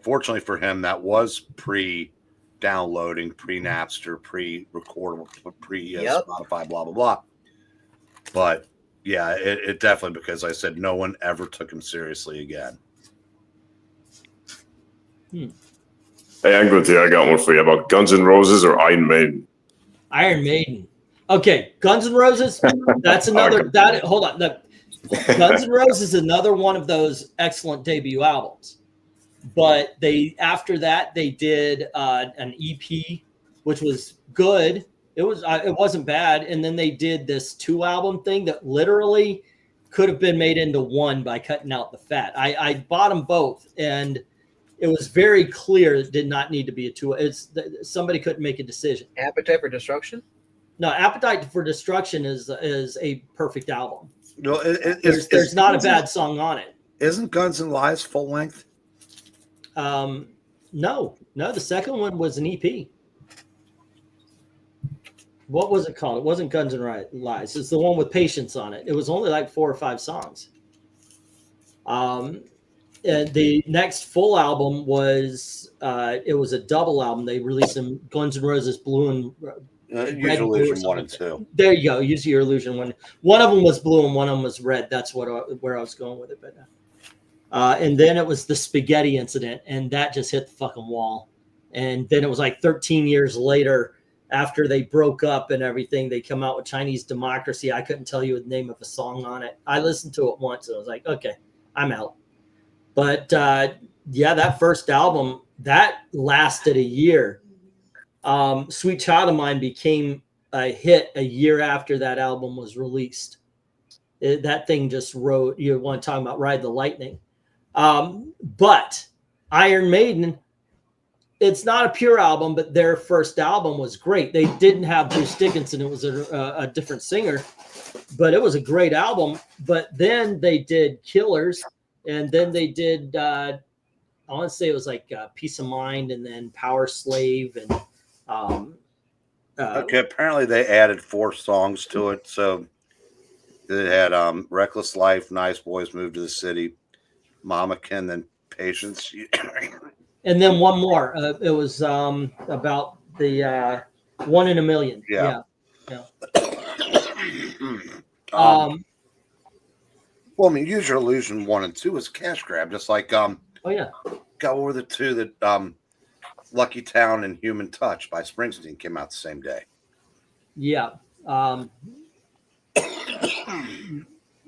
fortunately for him, that was pre-downloading, pre-Napster, pre-recordable, pre-Spotify, blah, blah, blah. But yeah, it definitely, because I said no one ever took him seriously again. Hey, Angleton, I got one for you about Guns N' Roses or Iron Maiden. Iron Maiden. Okay, Guns N' Roses. That's another. Hold on. Guns N' Roses is another one of those excellent debut albums. But after that they did an EP, which was good. It wasn't bad, and then they did this 2-album thing that literally could have been made into one by cutting out the fat. I bought them both, and it was very clear it did not need to be a 2. Somebody couldn't make a decision. Appetite for Destruction? No, Appetite for Destruction is a perfect album. No, there's not a bad song on it. Isn't Guns N' Lies full length? No. The second one was an EP. What was it called? It wasn't Guns N' Lies. It's the one with Patience on it. It was only like 4 or 5 songs. And the next full album was it was a double album. They released them, Guns N' Roses Blue and Use Your Illusion 1 and 2. There you go. Use Your Illusion 1. One of them was blue and one of them was red. That's where I was going with it. But and then it was the spaghetti incident, and that just hit the fucking wall. And then it was like 13 years later, after they broke up and everything, they come out with Chinese Democracy. I couldn't tell you the name of a song on it. I listened to it once and I was like, okay, I'm out. But that first album, that lasted a year. Sweet Child of Mine became a hit a year after that album was released. That thing just wrote, you want to talk about Ride the Lightning. But Iron Maiden, it's not a pure album, but their first album was great. They didn't have Bruce Dickinson. It was a different singer, but it was a great album. But then they did Killers, and then they did I want to say it was like Peace of Mind, and then Power Slave, and okay. Apparently, they added 4 songs to it, so it had "Reckless Life," "Nice Boys Move to the City," "Mamakin," then "Patience," and then one more. It was about the 1 in a Million. Yeah. Well, I mean, Use Your Illusion 1 and 2 was a cash grab, just like oh yeah, go over the 2 that Lucky Town and Human Touch by Springsteen came out the same day. yeah.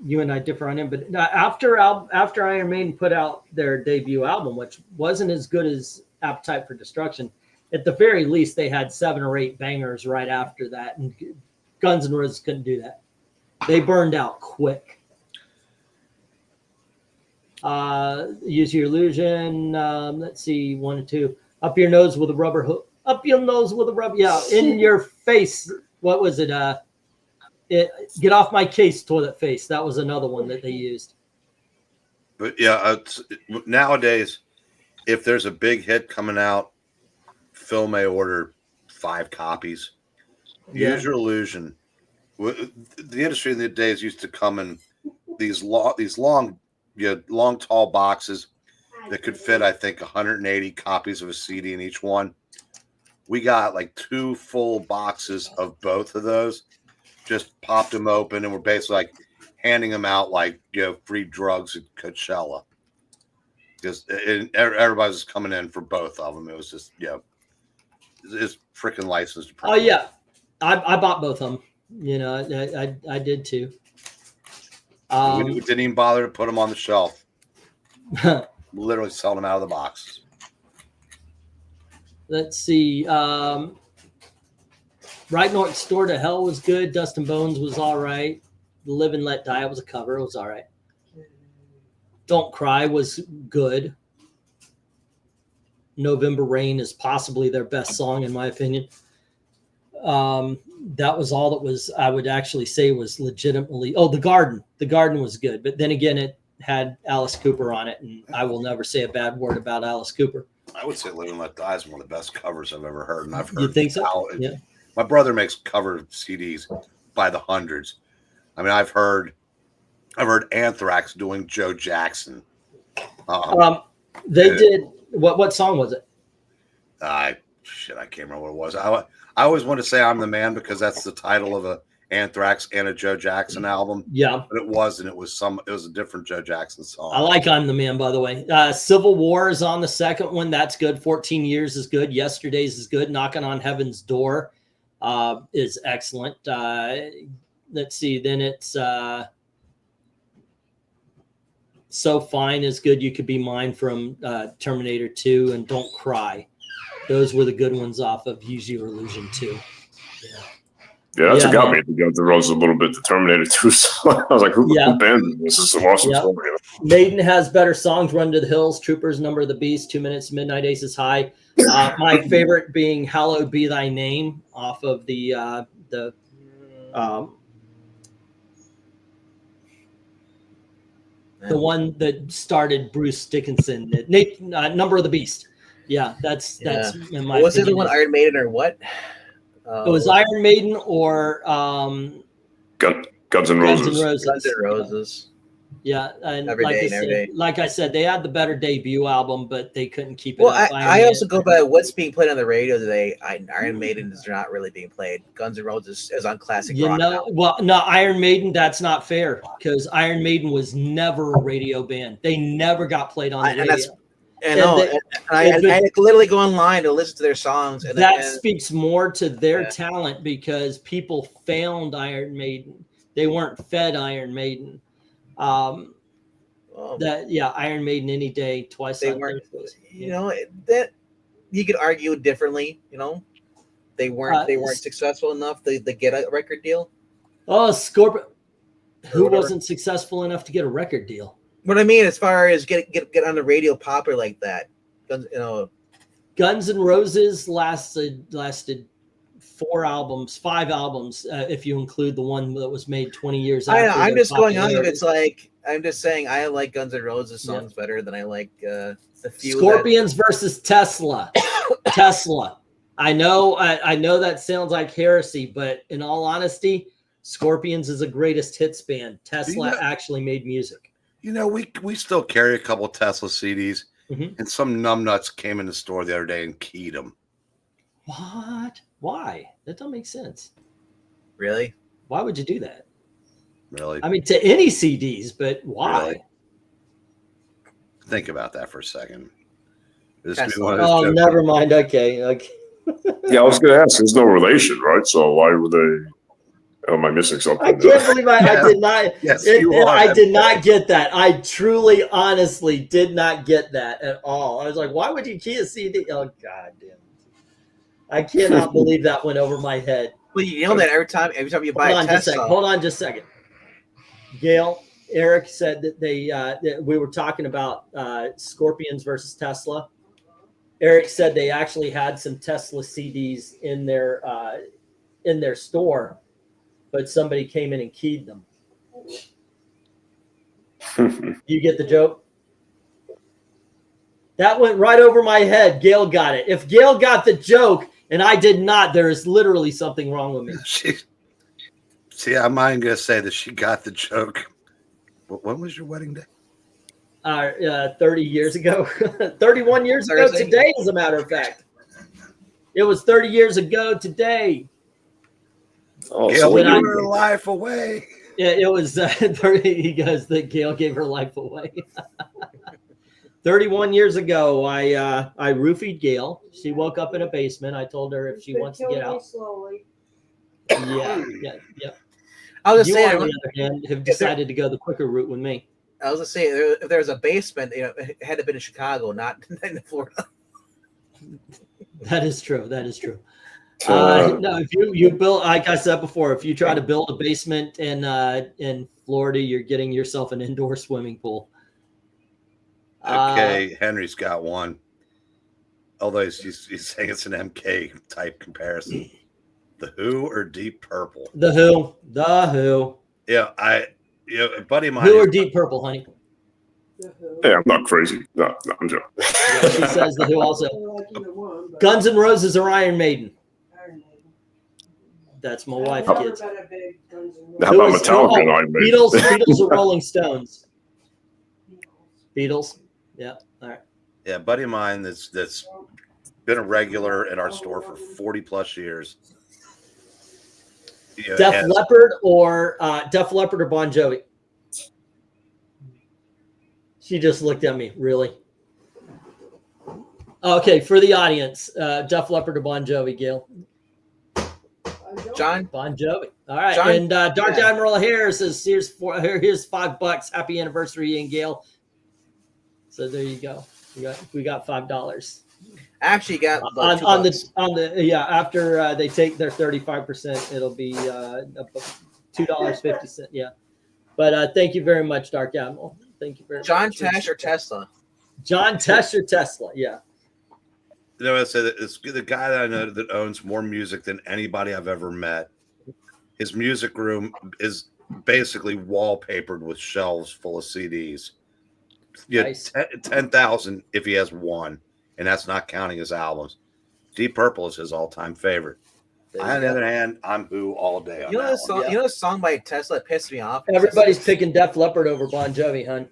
You and I differ on him, but after Iron Maiden put out their debut album, which wasn't as good as Appetite for Destruction, at the very least they had 7 or 8 bangers right after that, and Guns N' Roses couldn't do that. They burned out quick. Use Your Illusion. Let's see, 1 and 2. Up Your Nose with a Rubber Hook. Up Your Nose with a Rubber. Yeah, In Your Face. What was it? Get Off My Case, Toilet Face. That was another one that they used. But yeah, nowadays, if there's a big hit coming out, Phil may order 5 copies. Yeah. Use Your Illusion. The industry in the days used to come in these long, tall boxes that could fit, I think, 180 copies of a CD in each one. We got like 2 full boxes of both of those. Just popped them open, and we're basically like handing them out like free drugs at Coachella, because everybody was coming in for both of them. It was just it's freaking licensed. Oh yeah, I bought both of them. I did too. We didn't even bother to put them on the shelf. Literally selling them out of the boxes. Let's see. Right Next Door to Hell was good. Dust and Bones was all right. Live and Let Die was a cover. It was all right. Don't Cry was good. November Rain is possibly their best song, in my opinion. That was all that was, I would actually say, was legitimately. Oh, The Garden. The Garden was good. But then again, it had Alice Cooper on it, and I will never say a bad word about Alice Cooper. I would say Live and Let Die is one of the best covers I've ever heard. And I've heard. You think so? Yeah. My brother makes cover CDs by the hundreds. I mean, I've heard Anthrax doing Joe Jackson. They did what song was it? I can't remember what it was. I always want to say I'm the Man because that's the title of a Anthrax and a Joe Jackson album. Yeah, but it wasn't. It was a different Joe Jackson song. I like I'm the Man, by the way. Civil War is on the second one. That's good. 14 Years is good. Yesterday's is good. Knocking on Heaven's Door is excellent. Let's see. Then it's So Fine is good. You Could Be Mine from Terminator 2, and Don't Cry. Those were the good ones off of Use Your Illusion 2. Yeah, that's what got me to Guns N' Roses a little bit. The Terminator 2 song. I was like, who banned this? Is an awesome song. Maiden has better songs. Run to the Hills, Troopers, Number of the Beast, 2 Minutes, Midnight Aces High. My favorite being Hallowed Be Thy Name off of the one that started Bruce Dickinson. Number of the Beast. Yeah, that's in my was it the one Iron Maiden or what? It was Iron Maiden or Guns N' Roses. Guns N' Roses. Yeah, and every day. Like I said, they had the better debut album, but they couldn't keep it. Well, I also go by what's being played on the radio today. Iron Maiden is not really being played. Guns N' Roses is on classic rock now. Well, no, Iron Maiden. That's not fair because Iron Maiden was never a radio band. They never got played on the radio. I literally go online to listen to their songs. And that speaks more to their talent because people found Iron Maiden. They weren't fed Iron Maiden. Iron Maiden any day, twice. They weren't. That you could argue differently. They weren't successful enough to get a record deal. Oh, Scorpion. Who wasn't successful enough to get a record deal? What I mean, as far as get on the radio popular like that, Guns N' Roses lasted 5 albums, if you include the one that was made 20 years after. I'm just going on. It's like I'm just saying I like Guns N' Roses songs better than I like The few Scorpions versus Tesla. Tesla. I know that sounds like heresy, but in all honesty, Scorpions is a greatest hits band. Tesla actually made music. You know, we still carry a couple Tesla CDs, and some numbnuts came in the store the other day and keyed them. What? Why? That don't make sense. Really? Why would you do that? Really? I mean, to any CDs, but why? Really? Think about that for a second. Oh, never mind. Okay. Yeah, I was going to ask. There's no relation, right? So why would they? Oh, am I missing something? I can't believe I did not. Yes, I did not get that. I truly, honestly did not get that at all. I was like, why would you key a CD? Oh, God damn. I cannot believe that went over my head. Well, you know that every time you buy a Tesla. Hold on just a second. Gail, Eric said that that we were talking about Scorpions versus Tesla. Eric said they actually had some Tesla CDs in their store, but somebody came in and keyed them. You get the joke? That went right over my head. Gail got it. If Gail got the joke and I did not, there is literally something wrong with me. See, I'm not going to say that she got the joke. When was your wedding day? 30 years ago. 31 years ago today, as a matter of fact. It was 30 years ago today. Oh, Gail, we gave her life away. Yeah, it was 30. He goes that Gail gave her life away. 31 years ago, I roofied Gail. She woke up in a basement. I told her if she wants to get out. Slowly. Yeah. I was you, saying, on the other hand, have decided to go the quicker route with me. I was gonna say, if there was a basement, it had to have been in Chicago, not in Florida. That is true. That is true. No, if you build, like I said before, if you try to build a basement in Florida, you're getting yourself an indoor swimming pool. Okay, Henry's got one. Although he's saying it's an MK type comparison. The Who or Deep Purple? The Who. The Who. Yeah, a buddy of mine. Who or Deep Purple, honey? Yeah, I'm not crazy. No, I'm joking. Yeah, she says The Who also. Guns N' Roses or Iron Maiden? That's my wife, kids. How about Metallica and Iron Maiden? Beatles or Rolling Stones? Beatles. Yeah. All right. Yeah, a buddy of mine that's been a regular at our store for 40 plus years. Yeah, Def Leppard or Bon Jovi? She just looked at me. Really? Okay, for the audience, Def Leppard or Bon Jovi, Gail? John? Bon Jovi. All right. John? And Dark Admiral Harris says, here's $5. Happy anniversary, Ian Gail. So there you go. We got $5. Actually, got on the after they take their 35%, it'll be $2.50. Yeah. But thank you very much, Dark Admiral. Thank you very much. John Tesh or Tesla? John Tesh or Tesla? Yeah. You know, I say that it's the guy that I know that owns more music than anybody I've ever met. His music room is basically wallpapered with shelves full of CDs. Yeah, nice. 10,000 if he has one, and that's not counting his albums. Deep Purple is his all-time favorite. On the other hand, I'm Who all day. On you know the song by Tesla that pissed me off? Everybody's picking Def Leppard over Bon Jovi, hon.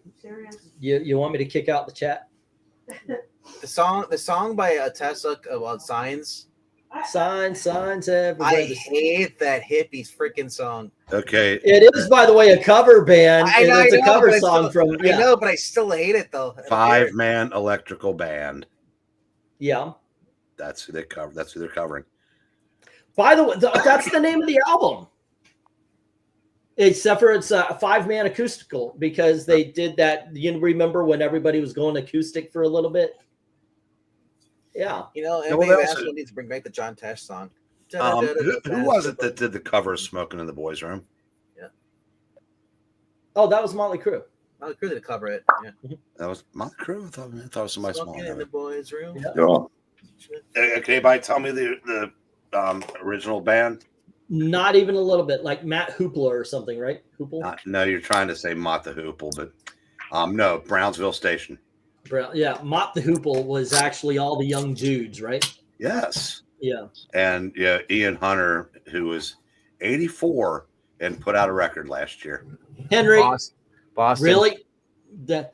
You want me to kick out the chat? The song by Tesla about signs. Signs everywhere. I hate that hippies freaking song. Okay. It is, by the way, a cover band. It's a cover song from. I know, but I still hate it though. 5-man electrical band. Yeah. That's who they cover. That's who they're covering. By the way, that's the name of the album. Except for it's a 5-man acoustical because they did that. You remember when everybody was going acoustic for a little bit? Yeah. You know, and maybe actually needs to bring back the John Tesh song. Who was it that did the cover of Smoking in the Boys' Room? Yeah. Oh, that was Motley Crue. Motley Crue did cover it. Yeah. That was Motley Crue. I thought it was somebody small. In the boys' room. Yeah. Can anybody tell me the original band? Not even a little bit, like Matt Hoopla or something, right? Hoople? No, you're trying to say Mott the Hoople, but no, Brownsville Station. Yeah, Mott the Hoople was actually all the young dudes, right? Yes. Yeah. And yeah, Ian Hunter, who was 84 and put out a record last year. Henry, Boston. really? The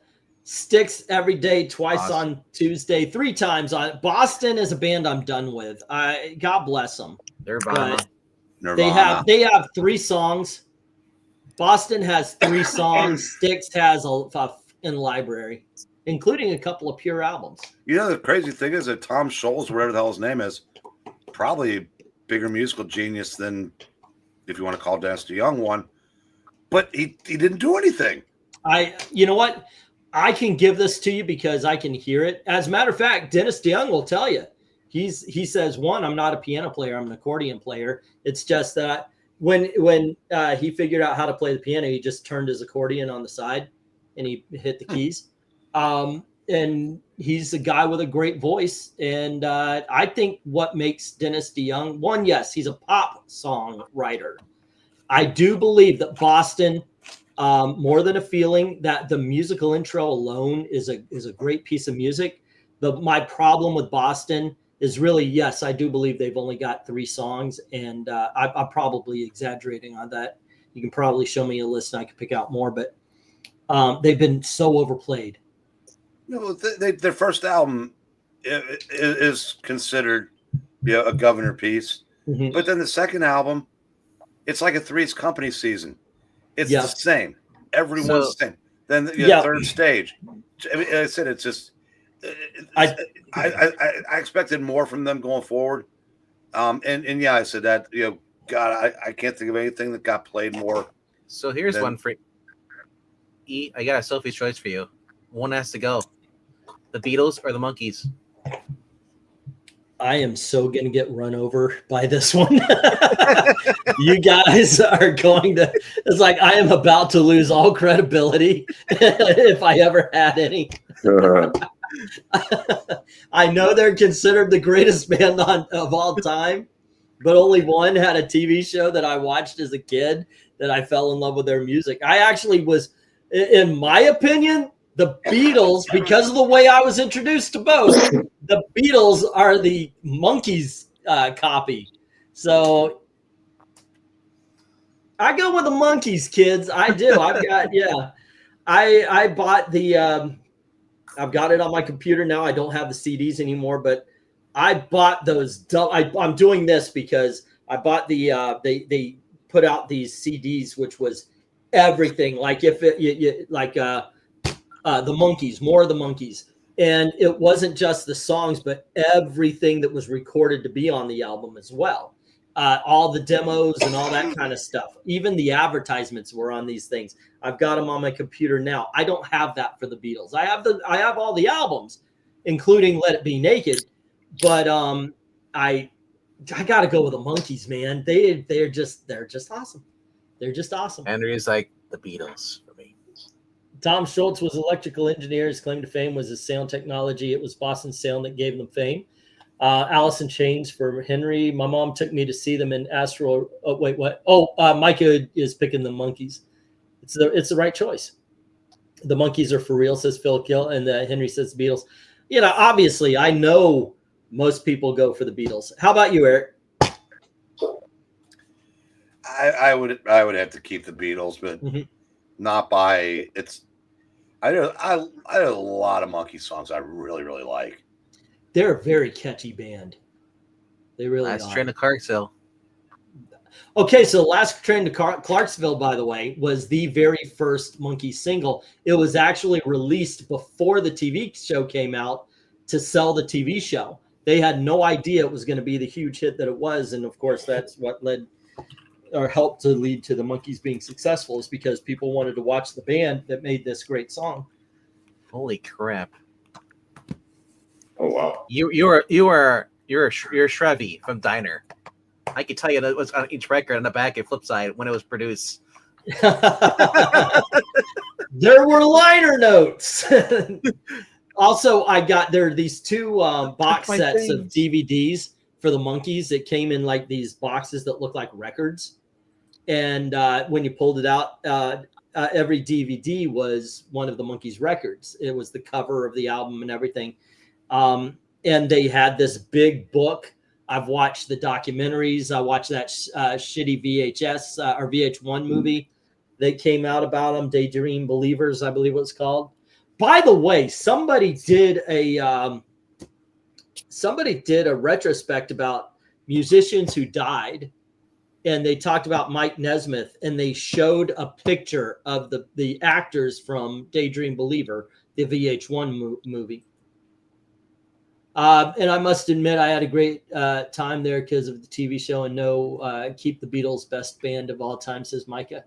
Sticks every day, twice Boston. on Tuesday, 3 times on. Boston is a band I'm done with. God bless them. Nirvana. Nirvana. They have 3 songs. Boston has 3 songs. Styx has in the library, including a couple of pure albums. You know, the crazy thing is that Tom Scholz, whatever the hell his name is, probably a bigger musical genius than, if you want to call Dennis DeYoung one, but he didn't do anything. You know what? I can give this to you because I can hear it. As a matter of fact, Dennis DeYoung will tell you. He says, one, I'm not a piano player. I'm an accordion player. It's just that when he figured out how to play the piano, he just turned his accordion on the side and he hit the keys. And he's a guy with a great voice. And I think what makes Dennis DeYoung, one, yes, he's a pop song writer. I do believe that Boston, More Than a Feeling, that the musical intro alone is a great piece of music. But my problem with Boston is really, yes, I do believe they've only got 3 songs. And I'm probably exaggerating on that. You can probably show me a list and I can pick out more. But they've been so overplayed. You know, their first album is considered, a governor piece. Mm-hmm. But then the second album, it's like a Three's Company season. It's the same. Everyone's the same. Then the third stage. I mean, I said it's just. I expected more from them going forward. And yeah, I said that. God, I can't think of anything that got played more. So here's one for E. I got a Sophie's choice for you. One has to go. The Beatles or the Monkees? I am so going to get run over by this one. You guys are going to, it's like I am about to lose all credibility if I ever had any. I know they're considered the greatest band of all time, but only one had a TV show that I watched as a kid that I fell in love with their music. I actually was, in my opinion, the Beatles, because of the way I was introduced to both, the Beatles are the Monkees copy. So I go with the Monkees, kids. I do. I've got, I bought the, I've got it on my computer now. I don't have the CDs anymore, but I bought those. I'm doing this because I bought the, they put out these CDs, which was everything. Like if it, the Monkees, more of the Monkees. And it wasn't just the songs, but everything that was recorded to be on the album as well. All the demos and all that kind of stuff. Even the advertisements were on these things. I've got them on my computer now. I don't have that for the Beatles. I have all the albums, including Let It Be Naked. But I got to go with the Monkees, man. They're just awesome. They're just awesome. Andrew's like the Beatles. Tom Scholz was electrical engineer. His claim to fame was his sound technology. It was Boston's sound that gave them fame. Alice in Chains for Henry. My mom took me to see them in Astro. Oh, wait, what? Oh, Micah is picking the Monkees. It's the right choice. The Monkees are for real, says Phil Gill, and Henry says the Beatles. Obviously, I know most people go for the Beatles. How about you, Eric? I would have to keep the Beatles, but not by it's. I know a lot of Monkey songs I really, really like. They're a very catchy band. They really are. Last Train to Clarksville. Okay, so Last Train to Clarksville, by the way, was the very first Monkey single. It was actually released before the TV show came out to sell the TV show. They had no idea it was going to be the huge hit that it was, and of course, that's what led or helped to lead to the Monkees being successful, is because people wanted to watch the band that made this great song. Holy crap! Oh wow! You're Shrevey from Diner. I could tell you that it was on each record on the back and flip side when it was produced. There were liner notes. Also, I got these 2 box sets of DVDs for the Monkees. It came in like these boxes that look like records. And when you pulled it out, every DVD was one of the Monkees records. It was the cover of the album and everything. And they had this big book. I've watched the documentaries. I watched that shitty VHS or VH1 movie that came out about them, Daydream Believers, I believe it was called. By the way, somebody did a retrospect about musicians who died, and they talked about Mike Nesmith, and they showed a picture of the actors from Daydream Believer, the VH1 movie. And I must admit, I had a great time there because of the TV show, and keep the Beatles best band of all time, says Micah.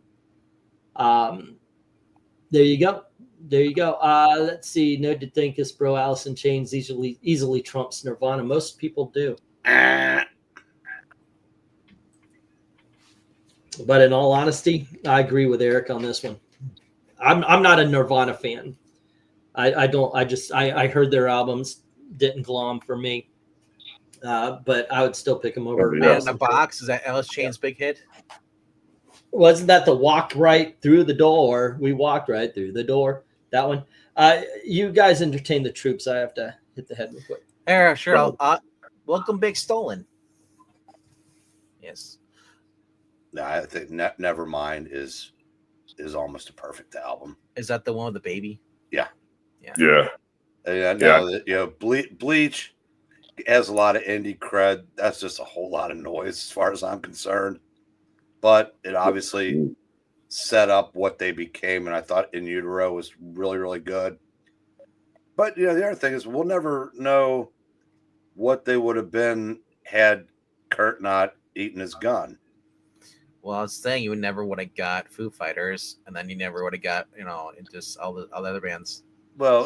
There you go. There you go. Let's see. No to think us, bro. Alice in Chains easily trumps Nirvana. Most people do. But in all honesty, I agree with Eric on this one. I'm not a Nirvana fan. I heard their albums, didn't glom for me. But I would still pick them over. Man in the Box, is that Alice Chain's big hit? Wasn't that the Walk Right Through the Door? We walked right through the door. That one. You guys entertain the troops. I have to hit the head real quick. Yeah, sure. Welcome, Big Stolen. Yes. No, I think Nevermind is almost a perfect album. Is that the one with the baby? Yeah. Yeah. Bleach has a lot of indie cred. That's just a whole lot of noise as far as I'm concerned. But it obviously set up what they became, and I thought In Utero was really, really good. But the other thing is, we'll never know what they would have been had Kurt not eaten his gun. Well, I was saying you never would have got Foo Fighters, and then you never would have got just all the other bands. Well,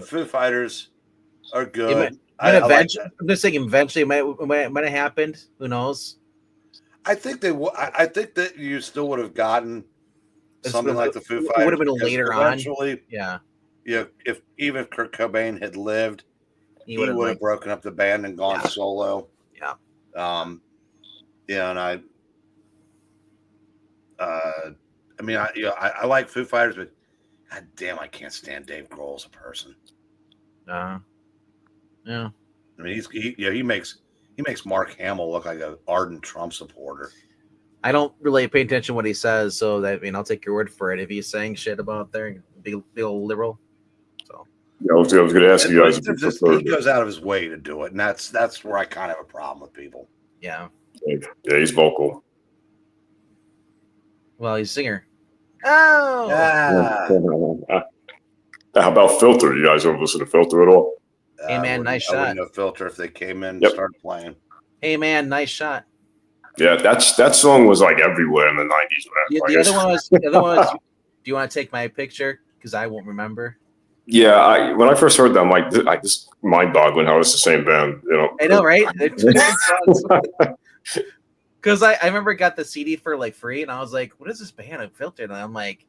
Foo Fighters are good. I'm just saying, eventually, it might have happened. Who knows? I think I think that you still would have gotten something like the Foo Fighters. It would have been later on. Yeah. If Kurt Cobain had lived, he would have broken up the band and gone solo. Yeah. And I like Foo Fighters, but god damn, I can't stand Dave Grohl as a person. Yeah. I mean, he makes Mark Hamill look like an ardent Trump supporter. I don't really pay attention to what he says, so I'll take your word for it. If he's saying shit about there, be a liberal. So I was going to ask you guys. He goes out of his way to do it, and that's where I kind of have a problem with people. Yeah. Yeah, he's vocal. Well, he's a singer. Oh. Yeah. How about Filter? You guys ever listen to Filter at all? Hey man, nice shot. I wouldn't have Filter if they came in and started playing. Hey man, nice shot. Yeah, that song was like everywhere in the 90s, man. The other one was. Do you want to take my picture? Because I won't remember. Yeah, when I first heard that, I'm like, just mind-boggling how it's the same band. I know, right? Because I remember I got the CD for like free, and I was like, "What is this band?" I Filtered, and I'm like,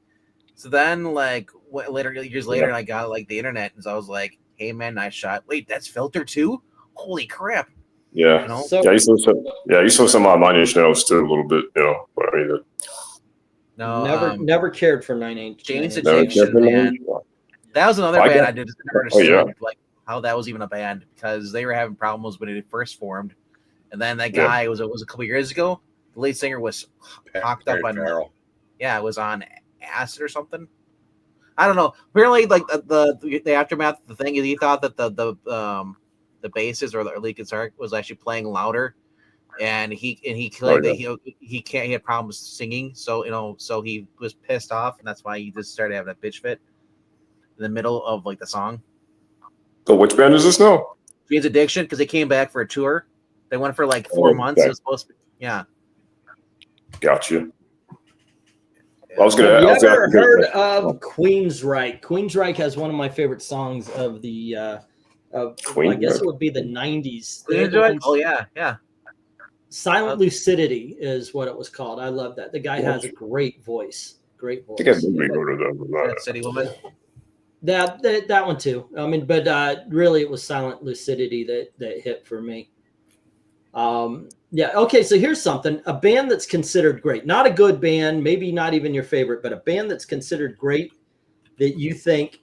so then years later, I got like the internet, and so I was like, "Hey man, nice shot." Wait, that's Filter too? Holy crap! Yeah, I used to some Nine Inch Nails too a little bit, But I mean, never cared for 9 Inch. Jane's Addiction, man. That was another band I did never understood like how that was even a band, because they were having problems when it first formed, and then that guy was a couple years ago. The lead singer was hocked up on it was on acid or something. I don't know. Apparently, like the aftermath of the thing is he thought that the bassist or the lead guitar was actually playing louder, and he claimed that he had problems singing. So so he was pissed off, and that's why he just started having a bitch fit in the middle of like the song. So which band is this now? Jane's Addiction, because they came back for a tour. They went for like 4 months. Okay. It was supposed to be, yeah. Gotcha. I was gonna. Have you ever heard of Queensryche? Queensryche has one of my favorite songs of the I guess it would be the 90s. Oh yeah. Silent Lucidity is what it was called. I love that. The guy has a great voice. Great voice. I think I did go to them. City Woman. That one too. I mean, but really, it was Silent Lucidity that hit for me. Yeah. Okay. So here's something: a band that's considered great, not a good band, maybe not even your favorite, but a band that's considered great that you think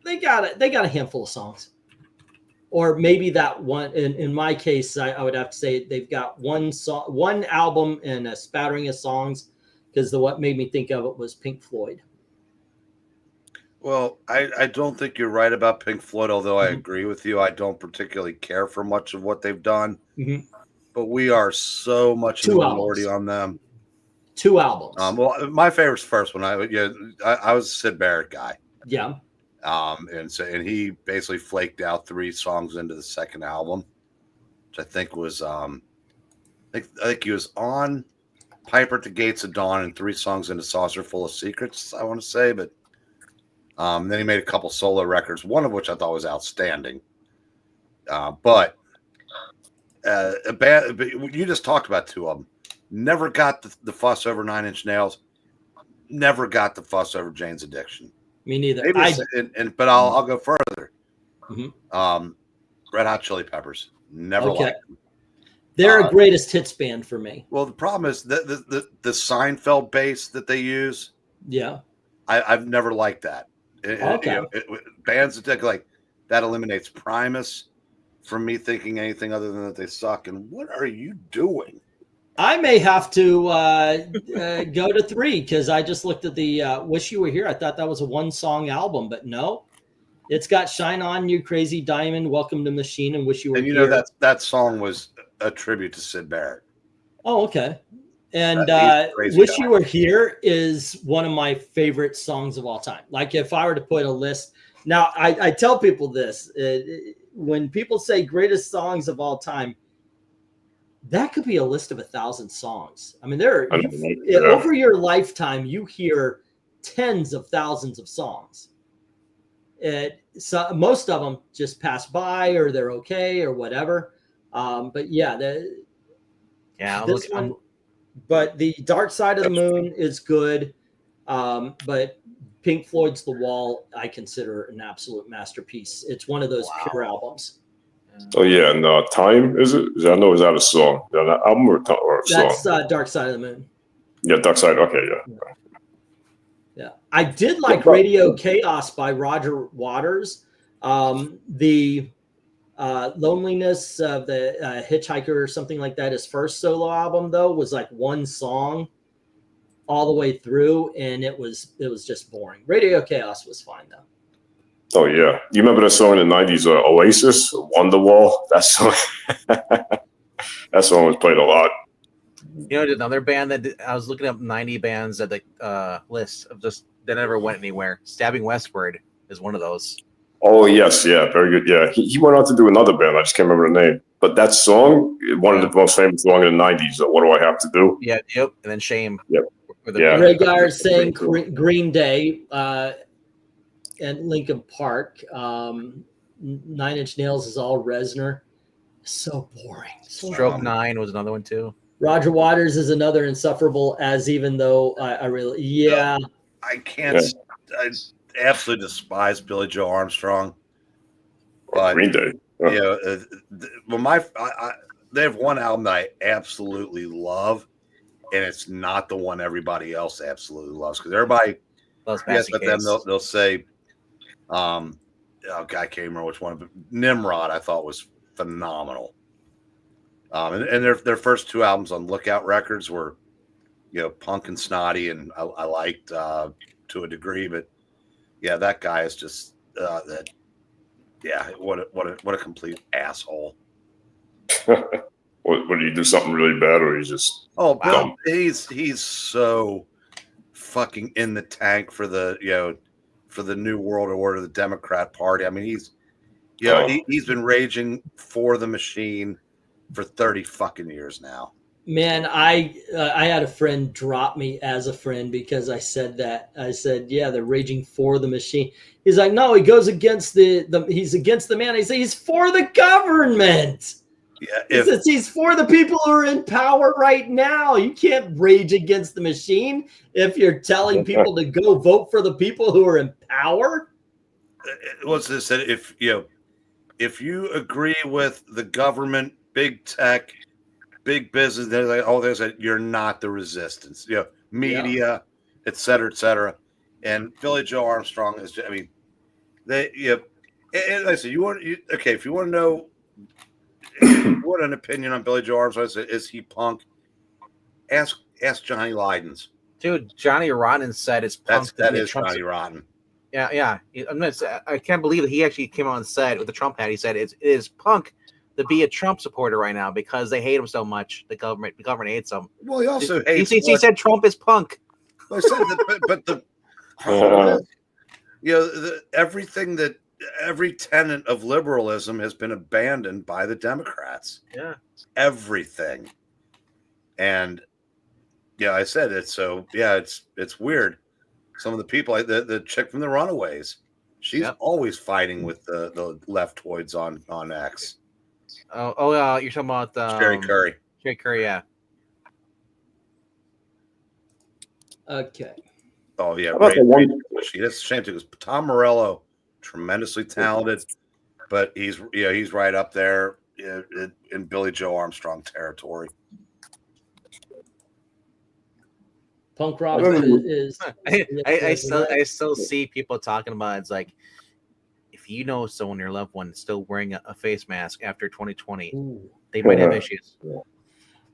they got a handful of songs, or maybe that one. In my case, I would have to say they've got one song, one album, and a spattering of songs. Because what made me think of it was Pink Floyd. Well, I don't think you're right about Pink Floyd, although I agree with you. I don't particularly care for much of what they've done. But we are so much in the minority on them. 2 albums. Well, my favorite's the first one. I was a Sid Barrett guy. Yeah. And he basically flaked out 3 songs into the second album, which I think was I think he was on Piper at the Gates of Dawn and 3 songs into Saucer Full of Secrets, I want to say, but then he made a couple solo records, one of which I thought was outstanding. But you just talked about 2 of them. Never got the fuss over 9 Inch Nails. Never got the fuss over Jane's Addiction. Me neither. But I'll go further. Red Hot Chili Peppers. Never liked them. They're a greatest hits band for me. Well, the problem is the Seinfeld bass that they use. Yeah. I've never liked that. Bands that like that eliminates Primus from me thinking anything other than that they suck. And what are you doing? I may have to go to 3 because I just looked at the Wish You Were Here. I thought that was a 1-song album, but no. It's got Shine On You, Crazy Diamond, Welcome to Machine, and Wish You Were Here. And you know that song was a tribute to Sid Barrett. Oh, okay. And Wish You Were Here is one of my favorite songs of all time. Like if I were to put a list. Now, I tell people this. When people say greatest songs of all time, that could be a list of 1,000 songs. I mean, over your lifetime, you hear tens of thousands of songs. So most of them just pass by or they're okay or whatever. But yeah, but the Dark Side of the Moon is good. But Pink Floyd's The Wall, I consider an absolute masterpiece. It's one of those pure albums. Oh yeah, and Time, is it? I know, is that a song? Is that an album or a song? That's Dark Side of the Moon. Yeah, Dark Side. Okay, yeah. Yeah, I did like Radio Chaos by Roger Waters. The Loneliness of the Hitchhiker or something like that. His first solo album though was like 1 song all the way through, and it was just boring. Radio Chaos was fine though. Oh yeah, you remember that song in the '90s, Oasis, Wonderwall? That song, that song was played a lot. You know, another band that I was looking up 90 bands at the list of just that never went anywhere. Stabbing Westward is one of those. Oh yes, yeah, very good. Yeah, he went on to do another band. I just can't remember the name. But that song, one of the most famous songs in the '90s. What do I have to do? Yeah, yep. And then Shame. Yep. Yeah. Ray Guy's saying Green Day. And Linkin Park, 9 Inch Nails is all Reznor. So boring. Stroke 9 was another one too. Roger Waters is another insufferable. As even though I really, I can't. I absolutely despise Billy Joe Armstrong. But Green Day. They have one album that I absolutely love, and it's not the one everybody else absolutely loves because everybody loves. Yes, but then they'll say. I can't remember which one, but Nimrod I thought was phenomenal. And their first 2 albums on Lookout Records were, punk and snotty, and I liked to a degree, but yeah, that guy is just what a complete asshole. What did he do something really bad, or he's just dumb? He's so fucking in the tank for the for the New World Order, the Democrat Party. I mean, he's been raging for the machine for 30 fucking years now. Man, I had a friend drop me as a friend because I said that. I said, yeah, they're raging for the machine. He's like, no, he goes against he's against the man. I say he's for the government. Yeah, he's for the people who are in power right now. You can't rage against the machine if you're telling people to go vote for the people who are in power. What's this? If you agree with the government, big tech, big business. They're like, oh, there's a you're not the resistance. Media, et cetera, and Billy Joe Armstrong is. I mean, and like I said, if you want to know, what an opinion on Billy Joe Armstrong is he punk? Ask Johnny Lydon's. Dude, Johnny Rotten said it's punk. That is Johnny Rotten. Yeah. I can't believe that he actually came on and said with the Trump hat. He said it is punk to be a Trump supporter right now because they hate him so much. The government hates him. Well, he also hates. He said Trump is punk. I said that, but the every tenet of liberalism has been abandoned by the Democrats. Yeah, everything. And I said it. So it's weird. Some of the people, the chick from the Runaways, she's always fighting with the leftoids on X. You're talking about Sherry Curry. Sherry Curry, yeah. Okay. Oh yeah, about the one? That's a shame too, because Tom Morello, tremendously talented, but he's right up there in Billy Joe Armstrong territory. Punk rock is. I still see people talking about it's like if you know someone, your loved one, is still wearing a face mask after 2020, they might have issues.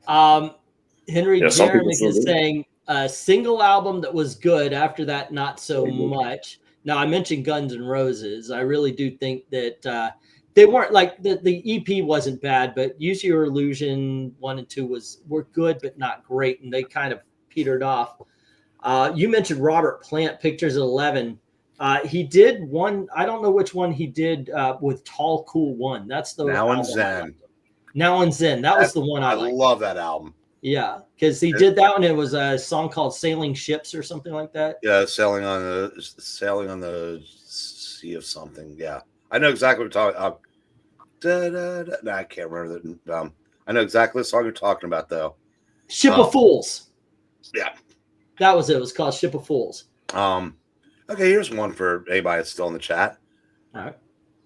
Henry Jeremy is saying a single album that was good. After that, not so much. Now I mentioned Guns N' Roses. I really do think that they weren't like the EP wasn't bad, but Use Your Illusion 1 and 2 were good but not great, and they kind of petered off. You mentioned Robert Plant, Pictures at 11. He did one. I don't know which one he did with Tall Cool One. That's the Now and Zen. Now and Zen. That was the one I liked. Love that album. Yeah, because he did that one. It was a song called "Sailing Ships" or something like that. Yeah, sailing on the sea of something. Yeah, I know exactly what you're talking. No, I can't remember that. I know exactly the song you're talking about, though. Ship of Fools. Yeah, that was it. It was called Ship of Fools. Okay, here's one for anybody that's still in the chat. All right.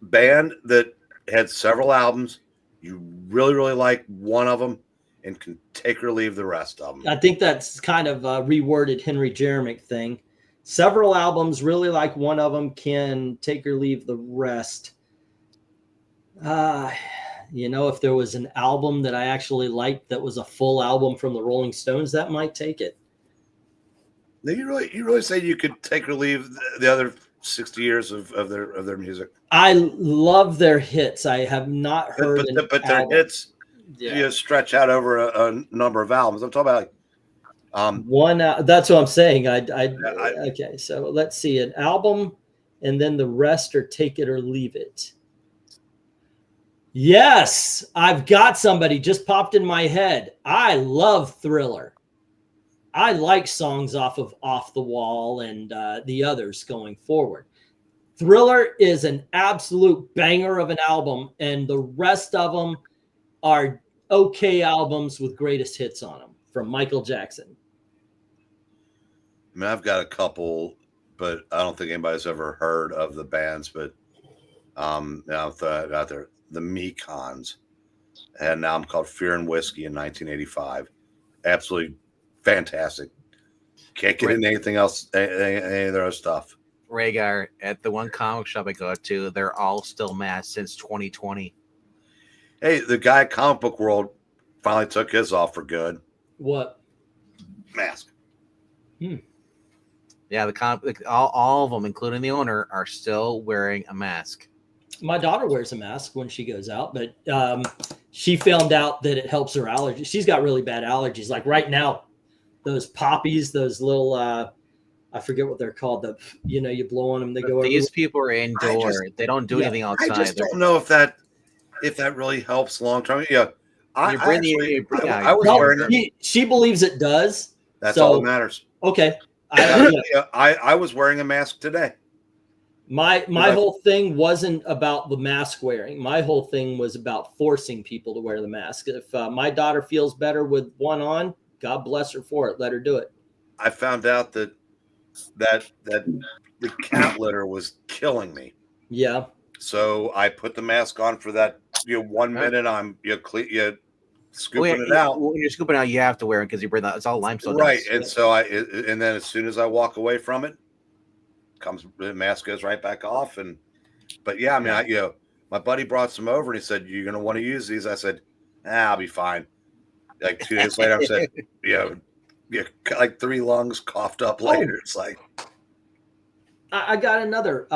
Band that had several albums. You really, really like one of them and can take or leave the rest of them. I think that's kind of a reworded Henry Jeremick thing. Several albums, really like one of them, can take or leave the rest. If there was an album that I actually liked that was a full album from the Rolling Stones, that might take it. Now, you really say you could take or leave the other 60 years of their music? I love their hits. I have not heard, but their hits stretch out over a number of albums. I'm talking about one. That's what I'm saying. Okay. So let's see, an album, and then the rest are take it or leave it. Yes, I've got somebody just popped in my head. I love Thriller. I like songs off of Off the Wall and the others going forward. Thriller is an absolute banger of an album, and the rest of them are okay albums with greatest hits on them from Michael Jackson. I mean, I've got a couple, but I don't think anybody's ever heard of the bands. But out there, the Mekons had an album called Fear and Whiskey in 1985. Absolutely fantastic. Can't get into anything else, any of their other stuff. Rhaegar, at the one comic shop I go to, they're all still masked since 2020. Hey, the guy at Comic Book World finally took his off for good. What? Mask. Yeah, all of them, including the owner, are still wearing a mask. My daughter wears a mask when she goes out, but she found out that it helps her allergies. She's got really bad allergies. Like right now, those poppies, those little, I forget what they're called. You blow on them, they go. These people are indoor. They don't do anything outside. I just don't know if that really helps long term. Yeah, I was wearing it. She believes it does. That's all that matters. Okay. I was wearing a mask today. My whole thing wasn't about the mask wearing. My whole thing was about forcing people to wear the mask. If my daughter feels better with one on, God bless her for it. Let her do it. I found out that the cat litter was killing me. Yeah. So I put the mask on for that 1 minute. I'm scooping it out. When you're scooping out, you have to wear it because you bring that. It's all limestone. Right, dust. and so and then as soon as I walk away from it, the mask goes right back off. But yeah, I mean, my buddy brought some over and he said, "You're gonna want to use these." I said, "I'll be fine." Like 2 days later, I said, like 3 lungs coughed up later. It's like, I got another.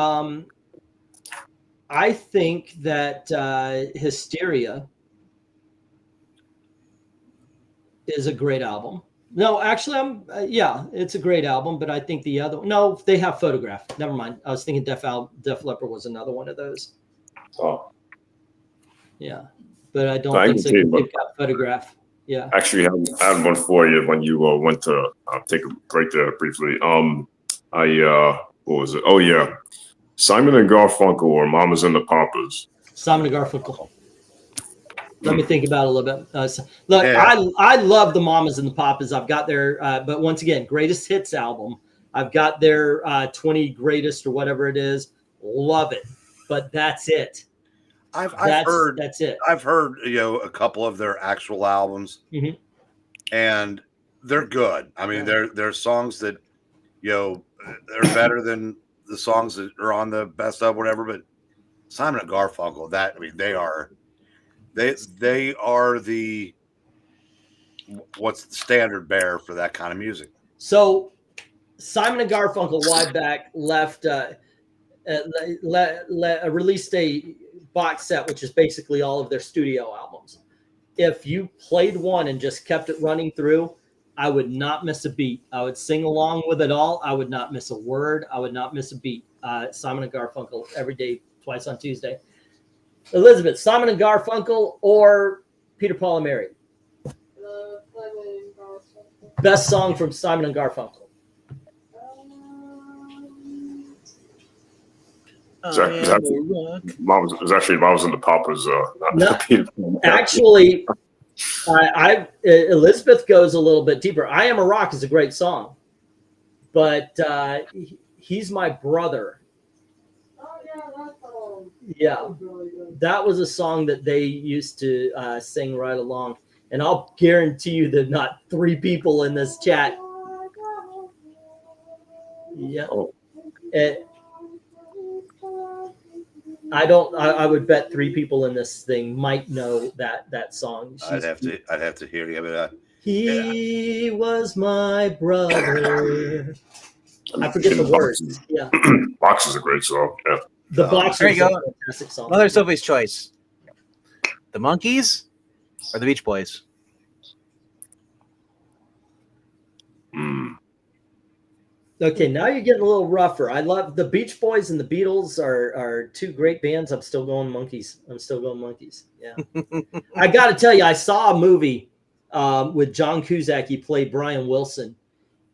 I think that Hysteria is a great album. No, actually, it's a great album, but I think the other no, they have Photograph. Never mind. I was thinking Def Leppard was another one of those. Oh, yeah, but I don't think so. They've got Photograph. Yeah. Actually, I had one for you when you went to take a break there briefly. What was it? Oh yeah, Simon and Garfunkel or Mamas and the Papas. Simon and Garfunkel. Let me think about it a little bit. Look, I love the Mamas and the Papas. I've got their, but once again, greatest hits album. I've got their 20 greatest or whatever it is. Love it, but that's it. I've heard that's it. I've heard a couple of their actual albums, and they're good. I mean, they're songs that they're better than the songs that are on the best of whatever. But Simon and Garfunkel, they are the what's the standard bearer for that kind of music. So Simon and Garfunkel a while back released a box set, which is basically all of their studio albums. If you played one and just kept it running through, I would not miss a beat. I would sing along with it all. I would not miss a word. I would not miss a beat. Simon and Garfunkel every day, twice on Tuesday. Elizabeth, Simon and Garfunkel or Peter, Paul, and Mary? Best song from Simon and Garfunkel. It's actually Mamas and the Papas. Actually, Elizabeth goes a little bit deeper. I Am a Rock is a great song, but He's My Brother. Yeah, that was a song that they used to sing right along. And I'll guarantee you that not 3 people in this chat. Yeah. I would bet 3 people in this thing might know that song. I'd have to hear you. But he was my brother. I forget the words. Yeah. Box is a great song. Yeah. The Box. There you go. Fantastic song. Another Sophie's choice. The Monkees or the Beach Boys? Okay, now you're getting a little rougher. I love the Beach Boys and the Beatles are 2 great bands. I'm still going Monkees. Yeah. I got to tell you, I saw a movie with John Cusack. He played Brian Wilson.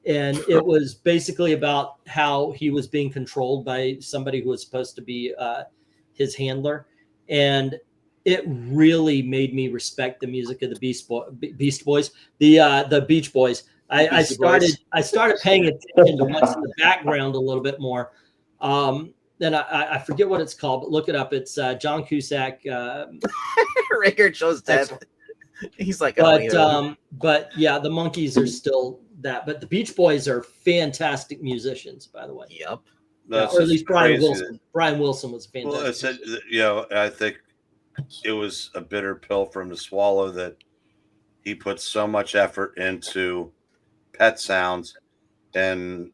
And it was basically about how he was being controlled by somebody who was supposed to be his handler. And it really made me respect the music of the Beast Boys, the Beach Boys. I started paying attention to what's in the background a little bit more. Then I forget what it's called, but look it up. It's John Cusack. Rickard shows death. He's like, but yeah, the Monkees are still that. But the Beach Boys are fantastic musicians, by the way. Yep. Or at least Brian Wilson. Brian Wilson was fantastic. Well, I think it was a bitter pill for him to swallow that he put so much effort into Pet Sounds and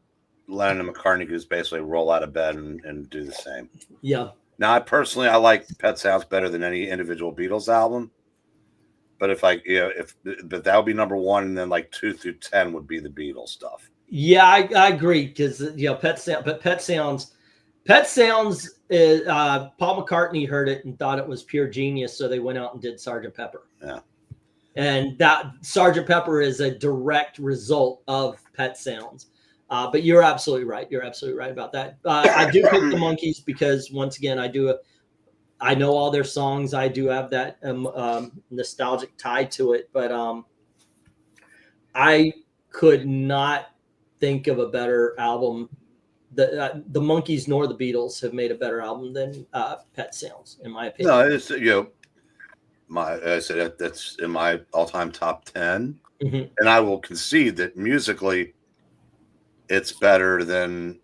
Lennon and McCartney could just basically roll out of bed and do the same. Yeah. Now, I like Pet Sounds better than any individual Beatles album. But but that would be number 1, and then like 2 through 10 would be the Beatles stuff. Yeah, I agree because Pet Sounds is Paul McCartney heard it and thought it was pure genius, so they went out and did Sgt. Pepper. Yeah, and that Sgt. Pepper is a direct result of Pet Sounds. But you're absolutely right. You're absolutely right about that. I do pick the Monkees because once again, I know all their songs. I do have that nostalgic tie to it, but I could not think of a better album. The Monkees nor the Beatles have made a better album than Pet Sounds, in my opinion. No, it's I said that's in my all-time top 10, Mhm. and I will concede that musically, it's better than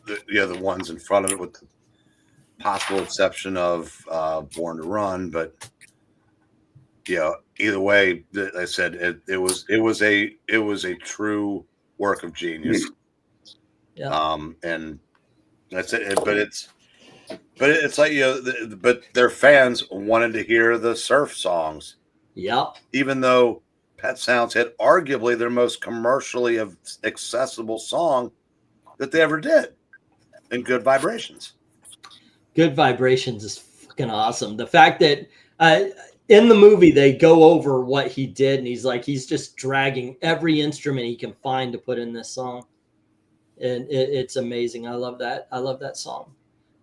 the ones in front of it, with the possible exception of Born to Run. But either way, I said it was a true work of genius. Yeah. And that's it. But it's like but their fans wanted to hear the surf songs. Yep. Even though Pet Sounds had arguably their most commercially accessible song that they ever did, in Good Vibrations. Good Vibrations is fucking awesome. The fact that in the movie they go over what he did, and he's just dragging every instrument he can find to put in this song, and it's amazing. I love that. I love that song.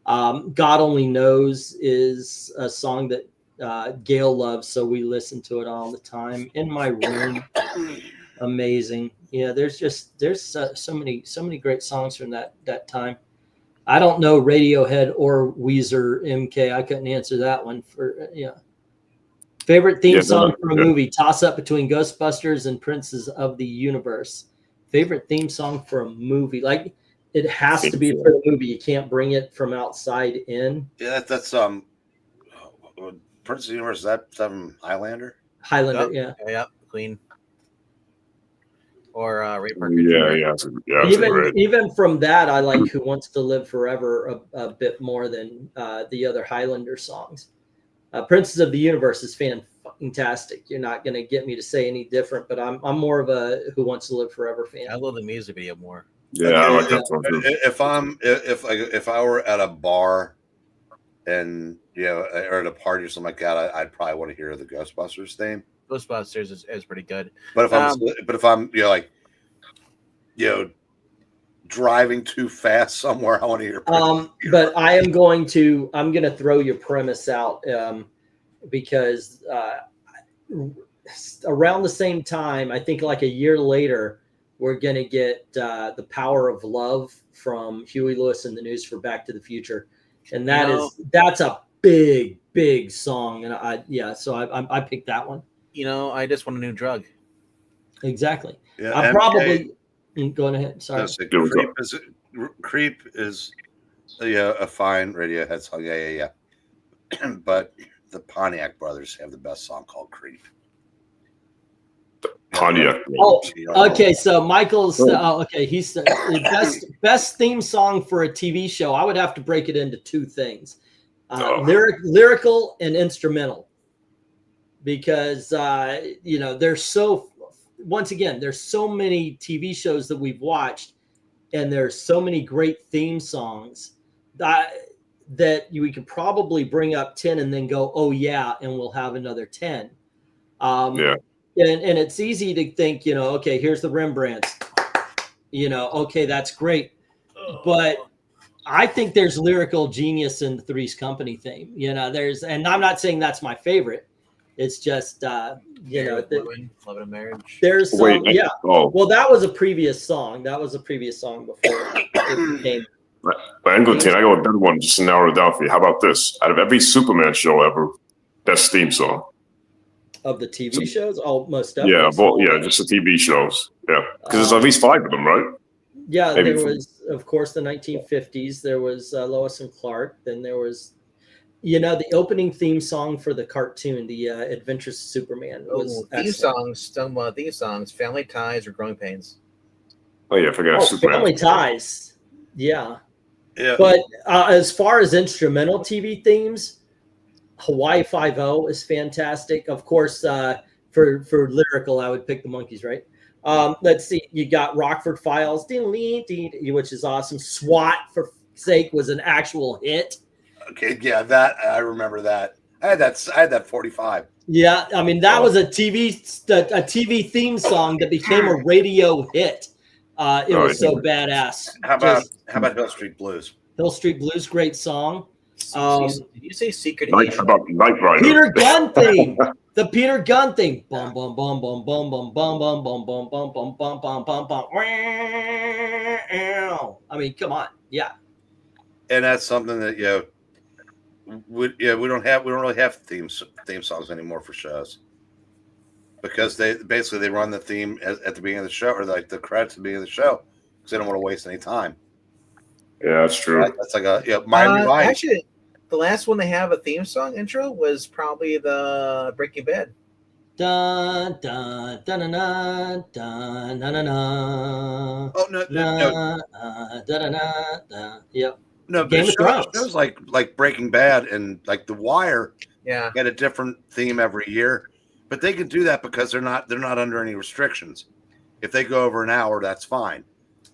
God Only Knows is a song that Gail loves, so we listen to it all the time in my room. Amazing. Yeah, there's so many great songs from that time. I don't know Radiohead or Weezer, MK. I couldn't answer that one. Favorite theme song for a movie, toss up between Ghostbusters and Princes of the Universe. Favorite theme song for a movie, like it has to be for the movie. You can't bring it from outside in. Yeah, that's Prince of the Universe. Is that Highlander? Highlander, yeah. Yeah, Queen. Or Ray Parker. Even from that, I like Who Wants to Live Forever a bit more than the other Highlander songs. Princes of the Universe is fantastic. You're not going to get me to say any different, but I'm more of a Who Wants to Live Forever fan. I love the music video more. Yeah, I like that song too. If I were at a bar and or at a party or something like that, I'd probably want to hear the Ghostbusters theme. Ghostbusters is pretty good. But if I'm driving too fast somewhere, I want to hear. But I'm going to throw your premise out because around the same time, I think like a year later, we're going to get The Power of Love from Huey Lewis and the News for Back to the Future. And that's a big song. And I picked that one. I just want a new drug. Exactly. Yeah, I'm probably going ahead. Sorry. Creep is a fine Radiohead song. Yeah. But the Pontiac Brothers have the best song called Creep. Pontiac. Oh, okay. So Michael's okay. He's the best theme song for a TV show. I would have to break it into two things: lyrical and instrumental. Because there's so many TV shows that we've watched, and there's so many great theme songs that we could probably bring up 10 and then go, oh yeah, and we'll have another 10. And it's easy to think, okay, here's the Rembrandts, okay, that's great, but I think there's lyrical genius in the Three's Company theme. And I'm not saying that's my favorite. It's just, Love and Marriage. There's some, Well, that was a previous song. Before it became. But Angleton, I got a better one just to narrow it down for you. How about this? Out of every Superman show ever, best theme song Of the TV shows? Oh, most definitely. Just the TV shows. Yeah, because there's at least 5 of them, right? Yeah, there was, of course, the 1950s. There was Lois and Clark. Then there was. The opening theme song for the cartoon, the Adventures of Superman, was theme songs, Family Ties or Growing Pains. Oh yeah, forget Superman. Family Ties. Yeah. But as far as instrumental TV themes, Hawaii Five-0 is fantastic. Of course, for lyrical, I would pick the Monkees, right? Let's see. You got Rockford Files, which is awesome. SWAT, for sake, was an actual hit. Okay, yeah, that I remember that. I had that 45. Yeah, I mean that was a TV theme song that became a radio hit. It was so badass. How about Hill Street Blues? Hill Street Blues, great song. Did you say Secret? About Knight Rider. Peter Gunn theme. The Peter Gunn theme. Bum bum bum bum bum bum bum bum bum bum bum bum bum bum bum bum. I mean, come on, yeah. And that's something that we don't really have theme songs anymore for shows because they run the theme at the beginning of the show, or like the credits at the beginning of the show, because they don't want to waste any time. Yeah, that's true. That's like a Miami Vice. Actually, the last one they have a theme song intro was probably the Breaking Bad. Dun dun dun dun dun dun dun dun. Oh no! Dun dun dun. Yep. No, but Game of Thrones. shows like Breaking Bad and like The Wire, Yeah, get a different theme every year, but they can do that because they're not under any restrictions. If they go over an hour, that's fine.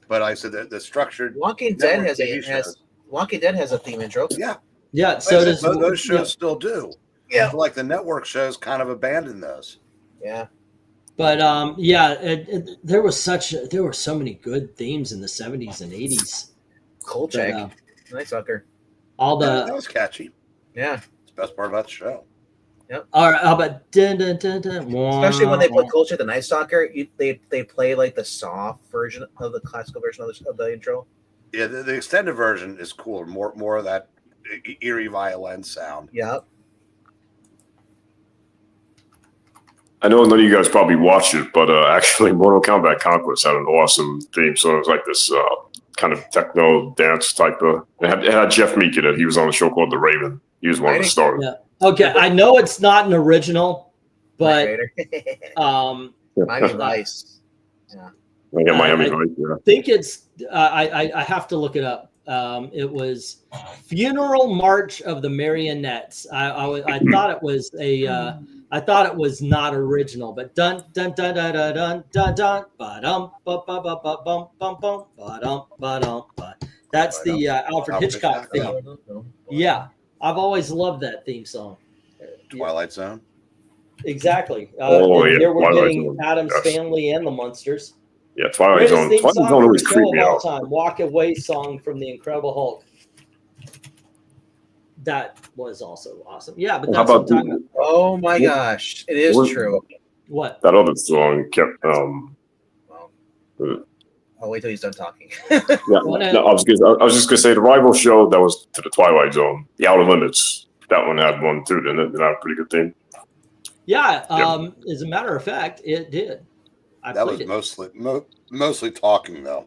But I said that the structured Walking Dead network TV shows- Walking Dead has a theme intro. Yeah, Yeah. So does those shows yeah. still do. Yeah. Like the network shows kind of abandoned those. Yeah. But there were so many good themes in the 70s and 80s. Kolchak, nice sucker. All that the was catchy. Yeah. It's the best part about the show. all right, how about dun, dun, dun, dun, Especially when they put Kolchak the Night Stalker, they play like the soft version of the classical version of the intro. Yeah, the extended version is cooler. More of that eerie violin sound. Yep. I know none of you guys probably watched it, but actually Mortal Kombat Conquest had an awesome theme. So it was like this kind of techno dance type of. It had Jeff Meek in it. He was on a show called The Raven. He was one of the stars. Yeah. Okay, I know it's not an original, but Miami Vice. Yeah. I got Miami Vice. Yeah. I think it's. I have to look it up. It was Funeral March of the Marionettes. I thought it was a. I thought it was not original, but dun dun dun dun dun dun dun dun ba dum ba ba ba ba bum bum bum ba dum ba dum ba. That's the Alfred Hitchcock theme. Yeah, I've always loved that theme song. Twilight Zone. Exactly. Yeah, here we're Twilight getting Zone. Adam's Yes. Family and the Munsters. Yeah, Twilight Zone. Greatest theme Twilight song Zone for always a show creeped me of all out. time. Walk Away song from the Incredible Hulk. That was also awesome. Yeah, but How that's what I'm about talking about. Oh my gosh, it is true. What? that other song kept I'll wait till he's done talking. yeah, no, I was just gonna say the rival show that was to the Twilight Zone, The Outer Limits. That one had one too, didn't it? Did that have a pretty good theme? Yeah, as a matter of fact, it did. That was mostly talking though.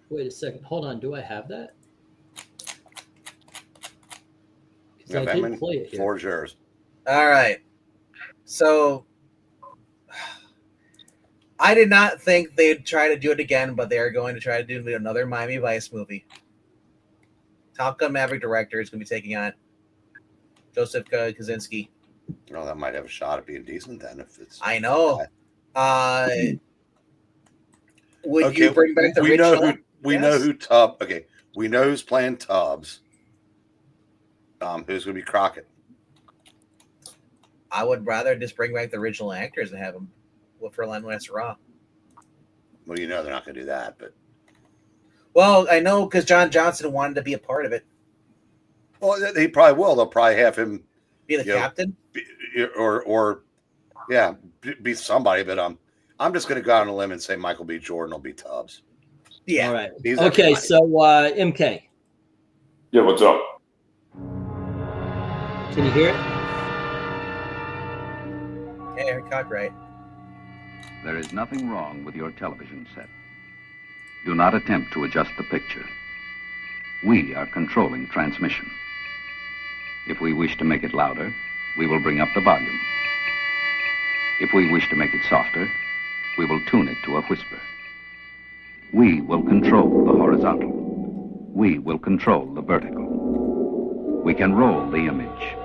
Wait a second. Hold on. Do I have that? Yeah, I Batman, did play it here. floor is yours. All right. So I did not think they'd try to do it again, but they are going to try to do another Miami Vice movie. Top Gun Maverick director is going to be taking on Joseph Kosinski. Oh, that might have a shot at being decent then. If it's, I know. Would you bring back the we original? know who we know who Tubbs. Okay, we know who's playing Tubbs. Who's going to be Crockett? I would rather just bring back the original actors and have them for Len Raw. Well, you know they're not going to do that, but well, I know because John Johnson wanted to be a part of it. Well, they probably will. They'll probably have him be the captain, be somebody. But I'm just going to go out on a limb and say Michael B. Jordan will be Tubbs. Yeah. All right. He's okay. everybody. So MK. Yeah. What's up? Can you hear it? Yeah, Eric Cockright. There is nothing wrong with your television set. Do not attempt to adjust the picture. We are controlling transmission. If we wish to make it louder, we will bring up the volume. If we wish to make it softer, we will tune it to a whisper. We will control the horizontal. We will control the vertical. We can roll the image.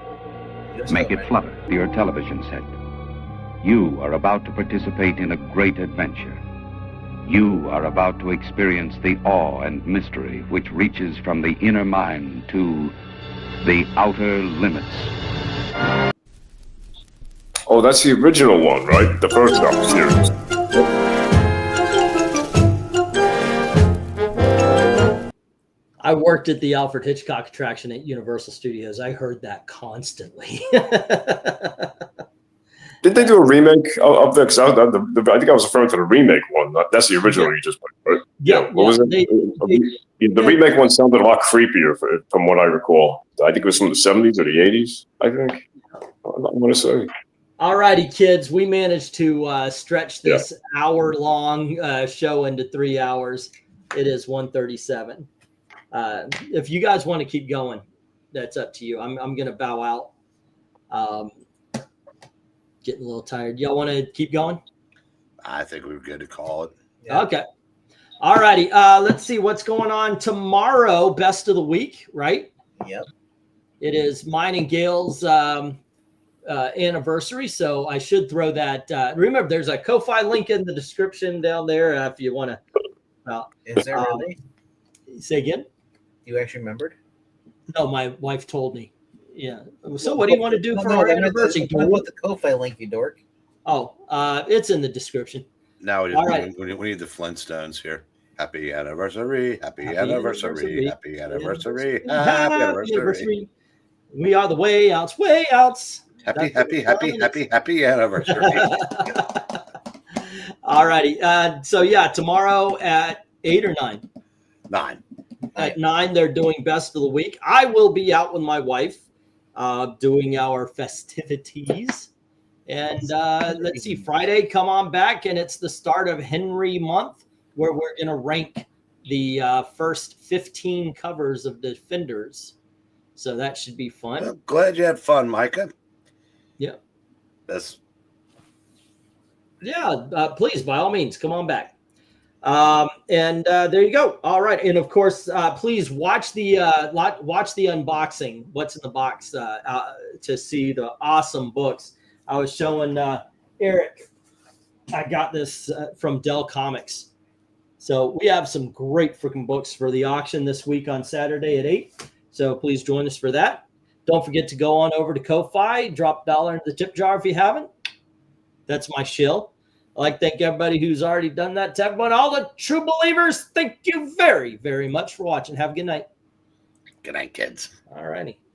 Make it flutter to your television set. You are about to participate in a great adventure. You are about to experience the awe and mystery which reaches from the inner mind to the outer limits. Oh, that's the original one, right? The first series. I worked at the Alfred Hitchcock attraction at Universal Studios. I heard that constantly. Did they do a remake of the? Cause I think I was referring to the remake one. That's the original you just played, right? Yeah. What was it? The remake one sounded a lot creepier, from what I recall. I think it was from the 70s or the 80s. I think. I want to say. All righty, kids. We managed to stretch this hour-long show into 3 hours. It is 1:37. If you guys want to keep going, that's up to you. I'm going to bow out. Getting a little tired. Y'all want to keep going? I think we were good to call it. Yeah. Okay. All righty. Let's see what's going on tomorrow. Best of the week, right? Yep. It is mine and Gail's anniversary, so I should throw that. Remember, there's a Ko-Fi link in the description down there if you want to. Is there really? Say again? You actually remembered? No, my wife told me. Yeah. So what do you want to do for our anniversary? What the Ko-Fi link, you dork? Oh, it's in the description. Now we, All right. we need the Flintstones here. Happy anniversary! Happy anniversary! Happy anniversary! Happy anniversary! We are the way outs, way outs. Happy anniversary! All righty. So yeah, tomorrow at 8 or 9. 9. At 9, they're doing best of the week. I will be out with my wife doing our festivities. And let's see, Friday, come on back, and it's the start of Henry month, where we're going to rank the first 15 covers of Defenders. So that should be fun. Well, glad you had fun, Micah. Yeah. Yeah, please, by all means, come on back. And there you go. All right, and of course, please watch the unboxing. What's in the box to see the awesome books. I was showing Eric. I got this from Dell Comics. So we have some great freaking books for the auction this week on Saturday at 8. So please join us for that. Don't forget to go on over to Ko-Fi, drop $1 into the tip jar if you haven't. That's my shill. I'd like to thank everybody who's already done that. To everyone, all the true believers, thank you very, very much for watching. Have a good night. good night, kids. All righty.